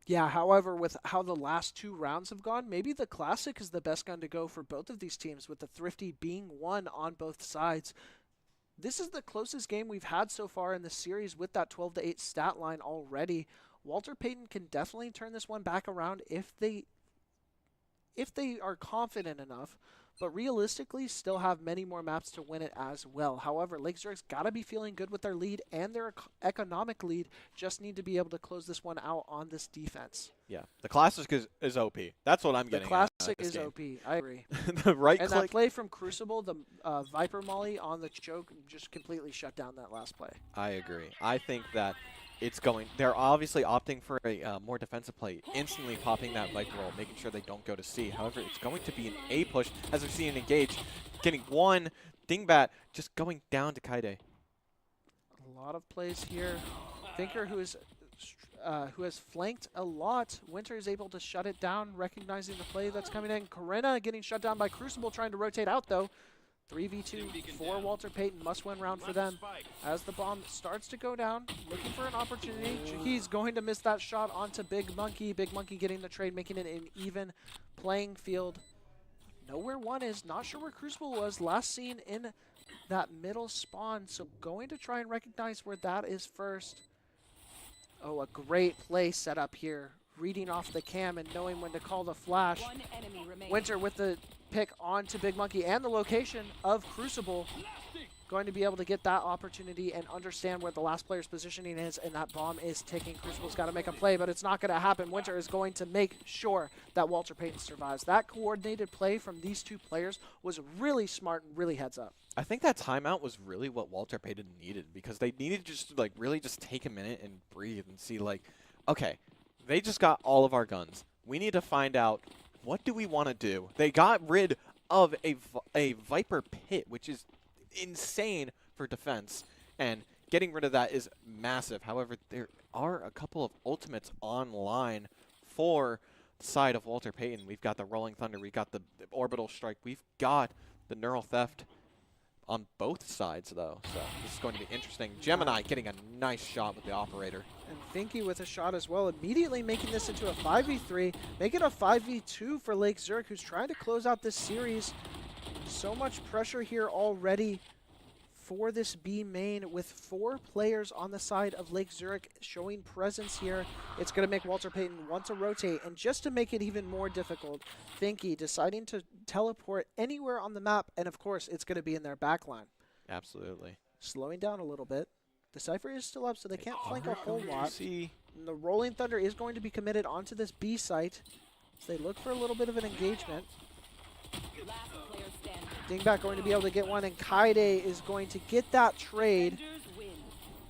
Yeah, however, with how the last 2 rounds have gone, maybe the Classic is the best gun to go for both of these teams, with the thrifty being 1 on both sides. This is the closest game we've had so far in the series with that 12-8 stat line already. Walter Payton can definitely turn this one back around if they are confident enough, but realistically still have many more maps to win it as well. However, Lake Zurich's got to be feeling good with their lead and their economic lead, just need to be able to close this one out on this defense. Yeah, the Classic is OP. That's what I'm getting The Classic is game. OP, I agree. The right and click. that play from Crucible, the Viper Molly on the choke, just completely shut down that last play. I agree. I think that they're obviously opting for a more defensive play, instantly popping that Viper roll, making sure they don't go to C. However, it's going to be an A push as we're seeing engage, getting one dingbat, just going down to Kaide. A lot of plays here. Thinker, who has flanked a lot. Winter is able to shut it down, recognizing the play that's coming in. Karina getting shut down by Crucible, trying to rotate out though. 3v2 for Walter Payton, must-win round for them. As the bomb starts to go down, looking for an opportunity. He's going to miss that shot onto Big Monkey. Big Monkey getting the trade, making it an even playing field. Know where one is, not sure where Crucible was, last seen in that middle spawn, so going to try and recognize where that is first. Oh, a great play set up here. Reading off the cam and knowing when to call the flash. Winter with the pick onto Big Monkey and the location of Crucible. Going to be able to get that opportunity and understand where the last player's positioning is, and that bomb is ticking. Crucible's got to make a play, but it's not going to happen. Winter is going to make sure that Walter Payton survives. That coordinated play from these two players was really smart and really heads up. I think that timeout was really what Walter Payton needed, because they needed to just like really just take a minute and breathe and see like, okay, they just got all of our guns. We need to find out, what do we want to do? They got rid of a Viper pit, which is insane for defense, and getting rid of that is massive. However, there are a couple of ultimates online for the side of Walter Payton. We've got the Rolling Thunder, we've got the Orbital Strike, we've got the Neural Theft on both sides, though, so this is going to be interesting. Gemini getting a nice shot with the operator. And Finky with a shot as well, immediately making this into a 5v3, make it a 5v2 for Lake Zurich, who's trying to close out this series. So much pressure here already for this B main, with 4 players on the side of Lake Zurich showing presence here. It's going to make Walter Payton want to rotate, and just to make it even more difficult, Finky deciding to teleport anywhere on the map, and of course it's going to be in their backline. Absolutely. Slowing down a little bit. The Cypher is still up, so they can't flank a whole lot. And the Rolling Thunder is going to be committed onto this B site, so they look for a little bit of an engagement. Dingbat going to be able to get one, and Kaide is going to get that trade,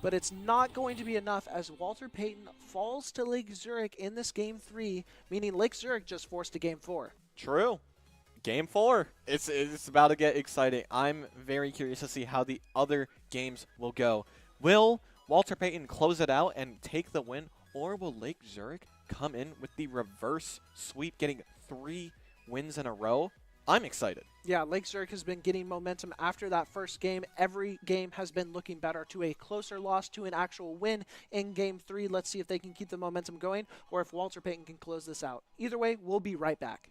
but it's not going to be enough as Walter Payton falls to Lake Zurich in this Game 3, meaning Lake Zurich just forced to Game 4. True. Game 4. It's about to get exciting. I'm very curious to see how the other games will go. Will Walter Payton close it out and take the win, or will Lake Zurich come in with the reverse sweep, getting 3 wins in a row? I'm excited. Yeah, Lake Zurich has been getting momentum after that first game. Every game has been looking better, to a closer loss to an actual win in Game 3. Let's see if they can keep the momentum going, or if Walter Payton can close this out. Either way, we'll be right back.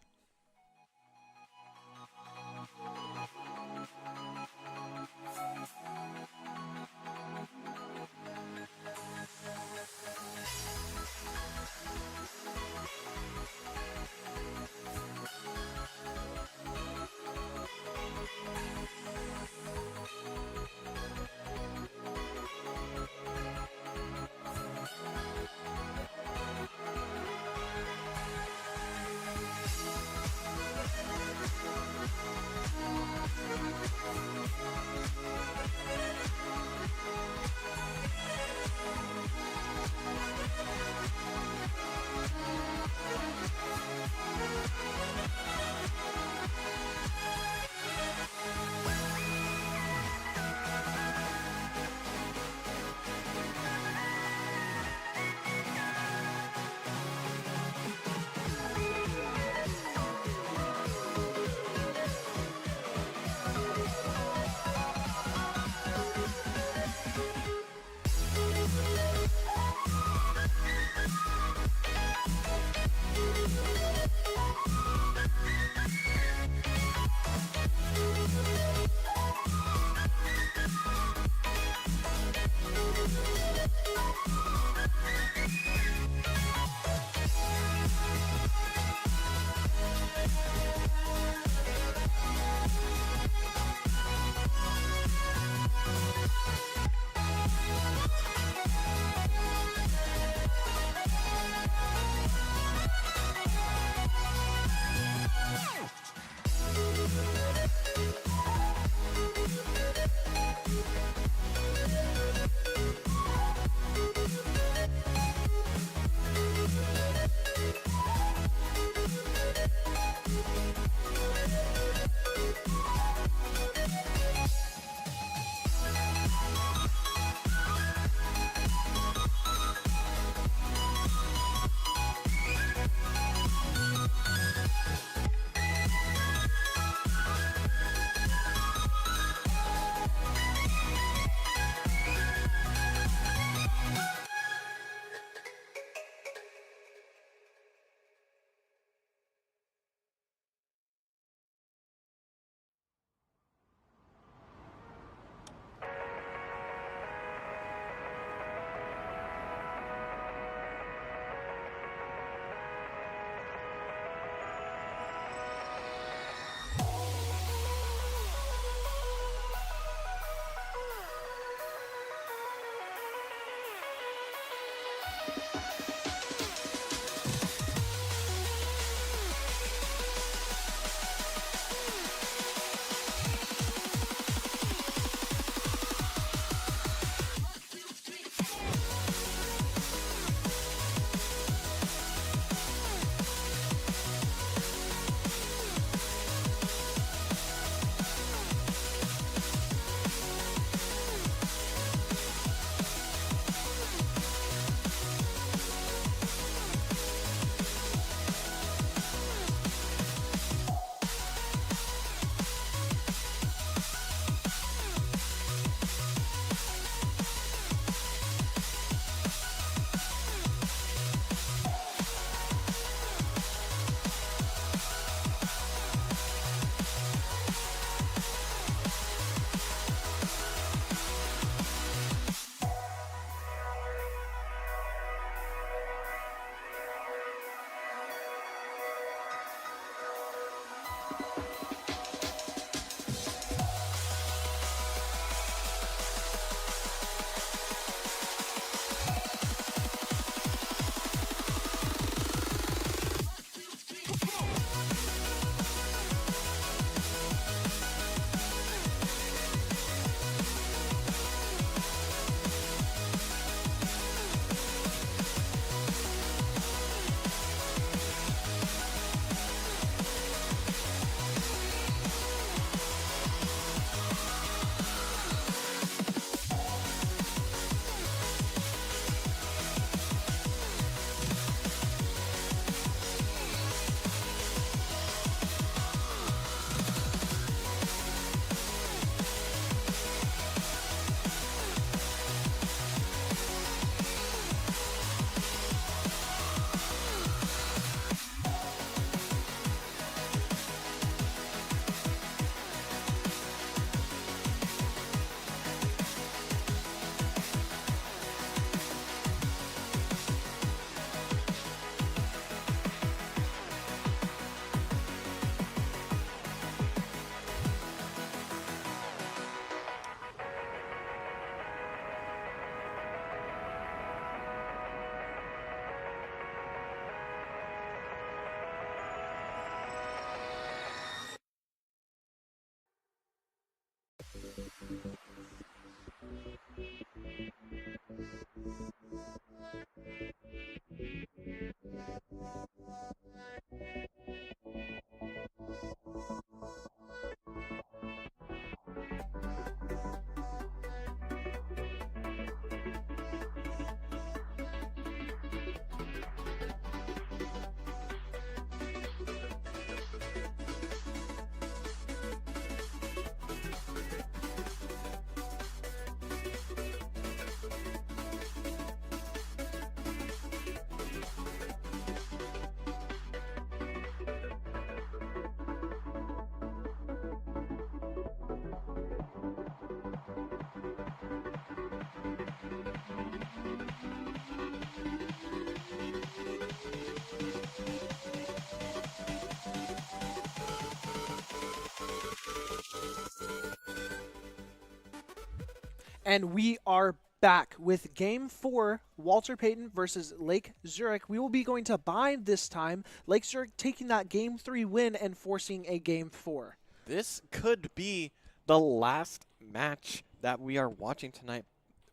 And we are back with Game 4, Walter Payton versus Lake Zurich. We will be going to bind this time. Lake Zurich taking that Game 3 win and forcing a Game 4. This could be the last match that we are watching tonight.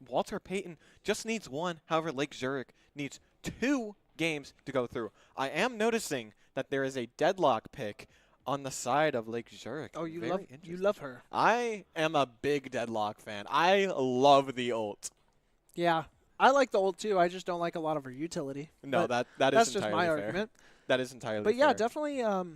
Walter Payton just needs one. However, Lake Zurich needs 2 games to go through. I am noticing that there is a deadlock pick on the side of Lake Zurich. Oh, you love her. I am a big deadlock fan. I love the ult. Yeah, I like the ult too. I just don't like a lot of her utility. No, But that's just my fair. argument. That is entirely But yeah, fair.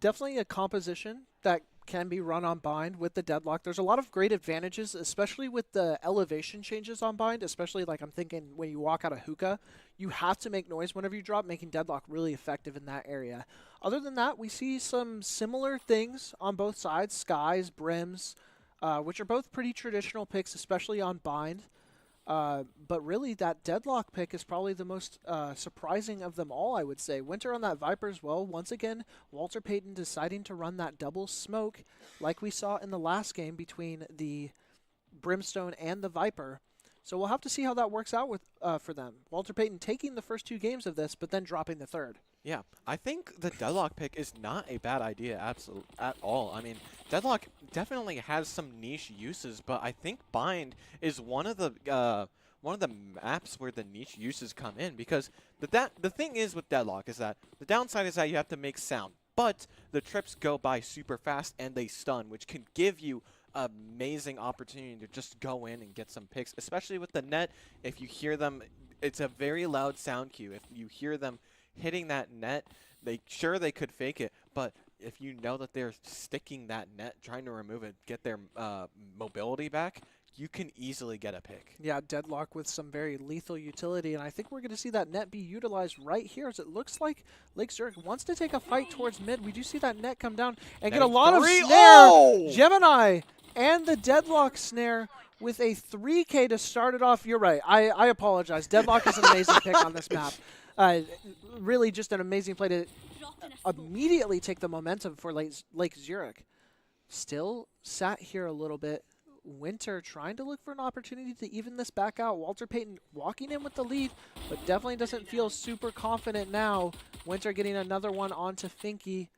definitely a composition that can be run on bind with the deadlock. There's a lot of great advantages, especially with the elevation changes on bind, especially like I'm thinking when you walk out of hookah, you have to make noise whenever you drop, making deadlock really effective in that area. Other than that, we see some similar things on both sides, skies, brims, which are both pretty traditional picks, especially on bind. But really, that deadlock pick is probably the most surprising of them all, I would say. Winter on that Viper as well. Once again, Walter Payton deciding to run that double smoke like we saw in the last game between the Brimstone and the Viper. So we'll have to see how that works out with for them. Walter Payton taking the first 2 games of this, but then dropping the third. Yeah, I think the deadlock pick is not a bad idea at all. I mean, deadlock definitely has some niche uses, but I think bind is one of the maps where the niche uses come in, because the thing is with deadlock is that the downside is that you have to make sound, but the trips go by super fast and they stun, which can give you amazing opportunity to just go in and get some picks, especially with the net. If you hear them, it's a very loud sound cue. If you hear them hitting that net, they could fake it, but if you know that they're sticking that net, trying to remove it, get their mobility back, you can easily get a pick. Yeah, deadlock with some very lethal utility, and I think we're going to see that net be utilized right here, as it looks like Lake Zurich wants to take a fight towards mid. We do see that net come down and get a lot of snare. Oh! Gemini and the deadlock snare with a 3K to start it off. You're right. I apologize. Deadlock is an amazing pick on this map. Really just an amazing play to immediately take the momentum for Lake Zurich. Still sat here a little bit. Winter trying to look for an opportunity to even this back out. Walter Payton walking in with the lead, but definitely doesn't feel super confident now. Winter getting another one onto Finky,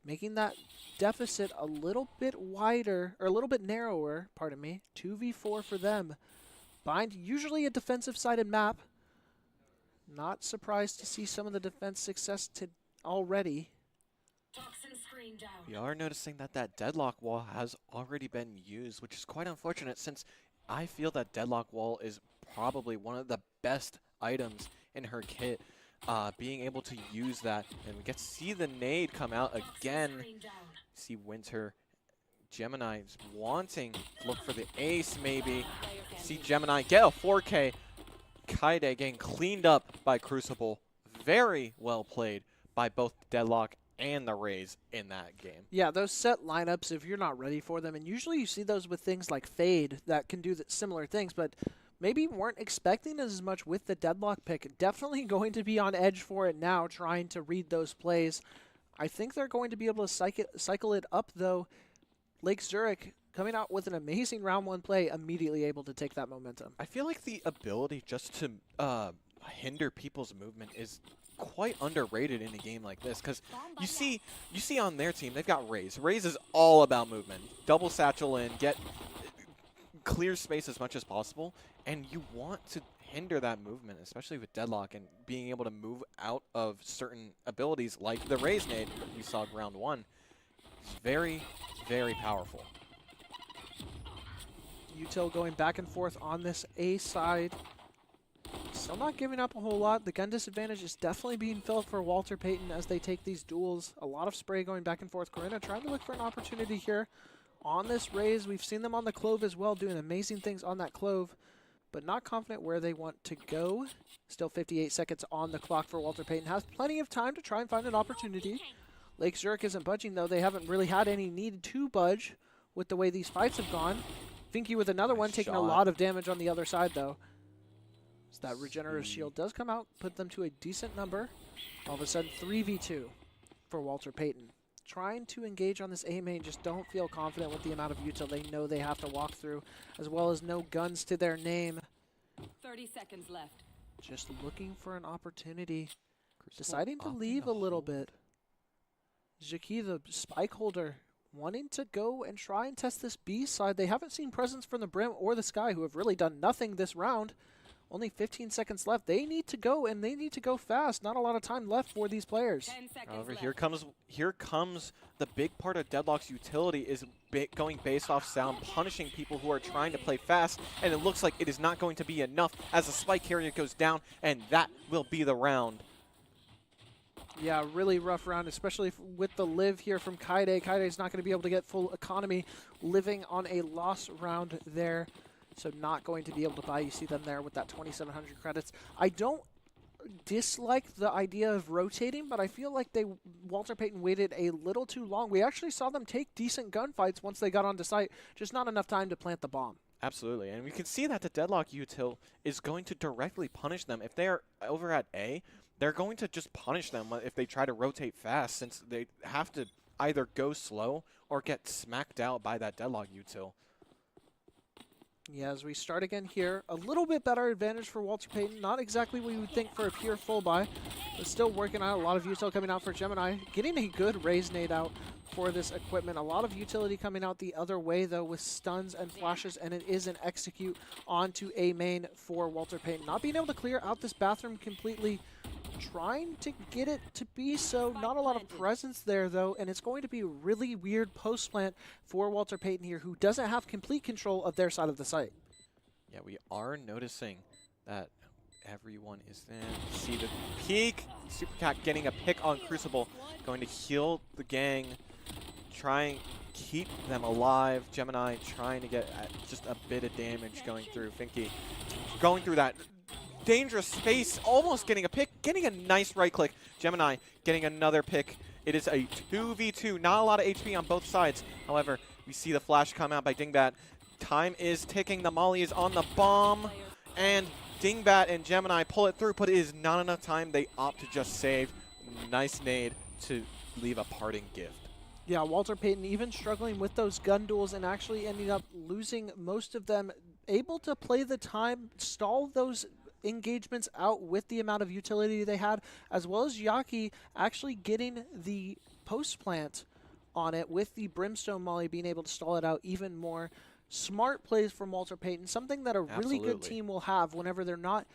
making that deficit a little bit wider, or a little bit narrower, pardon me. 2v4 for them. Bind, usually a defensive-sided map. Not surprised to see some of the defense success already. We are noticing that that deadlock wall has already been used, which is quite unfortunate since I feel that deadlock wall is probably one of the best items in her kit. Being able to use that, and we get to see the nade come out again. See Winter, Gemini is wanting to look for the ace maybe. See Gemini get a 4K. Kaide getting cleaned up by Crucible. Very well played by both Deadlock and the Rays in that game. Yeah, those set lineups, if you're not ready for them, and usually you see those with things like Fade that can do similar things, but maybe weren't expecting as much with the Deadlock pick. Definitely going to be on edge for it now, trying to read those plays. I think they're going to be able to cycle it up, though. Lake Zurich coming out with an amazing round one play, immediately able to take that momentum. I feel like the ability just to hinder people's movement is quite underrated in a game like this, because you see on their team they've got Raze. Raze is all about movement. Double satchel in, get clear space as much as possible, and you want to hinder that movement, especially with Deadlock and being able to move out of certain abilities like the Raze nade we saw in round one. It's very, very powerful. Util going back and forth on this A side. Still not giving up a whole lot. The gun disadvantage is definitely being felt for Walter Payton as they take these duels. A lot of spray going back and forth. Corinna trying to look for an opportunity here on this Raze. We've seen them on the Clove as well, doing amazing things on that Clove, but not confident where they want to go. Still 58 seconds on the clock for Walter Payton. Has plenty of time to try and find an opportunity. Lake Zurich isn't budging, though. They haven't really had any need to budge with the way these fights have gone. Finky with another one, taking a lot of damage on the other side, though. So that regenerative shield does come out, put them to a decent number. All of a sudden, 3v2 for Walter Payton. Trying to engage on this A main, just don't feel confident with the amount of util they know they have to walk through, as well as no guns to their name. 30 seconds left. Just looking for an opportunity. Deciding to leave a little bit. Jackie, the spike holder, wanting to go and try and test this B side. They haven't seen presence from the Brim or the Sky, who have really done nothing this round. Only 15 seconds left. They need to go, and they need to go fast. Not a lot of time left for these players. However, here comes the big part of Deadlock's utility is going based off sound, punishing people who are trying to play fast, and it looks like it is not going to be enough as the spike carrier goes down, and that will be the round. Yeah, really rough round, especially with the live here from Kaide. Kaide's not going to be able to get full economy, living on a loss round there. So not going to be able to buy. You see them there with that 2,700 credits. I don't dislike the idea of rotating, but I feel like Walter Payton waited a little too long. We actually saw them take decent gunfights once they got onto site, just not enough time to plant the bomb. Absolutely, and we can see that the Deadlock util is going to directly punish them. If they are over at A, they're going to just punish them if they try to rotate fast, since they have to either go slow or get smacked out by that Deadlock util. Yeah, as we start again here, a little bit better advantage for Walter Payton. Not exactly what you would think for a pure full buy, but still working out. A lot of util coming out for Gemini. Getting a good Raze nade out for this equipment. A lot of utility coming out the other way, though, with stuns and flashes, and it is an execute onto A main for Walter Payton. Not being able to clear out this bathroom completely. Trying to get it to be so. Not a lot of presence there, though, and it's going to be a really weird post-plant for Walter Payton here, who doesn't have complete control of their side of the site. Yeah, we are noticing that everyone is there. See the peek. Supercat getting a pick on Crucible. Going to heal the gang. Trying to keep them alive. Gemini trying to get just a bit of damage going through. Finky going through that dangerous space, almost getting a pick, getting a nice right click. Gemini getting another pick. It is a 2v2, not a lot of HP on both sides. However, we see the flash come out by Dingbat. Time is ticking, the molly is on the bomb, and Dingbat and Gemini pull it through, but it is not enough time. They opt to just save. Nice nade to leave a parting gift. Yeah, Walter Payton even struggling with those gun duels and actually ending up losing most of them, able to play the time, stall those engagements out with the amount of utility they had, as well as Yaki actually getting the post plant on it with the Brimstone Molly, being able to stall it out even more. Smart plays from Walter Payton, something that a really good Absolutely. team will have whenever they're not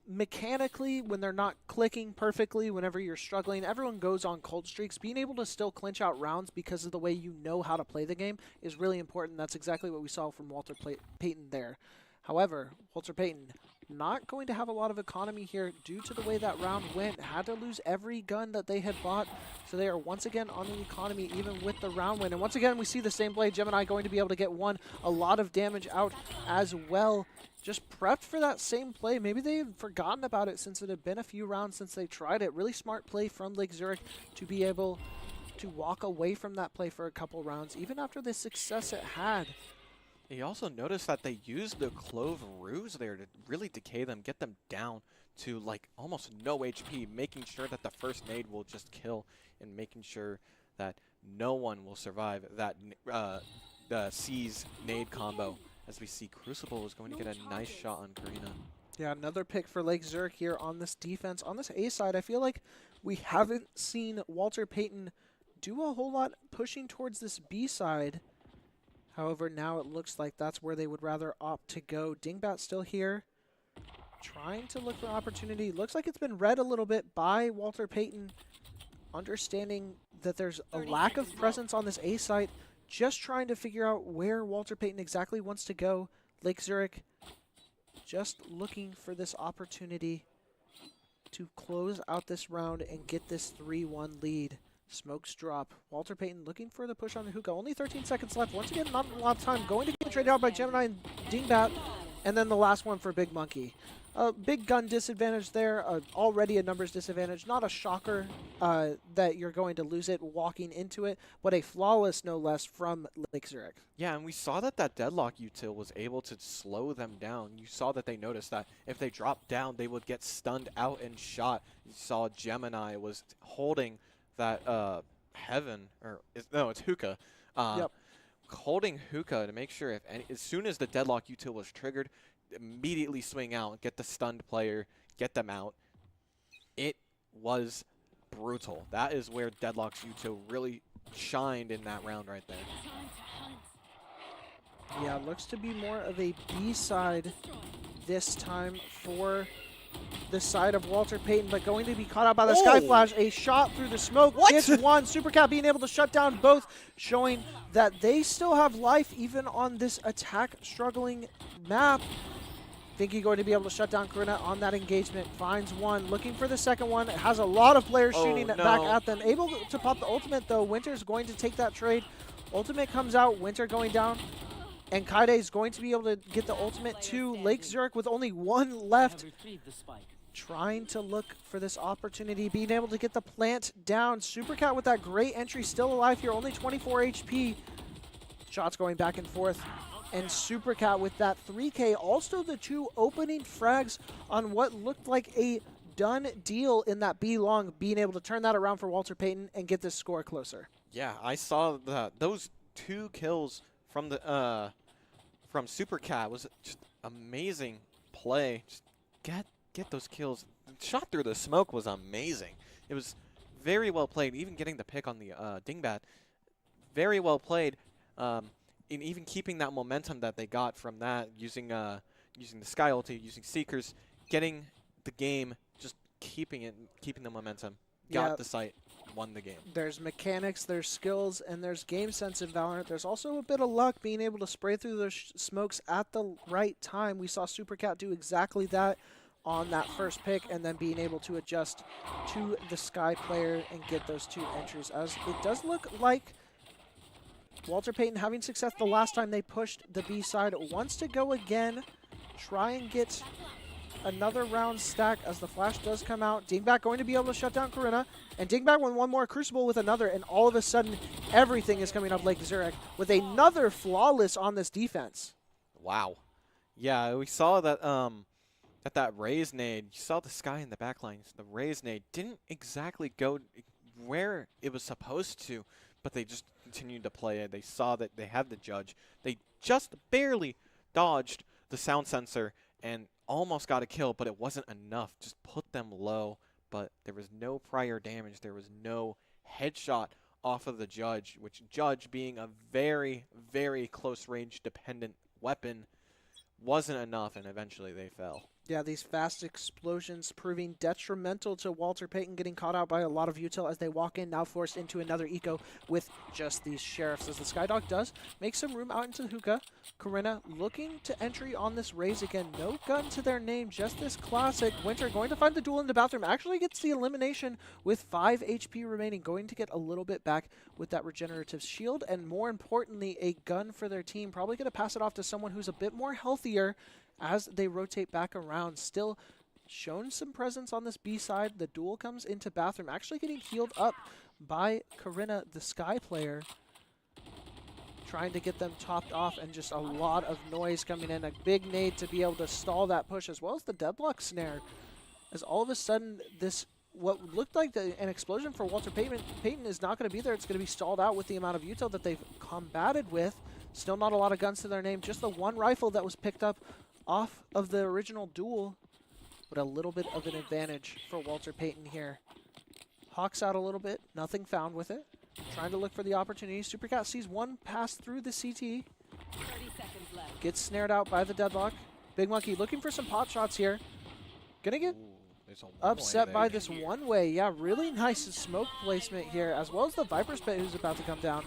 mechanically, when they're not clicking perfectly, whenever you're struggling. Everyone goes on cold streaks. Being able to still clinch out rounds because of the way you know how to play the game is really important. That's exactly what we saw from Walter Payton there. However, Walter Payton not going to have a lot of economy here due to the way that round went. Had to lose every gun that they had bought, so they are once again on the economy even with the round win. And once again, we see the same play. Gemini going to be able to get a lot of damage out as well. Just prepped for that same play. Maybe they had forgotten about it since it had been a few rounds since they tried it. Really smart play from Lake Zurich to be able to walk away from that play for a couple rounds, even after the success it had. You also noticed that they used the Clove Ruse there to really decay them, get them down to like almost no HP, making sure that the first nade will just kill and making sure that no one will survive that the C's nade combo. As we see, Crucible is going to get a nice shot on Karina. Yeah, another pick for Lake Zurich here on this defense. On this A side, I feel like we haven't seen Walter Payton do a whole lot pushing towards this B side. However, now it looks like that's where they would rather opt to go. Dingbat still here, trying to look for opportunity. Looks like it's been read a little bit by Walter Payton, understanding that there's a lack of presence on this A site, just trying to figure out where Walter Payton exactly wants to go. Lake Zurich just looking for this opportunity to close out this round and get this 3-1 lead. Smokes drop. Walter Payton looking for the push on the hookah. Only 13 seconds left. Once again, not a lot of time. Going to get traded out by Gemini and Dingbat. And then the last one for Big Monkey. Big gun disadvantage there. Already a numbers disadvantage. Not a shocker that you're going to lose it walking into it, but a flawless, no less, from Lake Zurich. Yeah, and we saw that deadlock util was able to slow them down. You saw that they noticed that if they dropped down, they would get stunned out and shot. You saw Gemini was holding that Heaven, no, it's Hookah. Yep. Holding Hookah to make sure as soon as the deadlock util was triggered, immediately swing out, get the stunned player, get them out. It was brutal. That is where Deadlock's util really shined in that round right there. Yeah, looks to be more of a B side this time for the side of Walter Payton, but going to be caught out by the Sky Flash. A shot through the smoke. It's one. Supercat being able to shut down both, showing that they still have life even on this attack struggling map. Think he's going to be able to shut down Karina on that engagement. Finds one, looking for the second one. It has a lot of players shooting back at them. Able to pop the ultimate though. Winter's going to take that trade. Ultimate comes out, Winter going down. And Kaide is going to be able to get the ultimate to Lake Zurich with only one left. Trying to look for this opportunity, being able to get the plant down. Supercat with that great entry, still alive here, only 24 HP. Shots going back and forth. And Supercat with that 3K, also the two opening frags on what looked like a done deal in that B long, being able to turn that around for Walter Payton and get this score closer. Yeah, I saw those 2 kills from the from Supercat was just amazing play. Just get those kills. The shot through the smoke was amazing. It was very well played. Even getting the pick on the Dingbat, very well played. In even keeping that momentum that they got from that, using the Sky ulti, using Seekers, getting the game, just keeping the momentum. Got the site, won the game. There's mechanics, there's skills, and there's game sense in Valorant. There's also a bit of luck being able to spray through those smokes at the right time. We saw Supercat do exactly that on that first pick, and then being able to adjust to the Sky player and get those 2 entries. As it does look like Walter Payton having success the last time they pushed the B side, wants to go again, try and get another round stack as the flash does come out. Dingbat going to be able to shut down Karina, and Dingbat with one more, Crucible with another, and all of a sudden everything is coming up Lake Zurich with another flawless on this defense. Wow. Yeah, we saw that that Raze nade, you saw the Sky in the backline. The Raze nade didn't exactly go where it was supposed to, but they just continued to play it. They saw that they had the judge. They just barely dodged the sound sensor and almost got a kill, but it wasn't enough. Just put them low, but there was no prior damage. There was no headshot off of the judge, which judge being a very, very close range dependent weapon wasn't enough, and eventually they fell. Yeah, these fast explosions proving detrimental to Walter Payton, getting caught out by a lot of util as they walk in, now forced into another eco with just these sheriffs. As the Skydog does make some room out into the hookah. Corinna looking to entry on this raise again. No gun to their name, just this classic. Winter going to find the duel in the bathroom. Actually gets the elimination with 5 HP remaining. Going to get a little bit back with that regenerative shield, and more importantly, a gun for their team. Probably going to pass it off to someone who's a bit more healthier as they rotate back around. Still shown some presence on this B side. The duel comes into bathroom, actually getting healed up by Corinna, the Sky player, trying to get them topped off, and just a lot of noise coming in. A big nade to be able to stall that push, as well as the deadlock snare, as all of a sudden this what looked like an explosion for Walter Payton is not going to be there. It's going to be stalled out with the amount of util that they've combated with. Still not a lot of guns to their name, just the one rifle that was picked up off of the original duel, but a little bit of an advantage for Walter Payton here. Hawks out a little bit, nothing found with it. Trying to look for the opportunity. Supercat sees one pass through the CT. 30 seconds left. Gets snared out by the deadlock. Big Monkey looking for some pot shots here. Gonna get upset by this one-way. Yeah, really nice smoke placement here, as well as the Viper's Pit who's about to come down.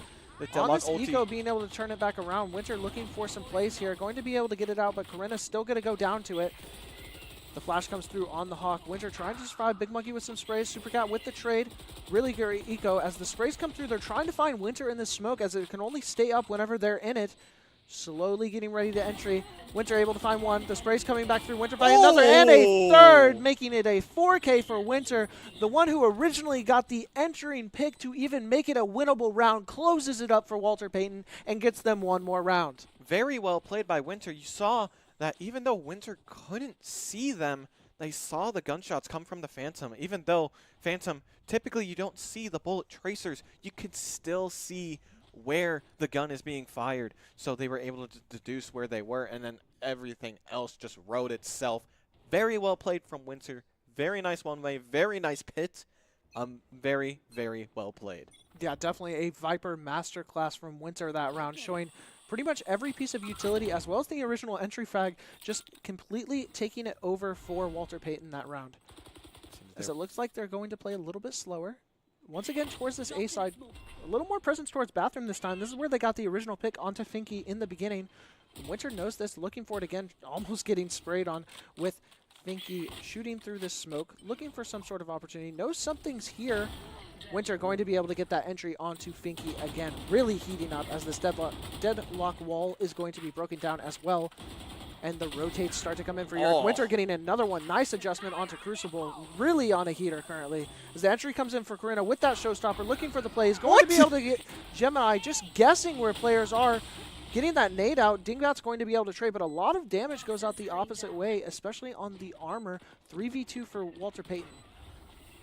On this eco, being able to turn it back around. Winter looking for some plays here. Going to be able to get it out, but Corinna's still going to go down to it. The flash comes through on the Hawk. Winter trying to survive. Big Monkey with some sprays. Supercat with the trade. Really good eco. As the sprays come through, they're trying to find Winter in this smoke, as it can only stay up whenever they're in it. Slowly getting ready to entry. Winter able to find one. The spray's coming back through. Winter finding another and a third, making it a 4K for Winter. The one who originally got the entering pick to even make it a winnable round closes it up for Walter Payton and gets them one more round. Very well played by Winter. You saw that even though Winter couldn't see them, they saw the gunshots come from the Phantom. Even though Phantom, typically you don't see the bullet tracers, you could still see where the gun is being fired, so they were able to deduce where they were, and then everything else just wrote itself. Very well played from Winter. Very nice one-way, very nice pit. Very, very well played. Yeah, definitely a Viper masterclass from Winter that round, showing pretty much every piece of utility, as well as the original entry frag, just completely taking it over for Walter Payton that round. As it looks like they're going to play a little bit slower. Once again, towards this A side, a little more presence towards bathroom this time. This is where they got the original pick onto Finky in the beginning. Winter knows this, looking for it again, almost getting sprayed on with Finky shooting through this smoke, looking for some sort of opportunity. Knows something's here. Winter going to be able to get that entry onto Finky again, really heating up as this deadlock wall is going to be broken down as well. And the rotates start to come in for York. Winter getting another one. Nice adjustment onto Crucible. Really on a heater currently. As the entry comes in for Corinna with that showstopper, looking for the plays. Going to be able to get Gemini, just guessing where players are. Getting that nade out. Dingbat's going to be able to trade, but a lot of damage goes out the opposite way, especially on the armor. 3v2 for Walter Payton.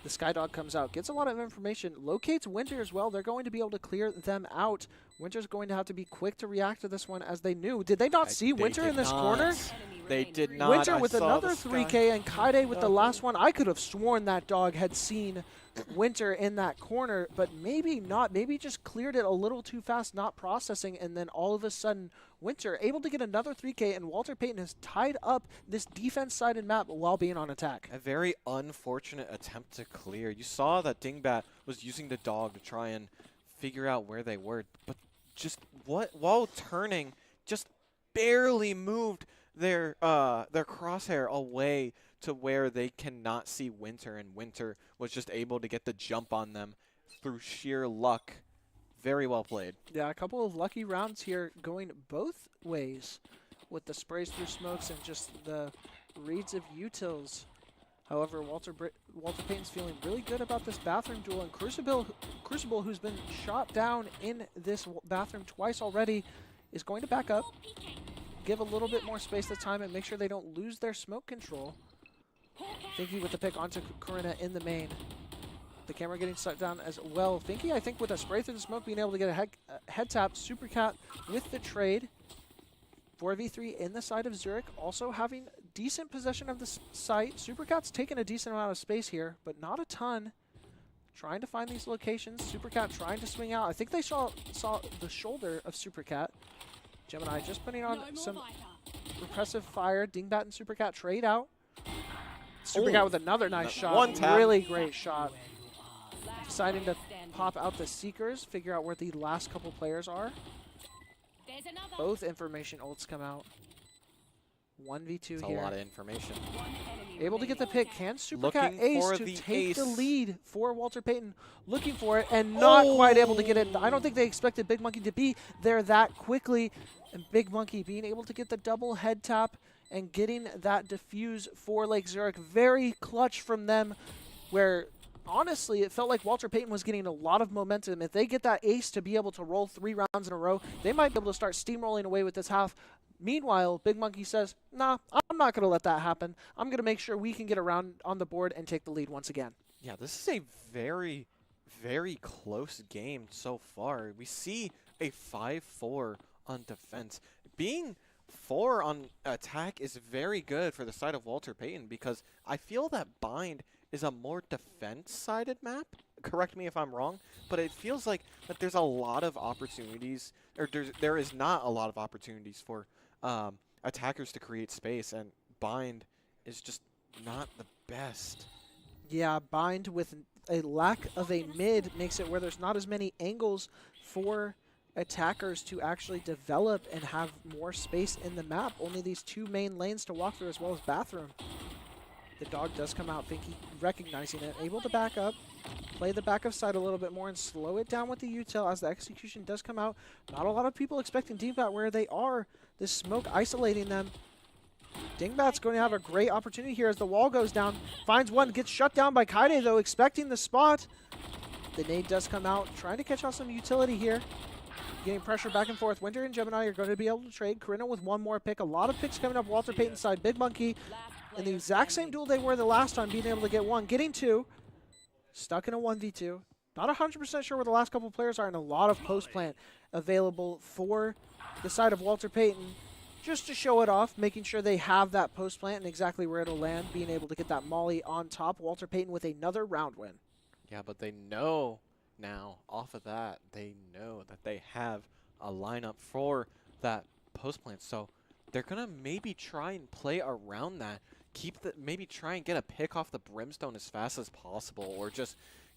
The Skydog comes out, gets a lot of information, locates Winter as well. They're going to be able to clear them out. Winter's going to have to be quick to react to this one, as they knew. Did they not see Winter in this corner? They did not. Winter with another 3K and Kaide with the last one. I could have sworn that dog had seen Winter in that corner, but maybe not. Maybe just cleared it a little too fast, not processing, and then all of a sudden Winter able to get another 3K, and Walter Payton has tied up this defense-sided map while being on attack. A very unfortunate attempt to clear. You saw that Dingbat was using the dog to try and figure out where they were, but just while turning, just barely moved their crosshair away to where they cannot see Winter, and Winter was just able to get the jump on them through sheer luck. Very well played. Yeah, a couple of lucky rounds here going both ways with the sprays through smokes and just the reads of utils. However, Walter Payton's feeling really good about this bathroom duel, and Crucible, who's been shot down in this bathroom twice already, is going to back up, give a little bit more space this time, and make sure they don't lose their smoke control. Finky with the pick onto Corinna in the main. The camera getting shut down as well. Finky, I think, with a spray through the smoke, being able to get a head tap. Supercat with the trade. 4v3 in the side of Zurich, also having decent possession of the site. Supercat's taken a decent amount of space here, but not a ton. Trying to find these locations. Supercat trying to swing out. I think they saw the shoulder of Supercat. Gemini just putting on some repressive fire. Dingbat and Supercat trade out. Supercat with another nice shot. One tap. Really great shot. Deciding to pop out the Seekers, figure out where the last couple players are. Both information ults come out. 1v2 That's here. a lot of information. Able to get the pick. Can Supercat Looking ace for to the take the ace. lead for Walter Payton? Looking for it and not quite able to get it. I don't think they expected Big Monkey to be there that quickly. And Big Monkey being able to get the double head tap and getting that defuse for Lake Zurich. Very clutch from them, where honestly it felt like Walter Payton was getting a lot of momentum. If they get that ace to be able to roll 3 rounds in a row, they might be able to start steamrolling away with this half. Meanwhile, Big Monkey says, nah, I'm not going to let that happen. I'm going to make sure we can get around on the board and take the lead once again. Yeah, this is a very, very close game so far. We see a 5-4 on defense. Being 4 on attack is very good for the side of Walter Payton, because I feel that Bind is a more defense-sided map. Correct me if I'm wrong, but it feels like that there's a lot of opportunities, or there is not a lot of opportunities for attackers to create space, and Bind is just not the best. Yeah, Bind with a lack of a mid makes it where there's not as many angles for attackers to actually develop and have more space in the map. Only these 2 main lanes to walk through, as well as bathroom. The dog does come out, Finky recognizing it, able to back up, play the back of side a little bit more and slow it down with the util as the execution does come out. Not a lot of people expecting Dingbat where they are. This smoke isolating them. Dingbat's going to have a great opportunity here as the wall goes down. Finds one, gets shut down by Kaide though, expecting the spot. The nade does come out, trying to catch out some utility here. Getting pressure back and forth. Winter and Gemini are going to be able to trade. Corinna with one more pick. A lot of picks coming up Walter Payton's side. Big Monkey in the exact same duel they were the last time, being able to get one. Getting 2. Stuck in a 1v2. Not 100% sure where the last couple players are, and a lot of post-plant available for the side of Walter Payton. Just to show it off, making sure they have that post-plant and exactly where it'll land, being able to get that molly on top. Walter Payton with another round win. Yeah, but they know now, off of that, they know that they have a lineup for that post plant. So they're going to maybe try and play around that. Maybe try and get a pick off the Brimstone as fast as possible, or just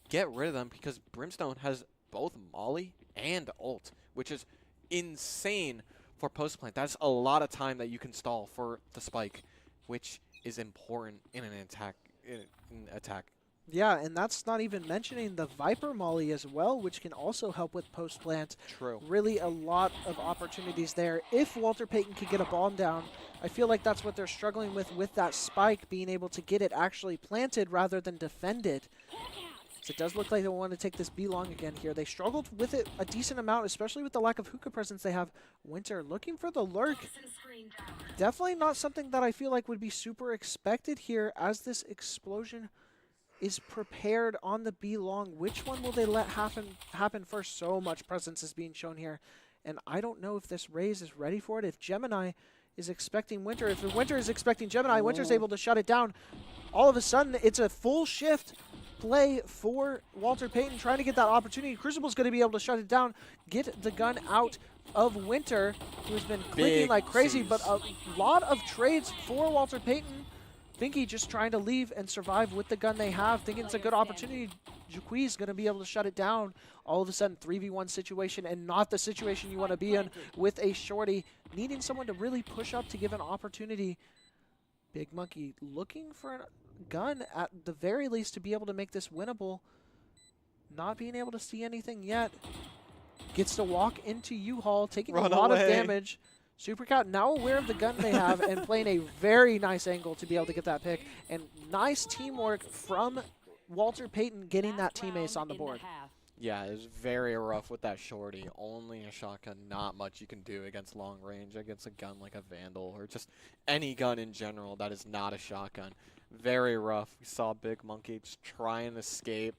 get rid of them, because Brimstone has both Molly and ult, which is insane for post plant. That's a lot of time that you can stall for the spike, which is important in an attack. Yeah, and that's not even mentioning the Viper Molly as well, which can also help with post-plant. True. Really a lot of opportunities there. If Walter Payton could get a bomb down, I feel like that's what they're struggling with that spike, being able to get it actually planted rather than defended. So it does look like they want to take this B long again here. They struggled with it a decent amount, especially with the lack of hookah presence they have. Winter looking for the lurk. Definitely not something that I feel like would be super expected here, as this explosion is prepared on the B long. Which one will they let happen first? So much presence is being shown here, and I don't know if this Raze is ready for it. If Gemini is expecting Winter, if Winter is expecting Gemini, Winter's able to shut it down. All of a sudden, it's a full shift play for Walter Payton, trying to get that opportunity. Crucible's going to be able to shut it down, get the gun out of Winter, who's been clicking like crazy, but a lot of trades for Walter Payton. Finky just trying to leave and survive with the gun they have, thinking it's a good opportunity. Jaqui's going to be able to shut it down. All of a sudden, 3v1 situation, and not the situation you want to be in with a shorty. Needing someone to really push up to give an opportunity. Big Monkey looking for a gun at the very least to be able to make this winnable. Not being able to see anything yet. Gets to walk into U-Haul, taking a lot of damage. Supercat now aware of the gun they have and playing a very nice angle to be able to get that pick. And nice teamwork from Walter Payton getting that team ace on the board. Yeah, it was very rough with that shorty. Only a shotgun, not much you can do against long range, against a gun like a Vandal, or just any gun in general that is not a shotgun. Very rough. We saw Big Monkey just try and escape,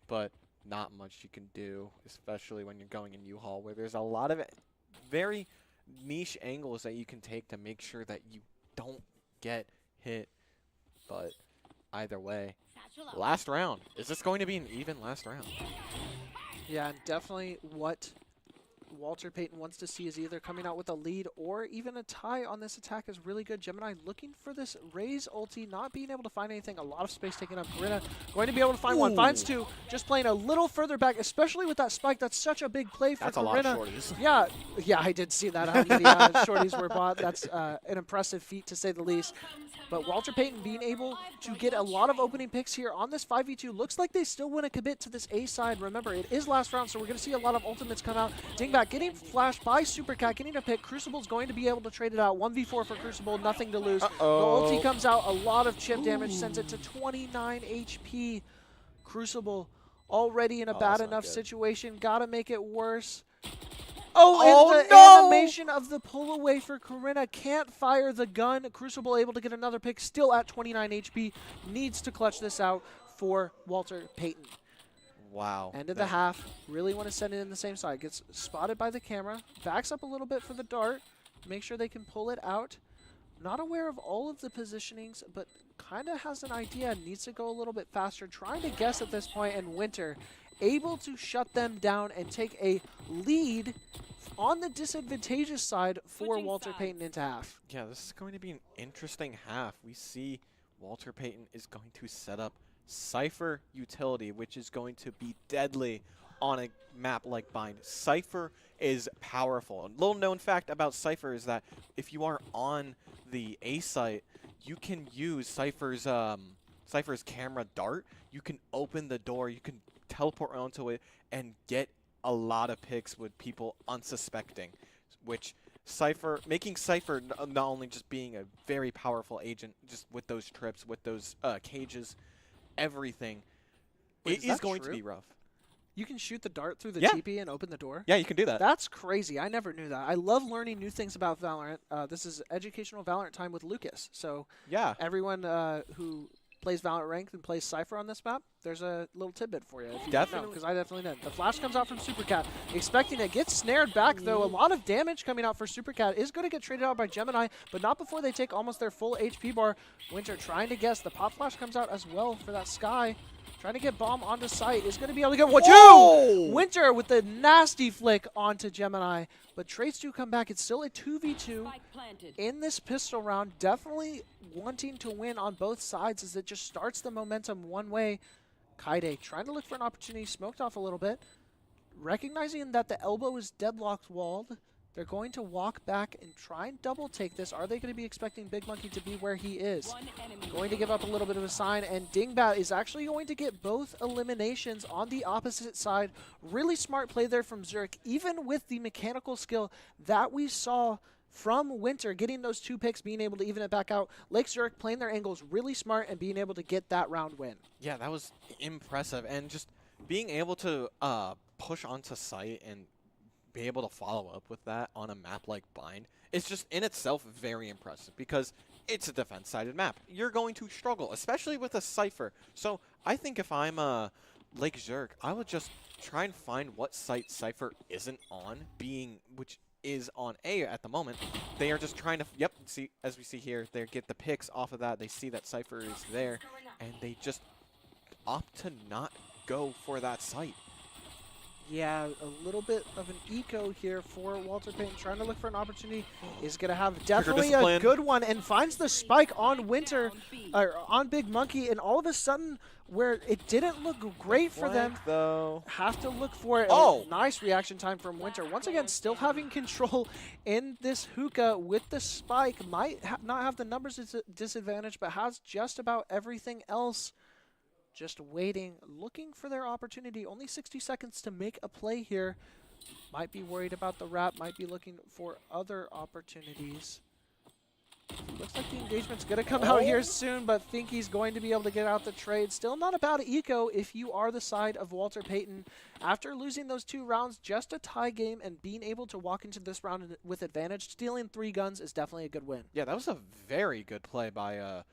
but not much you can do, especially when you're going in U-Haul, where there's a lot of very niche angles that you can take to make sure that you don't get hit. But either way, last round. Is this going to be an even last round? Yeah, and definitely what Walter Payton wants to see is either coming out with a lead or even a tie on this attack is really good. Gemini looking for this Raze ulti, not being able to find anything. A lot of space taken up. Corinna going to be able to find one. Finds two. Just playing a little further back, especially with that spike. That's such a big play for Corinna. That's a lot of shorties. Yeah, I did see that. How many shorties were bought. That's an impressive feat, to say the least. But Walter Payton being able to get a lot of opening picks here on this 5v2. Looks like they still want to commit to this A side. Remember, it is last round, so we're going to see a lot of ultimates come out. Dingbat getting flashed by Supercat, getting a pick. Crucible's going to be able to trade it out. 1v4 for Crucible, nothing to lose. The ulti comes out, a lot of chip damage, sends it to 29 HP. Crucible already in a bad enough situation. Gotta make it worse. And the animation of the pull away for Corinna. Can't fire the gun. Crucible able to get another pick, still at 29 HP. Needs to clutch this out for Walter Payton. Wow. End of the half. Really want to send it in the same side. Gets spotted by the camera. Backs up a little bit for the dart. Make sure they can pull it out. Not aware of all of the positionings, but kind of has an idea. Needs to go a little bit faster. Trying to guess at this point, and Winter able to shut them down and take a lead on the disadvantageous side for Walter Payton into half. Yeah, this is going to be an interesting half. We see Walter Payton is going to set up Cypher utility, which is going to be deadly on a map like Bind. Cypher is powerful. A little known fact about Cypher is that if you are on the A site, you can use Cypher's camera dart. You can open the door, you can teleport onto it, and get a lot of picks with people unsuspecting, which making Cypher not only just being a very powerful agent, just with those trips, with those cages, everything, Wait, it is going to be rough. You can shoot the dart through the TP and open the door? Yeah, you can do that. That's crazy. I never knew that. I love learning new things about Valorant. This is educational Valorant time with Lucas. So yeah, everyone who plays Valorant Ranked and plays Cypher on this map, there's a little tidbit for you. If you definitely. Because I definitely did. The flash comes out from Supercat. Expecting it. Gets snared back, though. A lot of damage coming out for Supercat. Is going to get traded out by Gemini, but not before they take almost their full HP bar. Winter trying to guess. The pop flash comes out as well for that Sky. Trying to get bomb onto site. Is going to be able to get one. Two! Winter with the nasty flick onto Gemini. But trades do come back. It's still a 2v2 in this pistol round. Definitely wanting to win on both sides as it just starts the momentum one way. Kaide trying to look for an opportunity. Smoked off a little bit. Recognizing that the elbow is deadlocked walled. They're going to walk back and try and double take this. Are they going to be expecting Big Monkey to be where he is? Going to give up a little bit of a sign, and Dingbat is actually going to get both eliminations on the opposite side. Really smart play there from Zurich, even with the mechanical skill that we saw from Winter, getting those 2 picks, being able to even it back out. Lake Zurich playing their angles really smart and being able to get that round win. Yeah, that was impressive, and just being able to push onto site and be able to follow up with that on a map like Bind is just in itself very impressive because it's a defense-sided map. You're going to struggle, especially with a Cypher. So I think if I'm Lake Zurich, I would just try and find what site Cypher isn't on, which is on A at the moment. They are just trying to, see, as we see here, they get the picks off of that. They see that Cypher is there, and they just opt to not go for that site. Yeah, a little bit of an eco here for Walter Payton. Trying to look for an opportunity. Is going to have definitely a good one and finds the spike on Winter, on Big Monkey. And all of a sudden, where it didn't look great for them, have to look for it. Nice reaction time from Winter. Once again, still having control in this hookah with the spike. Might not have the numbers disadvantage, but has just about everything else. Just waiting, looking for their opportunity. Only 60 seconds to make a play here. Might be worried about the wrap, might be looking for other opportunities. Looks like the engagement's going to come out here soon, but think he's going to be able to get out the trade. Still not a bad eco if you are the side of Walter Payton. After losing those 2 rounds, just a tie game and being able to walk into this round with advantage, stealing 3 guns is definitely a good win. Yeah, that was a very good play by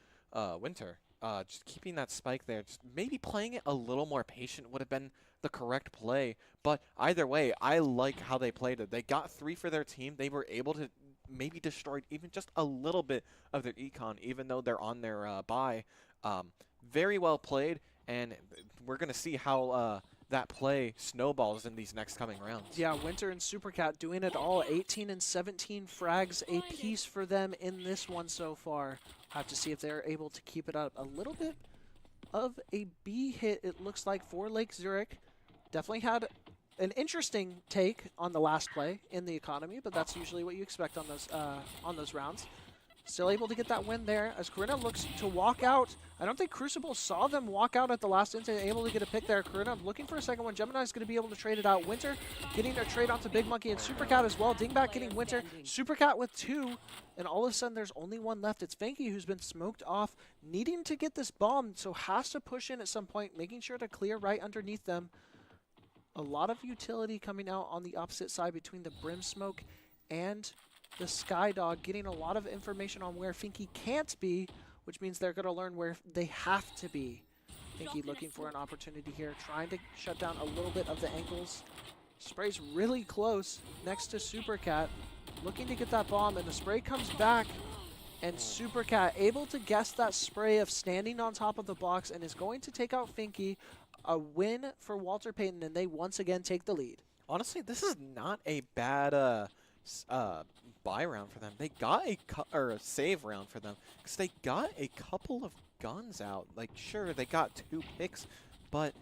Winter. just keeping that spike there, just maybe playing it a little more patient would have been the correct play. But either way, I like how they played it. They got 3 for their team. They were able to maybe destroy even just a little bit of their econ, even though they're on their bye. Very well played, and we're going to see how that play snowballs in these next coming rounds. Yeah, Winter and Supercat doing it all. 18 and 17 frags a piece for them in this one so far. Have to see if they're able to keep it up. A little bit of a B hit, it looks like, for Lake Zurich. Definitely had an interesting take on the last play in the economy, but that's usually what you expect on those rounds. Still able to get that win there as Corinna looks to walk out. I don't think Crucible saw them walk out at the last instant, able to get a pick there. Corinna looking for a second one. Gemini's going to be able to trade it out. Winter getting a trade onto Big Monkey and Supercat as well. Dingbat getting Winter. Supercat with 2, and all of a sudden there's only 1 left. It's Fanky who's been smoked off, needing to get this bomb, so has to push in at some point, making sure to clear right underneath them. A lot of utility coming out on the opposite side between the Brim Smoke and the Skydog, getting a lot of information on where Finky can't be, which means they're going to learn where they have to be. Finky looking for an opportunity here, trying to shut down a little bit of the ankles. Spray's really close next to Supercat, looking to get that bomb, and the spray comes back, and Supercat able to guess that spray of standing on top of the box and is going to take out Finky. A win for Walter Payton, and they once again take the lead. Honestly, this is not a bad buy round for them. They got a save round for them because they got a couple of guns out. Like, sure, they got 2 picks, but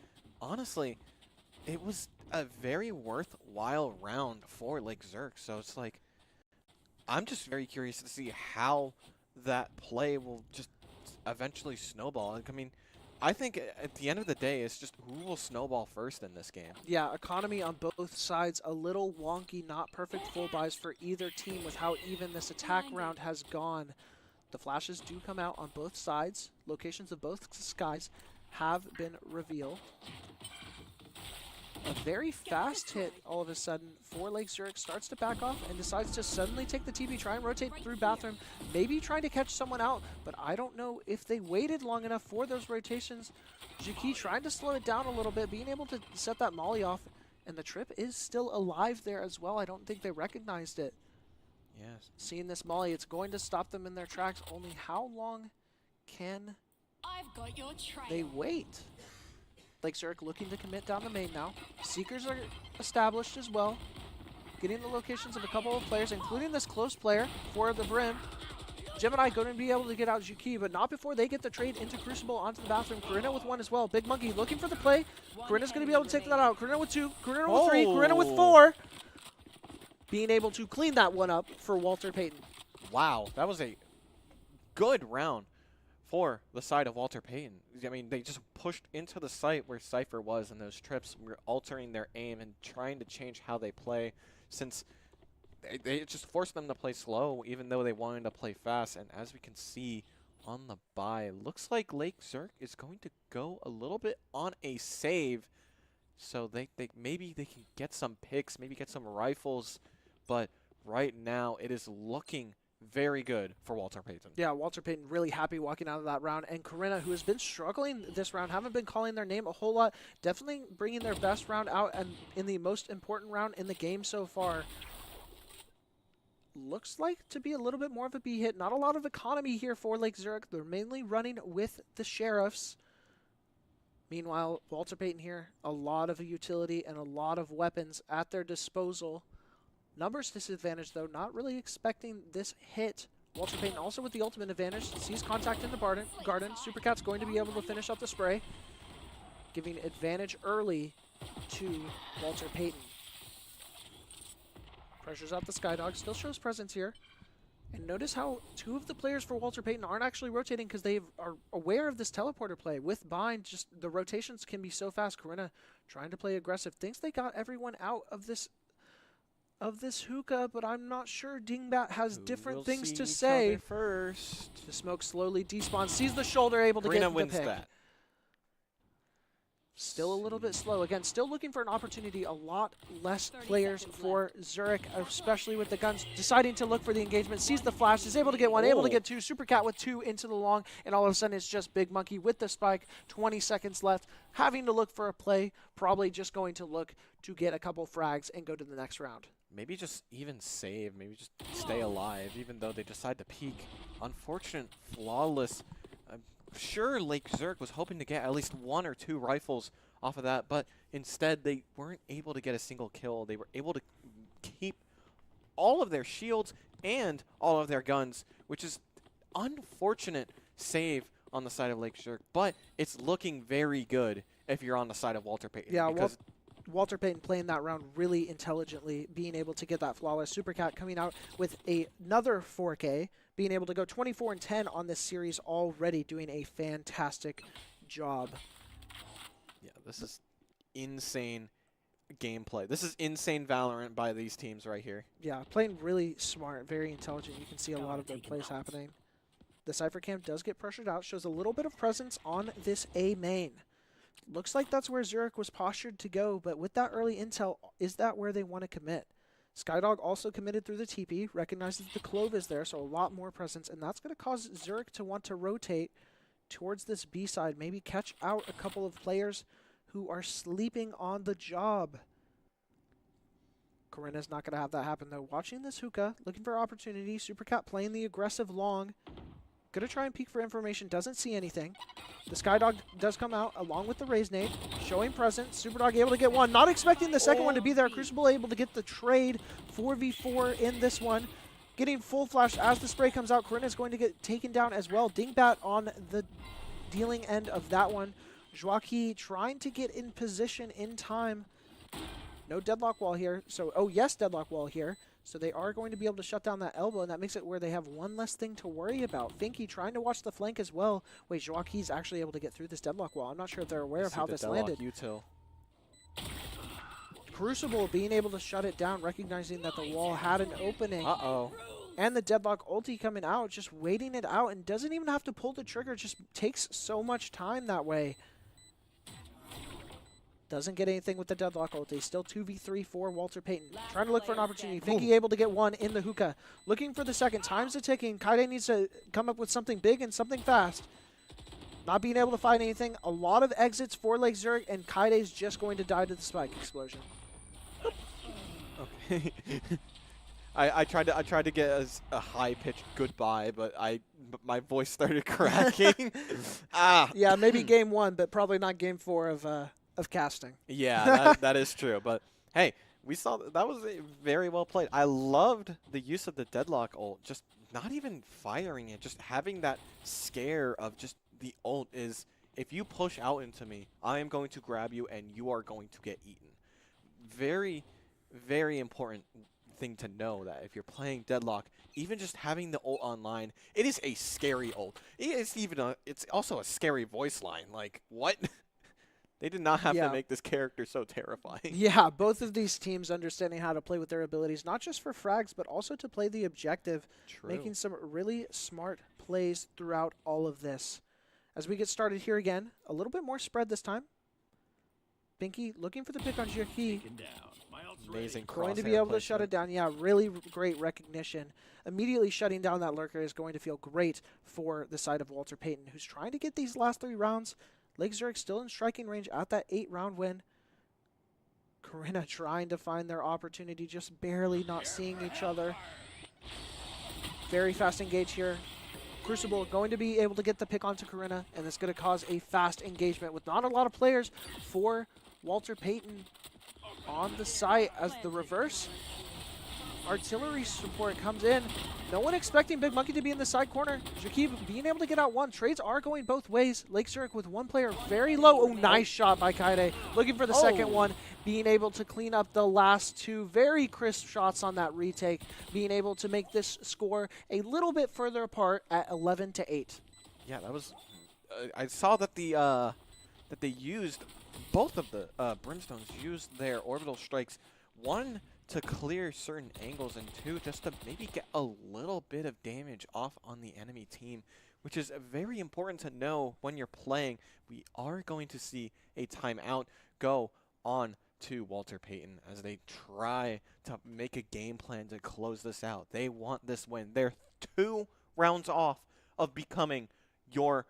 honestly, it was a very worthwhile round for Lake Zurich. So it's like, I'm just very curious to see how that play will just eventually snowball. I mean, I think at the end of the day, it's just who will snowball first in this game. Yeah, economy on both sides, a little wonky, not perfect full buys for either team with how even this attack round has gone. The flashes do come out on both sides. Locations of both skies have been revealed. A very fast hit all of a sudden for Lake Zurich, starts to back off and decides to suddenly take the TB, try and rotate through bathroom, maybe trying to catch someone out, but I don't know if they waited long enough for those rotations. Jiki trying to slow it down a little bit, being able to set that molly off, and the trip is still alive there as well. I don't think they recognized it. Yes. Seeing this molly, it's going to stop them in their tracks. Only how long can I've got your trail. they wait? Lake Zurich looking to commit down the main now. Seekers are established as well. Getting the locations of a couple of players, including this close player for the Brim. Gemini going to be able to get out Juki, but not before they get the trade into Crucible onto the bathroom. Corinna with 1 as well. Big Monkey looking for the play. Corinna's going to be able to take that out. Corinna with 2, Corinna with 3, Corinna with 4. Being able to clean that one up for Walter Payton. Wow, that was a good round for the side of Walter Payton. I mean, they just pushed into the site where Cypher was, and those trips were altering their aim and trying to change how they play, since they just forced them to play slow, even though they wanted to play fast. And as we can see on the buy, looks like Lake Zurich is going to go a little bit on a save, so maybe they can get some picks, maybe get some rifles, but right now it is looking very good for Walter Payton. Yeah, Walter Payton really happy walking out of that round. And Corinna, who has been struggling this round, haven't been calling their name a whole lot, definitely bringing their best round out and in the most important round in the game so far. Looks like to be a little bit more of a B hit. Not a lot of economy here for Lake Zurich. They're mainly running with the Sheriffs. Meanwhile, Walter Payton here, a lot of utility and a lot of weapons at their disposal. Numbers disadvantage, though, not really expecting this hit. Walter Payton also with the ultimate advantage, sees contact in the garden. Supercat's going to be able to finish up the spray, giving advantage early to Walter Payton. Pressures out the Skydog, still shows presence here. And notice how 2 of the players for Walter Payton aren't actually rotating because they are aware of this teleporter play. With Bind, just the rotations can be so fast. Corinna trying to play aggressive. Thinks they got everyone out of this hookah, but I'm not sure. Dingbat has different things to say. First, the smoke slowly despawns, sees the shoulder, able to Corinna get the wins pick. that. Still a little bit slow. Again, still looking for an opportunity. A lot less 30 players seconds for Zurich, especially with the guns. Deciding to look for the engagement. Sees the flash. Is able to get one. Able to get two. Supercat with two into the long. And all of a sudden, it's just Big Monkey with the spike. 20 seconds left. Having to look for a play. Probably just going to look to get a couple frags and go to the next round. Maybe just even save. Maybe just stay alive, even though they decide to peek. Unfortunate, flawless. I'm sure Lake Zurich was hoping to get at least 1 or 2 rifles off of that, but instead they weren't able to get a single kill. They were able to keep all of their shields and all of their guns, which is unfortunate save on the side of Lake Zurich, but it's looking very good if you're on the side of Walter Payton. Yeah, because Walter Payton playing that round really intelligently, being able to get that flawless. Supercat coming out with another 4K, being able to go 24-10 on this series already, doing a fantastic job. yeah, this is insane gameplay. This is insane Valorant by these teams right here. Yeah, playing really smart, very intelligent. You can see a lot of their plays happening. The Cypher Camp does get pressured out, shows a little bit of presence on this A main. Looks like that's where Zurich was postured to go, but with that early intel, is that where they want to commit? Skydog also committed through the TP, recognizes the Clove is there, so a lot more presence, and that's going to cause Zurich to want to rotate towards this B side, maybe catch out a couple of players who are sleeping on the job. Corinna's not going to have that happen, though. Watching this hookah, looking for opportunity. Supercat playing the aggressive long. Going to try and peek for information, doesn't see anything. The Skydog does come out along with the Raise Nade, showing presence. Superdog able to get one, not expecting the second one to be there. Crucible able to get the trade, 4v4 in this one. Getting full flash as the spray comes out. Corinna is going to get taken down as well. Dingbat on the dealing end of that one. Joaquin trying to get in position in time. No deadlock wall here. So, oh yes, deadlock wall here. So they are going to be able to shut down that elbow, and that makes it where they have one less thing to worry about. Finky trying to watch the flank as well. Wait, Joaquin's actually able to get through this deadlock wall. I'm not sure if they're aware of how this landed. Util. Crucible being able to shut it down, recognizing that the wall had an opening. Uh-oh. And the deadlock ulti coming out, just waiting it out, and doesn't even have to pull the trigger. Just takes so much time that way. Doesn't get anything with the deadlock ulti. Still 2v3 for Walter Payton. Trying to look for an opportunity. Finky able to get one in the hookah. Looking for the second. Time's a ticking. Kaide needs to come up with something big and something fast. Not being able to find anything. A lot of exits for Lake Zurich, and Kaide's just going to die to the spike explosion. Okay. I tried to get a high-pitched goodbye, but my voice started cracking. Yeah, maybe game 1, but probably not game 4 of casting. Yeah, that is true. But hey, we saw that was very well played. I loved the use of the deadlock ult. Just not even firing it, just having that scare of just the ult is, if you push out into me, I am going to grab you and you are going to get eaten. Very, very important thing to know, that if you're playing deadlock, even just having the ult online, it is a scary ult. It's also a scary voice line. Like, what? They did not have to make this character so terrifying. Yeah, both of these teams understanding how to play with their abilities, not just for frags, but also to play the objective, making some really smart plays throughout all of this. As we get started here again, a little bit more spread this time. Binky looking for the pick on Joaquin. Amazing crosshair Going to be able to placement. shut it down. Yeah, really great recognition. Immediately shutting down that lurker is going to feel great for the side of Walter Payton, who's trying to get these last 3 rounds. Lake Zurich still in striking range at that 8-round win. Corinna trying to find their opportunity, just barely not seeing each other. Very fast engage here. Crucible going to be able to get the pick onto Corinna, and it's going to cause a fast engagement with not a lot of players for Walter Payton on the site as the reverse artillery support comes in. No one expecting Big Monkey to be in the side corner. Joaquin being able to get out one. Trades are going both ways. Lake Zurich with one player very low. Oh, nice shot by Kaide. Looking for the second one. Being able to clean up the last 2 very crisp shots on that retake. Being able to make this score a little bit further apart at 11-8. Yeah, that was. I saw that that they used, both of the Brimstones used their orbital strikes. 1 to clear certain angles, and 2 just to maybe get a little bit of damage off on the enemy team. which is very important to know when you're playing. We are going to see a timeout go on to Walter Payton as they try to make a game plan to close this out. They want this win. They're 2 rounds off of becoming your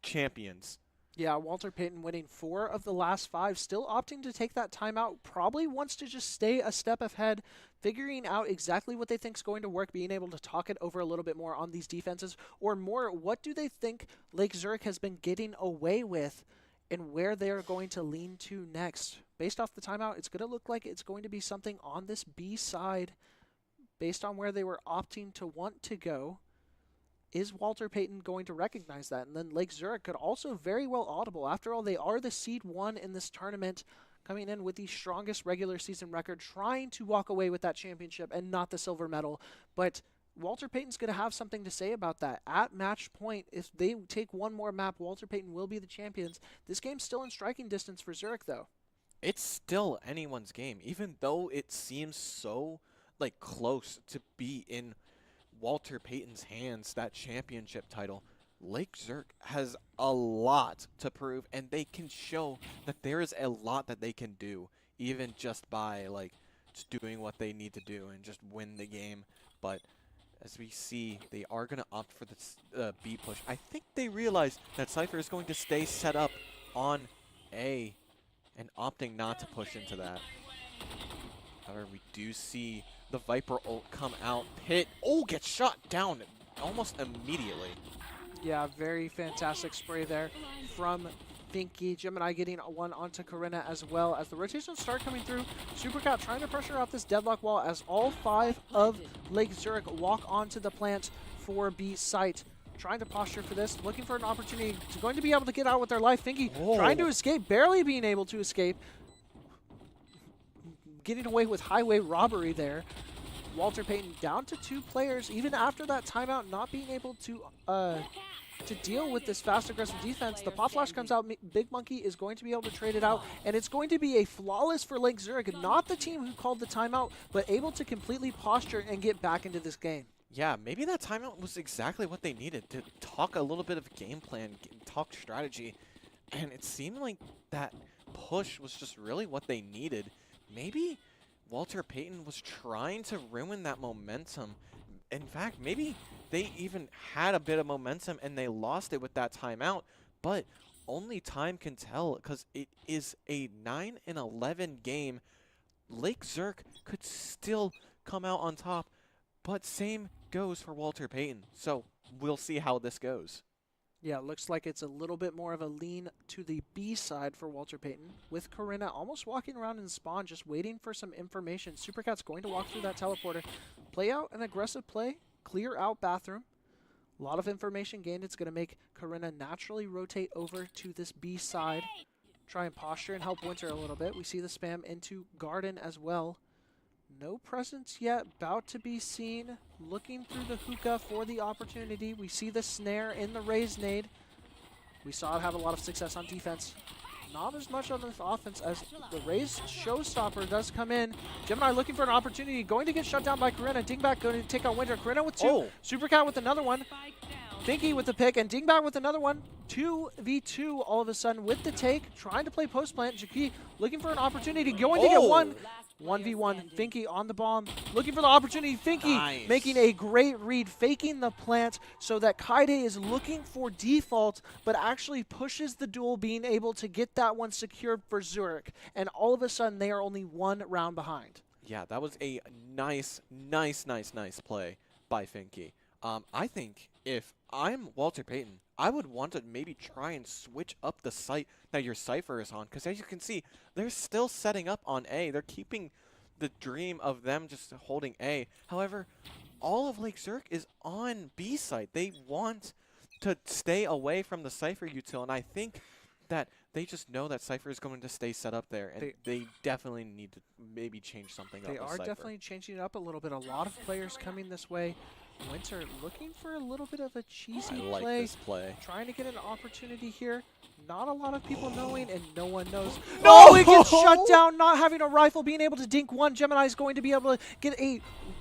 champions. Yeah, Walter Payton winning 4 of the last 5, still opting to take that timeout, probably wants to just stay a step ahead, figuring out exactly what they think is going to work, being able to talk it over a little bit more on these defenses, or more, what do they think Lake Zurich has been getting away with and where they're going to lean to next. Based off the timeout, it's going to look like it's going to be something on this B side based on where they were opting to want to go. Is Walter Payton going to recognize that? And then Lake Zurich could also very well audible. After all, they are the seed 1 in this tournament, coming in with the strongest regular season record, trying to walk away with that championship and not the silver medal. But Walter Payton's going to have something to say about that. At match point, if they take one more map, Walter Payton will be the champions. This game's still in striking distance for Zurich, though. It's still anyone's game, even though it seems so close to be in Walter Payton's hands, that championship title. Lake Zurich has a lot to prove, and they can show that there is a lot that they can do, even just by just doing what they need to do and just win the game. But as we see, they are going to opt for the B push. I think they realize that Cypher is going to stay set up on A and opting not to push into that. However, we do see the Viper ult come out. Pit, gets shot down almost immediately. Yeah, very fantastic spray there from Finky. Gemini getting one onto Corinna as well as the rotations start coming through. Supercat trying to pressure out this deadlock wall as all 5 of Lake Zurich walk onto the plant for B site. Trying to posture for this, looking for an opportunity to going to be able to get out with their life. Finky trying to escape, barely being able to escape. Getting away with highway robbery there. Walter Payton down to 2 players, even after that timeout, not being able to deal with this fast, aggressive defense. The pop flash comes out. Big Monkey is going to be able to trade it out, and it's going to be a flawless for Lake Zurich. Not the team who called the timeout, but able to completely posture and get back into this game. Yeah, maybe that timeout was exactly what they needed to talk a little bit of game plan, talk strategy, and it seemed like that push was just really what they needed. Maybe Walter Payton was trying to ruin that momentum. In fact, maybe they even had a bit of momentum and they lost it with that timeout, but only time can tell because it is a 9-11 game. Lake Zurich could still come out on top, but same goes for Walter Payton. So we'll see how this goes. Yeah, it looks like it's a little bit more of a lean to the B side for Walter Payton, with Corinna almost walking around in spawn, just waiting for some information. Supercat's going to walk through that teleporter, play out an aggressive play, clear out bathroom. A lot of information gained. It's going to make Corinna naturally rotate over to this B side, try and posture and help Winter a little bit. We see the spam into Garden as well. No presence yet, about to be seen. Looking through the hookah for the opportunity. We see the snare in the raise nade. We saw it have a lot of success on defense. Not as much on the offense as the raise showstopper does come in. Gemini looking for an opportunity, going to get shut down by Corinna. Dingbat going to take out Winter. Corinna with 2. Supercat with another one. Finky with the pick, and Dingbat with another one. 2v2 all of a sudden with the take. Trying to play post plant. Jaki looking for an opportunity, going to get one. 1v1, Finky on the bomb, looking for the opportunity. Finky making a great read, faking the plant so that Kaide is looking for default, but actually pushes the duel, being able to get that one secured for Zurich. And all of a sudden, they are only 1 round behind. Yeah, that was a nice play by Finky. I think if I'm Walter Payton, I would want to maybe try and switch up the site that your Cypher is on, because as you can see, they're still setting up on A. They're keeping the dream of them just holding A. However, all of Lake Zurich is on B site. They want to stay away from the Cypher util, and I think that they just know that Cypher is going to stay set up there, and they definitely need to maybe change something up with They are Cypher. definitely changing it up a little bit. A lot of players coming this way. Winter looking for a little bit of a cheesy I like play. this play. Trying to get an opportunity here. not a lot of people knowing, and no one knows. No! No, it gets shut down, not having a rifle, being able to dink one. Gemini is going to be able to get a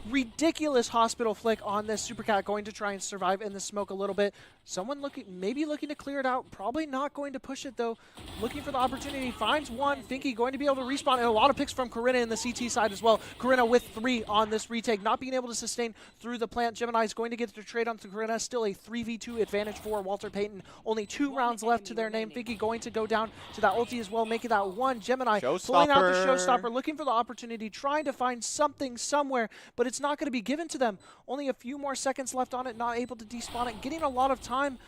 ridiculous hospital flick on this Supercat, going to try and survive in the smoke a little bit. Someone maybe looking to clear it out, probably not going to push it though. Looking for the opportunity, finds one. Finky going to be able to respawn, and a lot of picks from Corinna in the CT side as well. Corinna with 3 on this retake, not being able to sustain through the plant. Gemini is going to get the trade onto Corinna, still a 3v2 advantage for Walter Payton. Only 2 rounds left to their name. Finky going to go down to that ulti as well, making that one. Gemini pulling out the showstopper, looking for the opportunity, trying to find something somewhere, but it's not going to be given to them. Only a few more seconds left on it, not able to despawn it, getting a lot of time.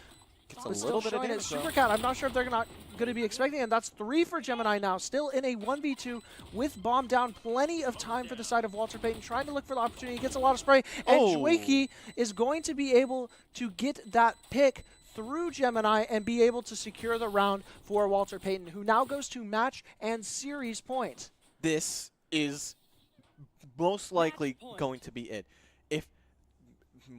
Gets a little bit of damage. Supercat, I'm not sure if they're not going to be expecting it. That's 3 for Gemini now. Still in a 1v2 with bomb down. Plenty of time for the side of Walter Payton. Trying to look for the opportunity. Gets a lot of spray. And Joiki is going to be able to get that pick through Gemini and be able to secure the round for Walter Payton, who now goes to match and series point. This is most likely going to be it. If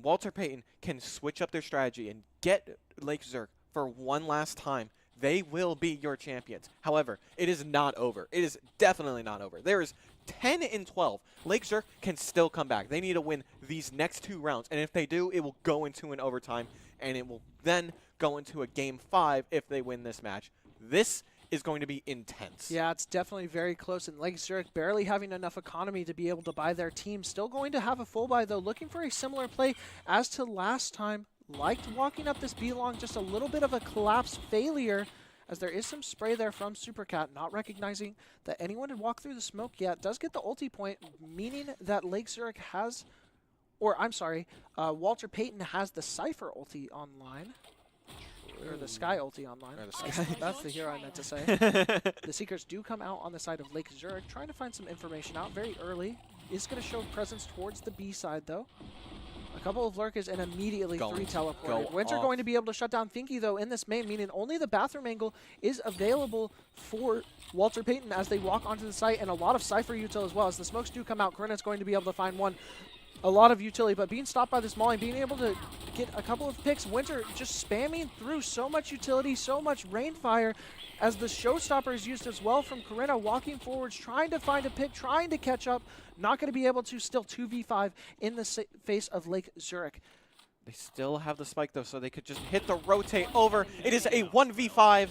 Walter Payton can switch up their strategy and get Lake Zurich for one last time, they will be your champions. However, it is not over. It is definitely not over. There is 10 in 12. Lake Zurich can still come back. They need to win these next 2 rounds, and if they do, it will go into an overtime, and it will then go into a game 5 if they win this match. This is going to be intense. Yeah, it's definitely very close, and Lake Zurich barely having enough economy to be able to buy their team. Still going to have a full buy, though, looking for a similar play as to last time. Liked walking up this B-long, just a little bit of a collapse failure, as there is some spray there from Supercat, not recognizing that anyone had walked through the smoke yet. Does get the ulti point, meaning that Lake Zurich has, or I'm sorry, Walter Payton has the Cypher ulti online. Or the Sky ulti online. That's the hero I meant to say. The Seekers do come out on the side of Lake Zurich, trying to find some information out very early. Is going to show presence towards the B side, though. A couple of lurkers and immediately 3 teleported. Winter going to be able to shut down Finky, though, in this main, meaning only the bathroom angle is available for Walter Payton as they walk onto the site, and a lot of Cypher util as well. As the smokes do come out, Corinna's going to be able to find one. A lot of utility, but being stopped by this Molly, being able to get a couple of picks. Winter just spamming through so much utility, so much rainfire, as the showstopper is used as well from Corinna, walking forwards, trying to find a pick, trying to catch up. Not going to be able to, still 2v5 in the face of Lake Zurich. They still have the spike, though, so they could just hit the rotate over. It is a 1v5.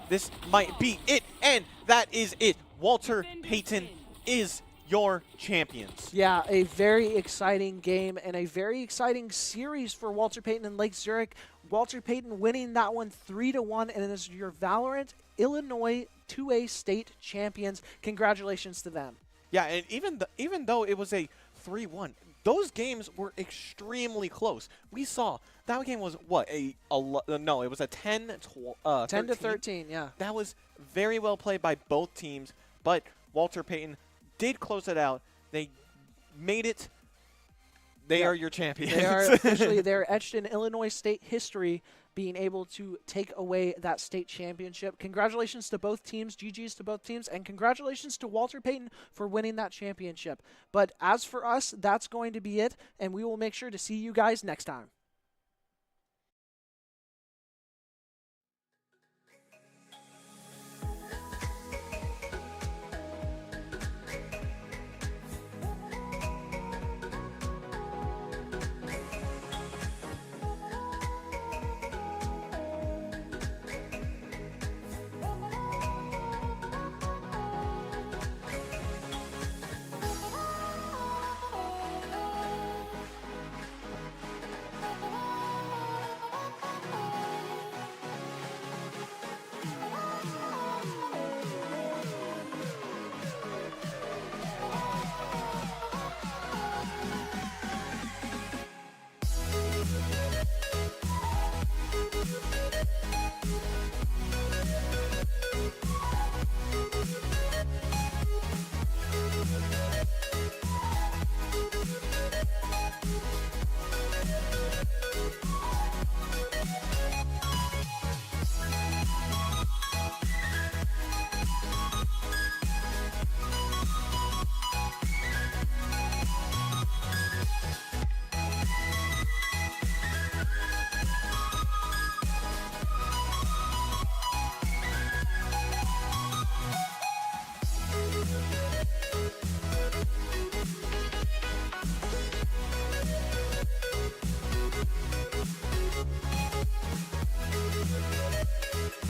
This might be it, and that is it. Walter Payton is your champions. Yeah, a very exciting game and a very exciting series for Walter Payton and Lake Zurich. Walter Payton winning that one 3-1, and it is your Valorant Illinois 2A state champions. Congratulations to them. Yeah, and even though it was a 3-1, those games were extremely close. We saw that game was what no, it was a 10 to 13. Yeah. That was very well played by both teams, but Walter Payton did close it out. They made it. They are your champions. They are officially, they're etched in Illinois state history, being able to take away that state championship. Congratulations to both teams, GG's to both teams, and congratulations to Walter Payton for winning that championship. But as for us, that's going to be it, and we will make sure to see you guys next time.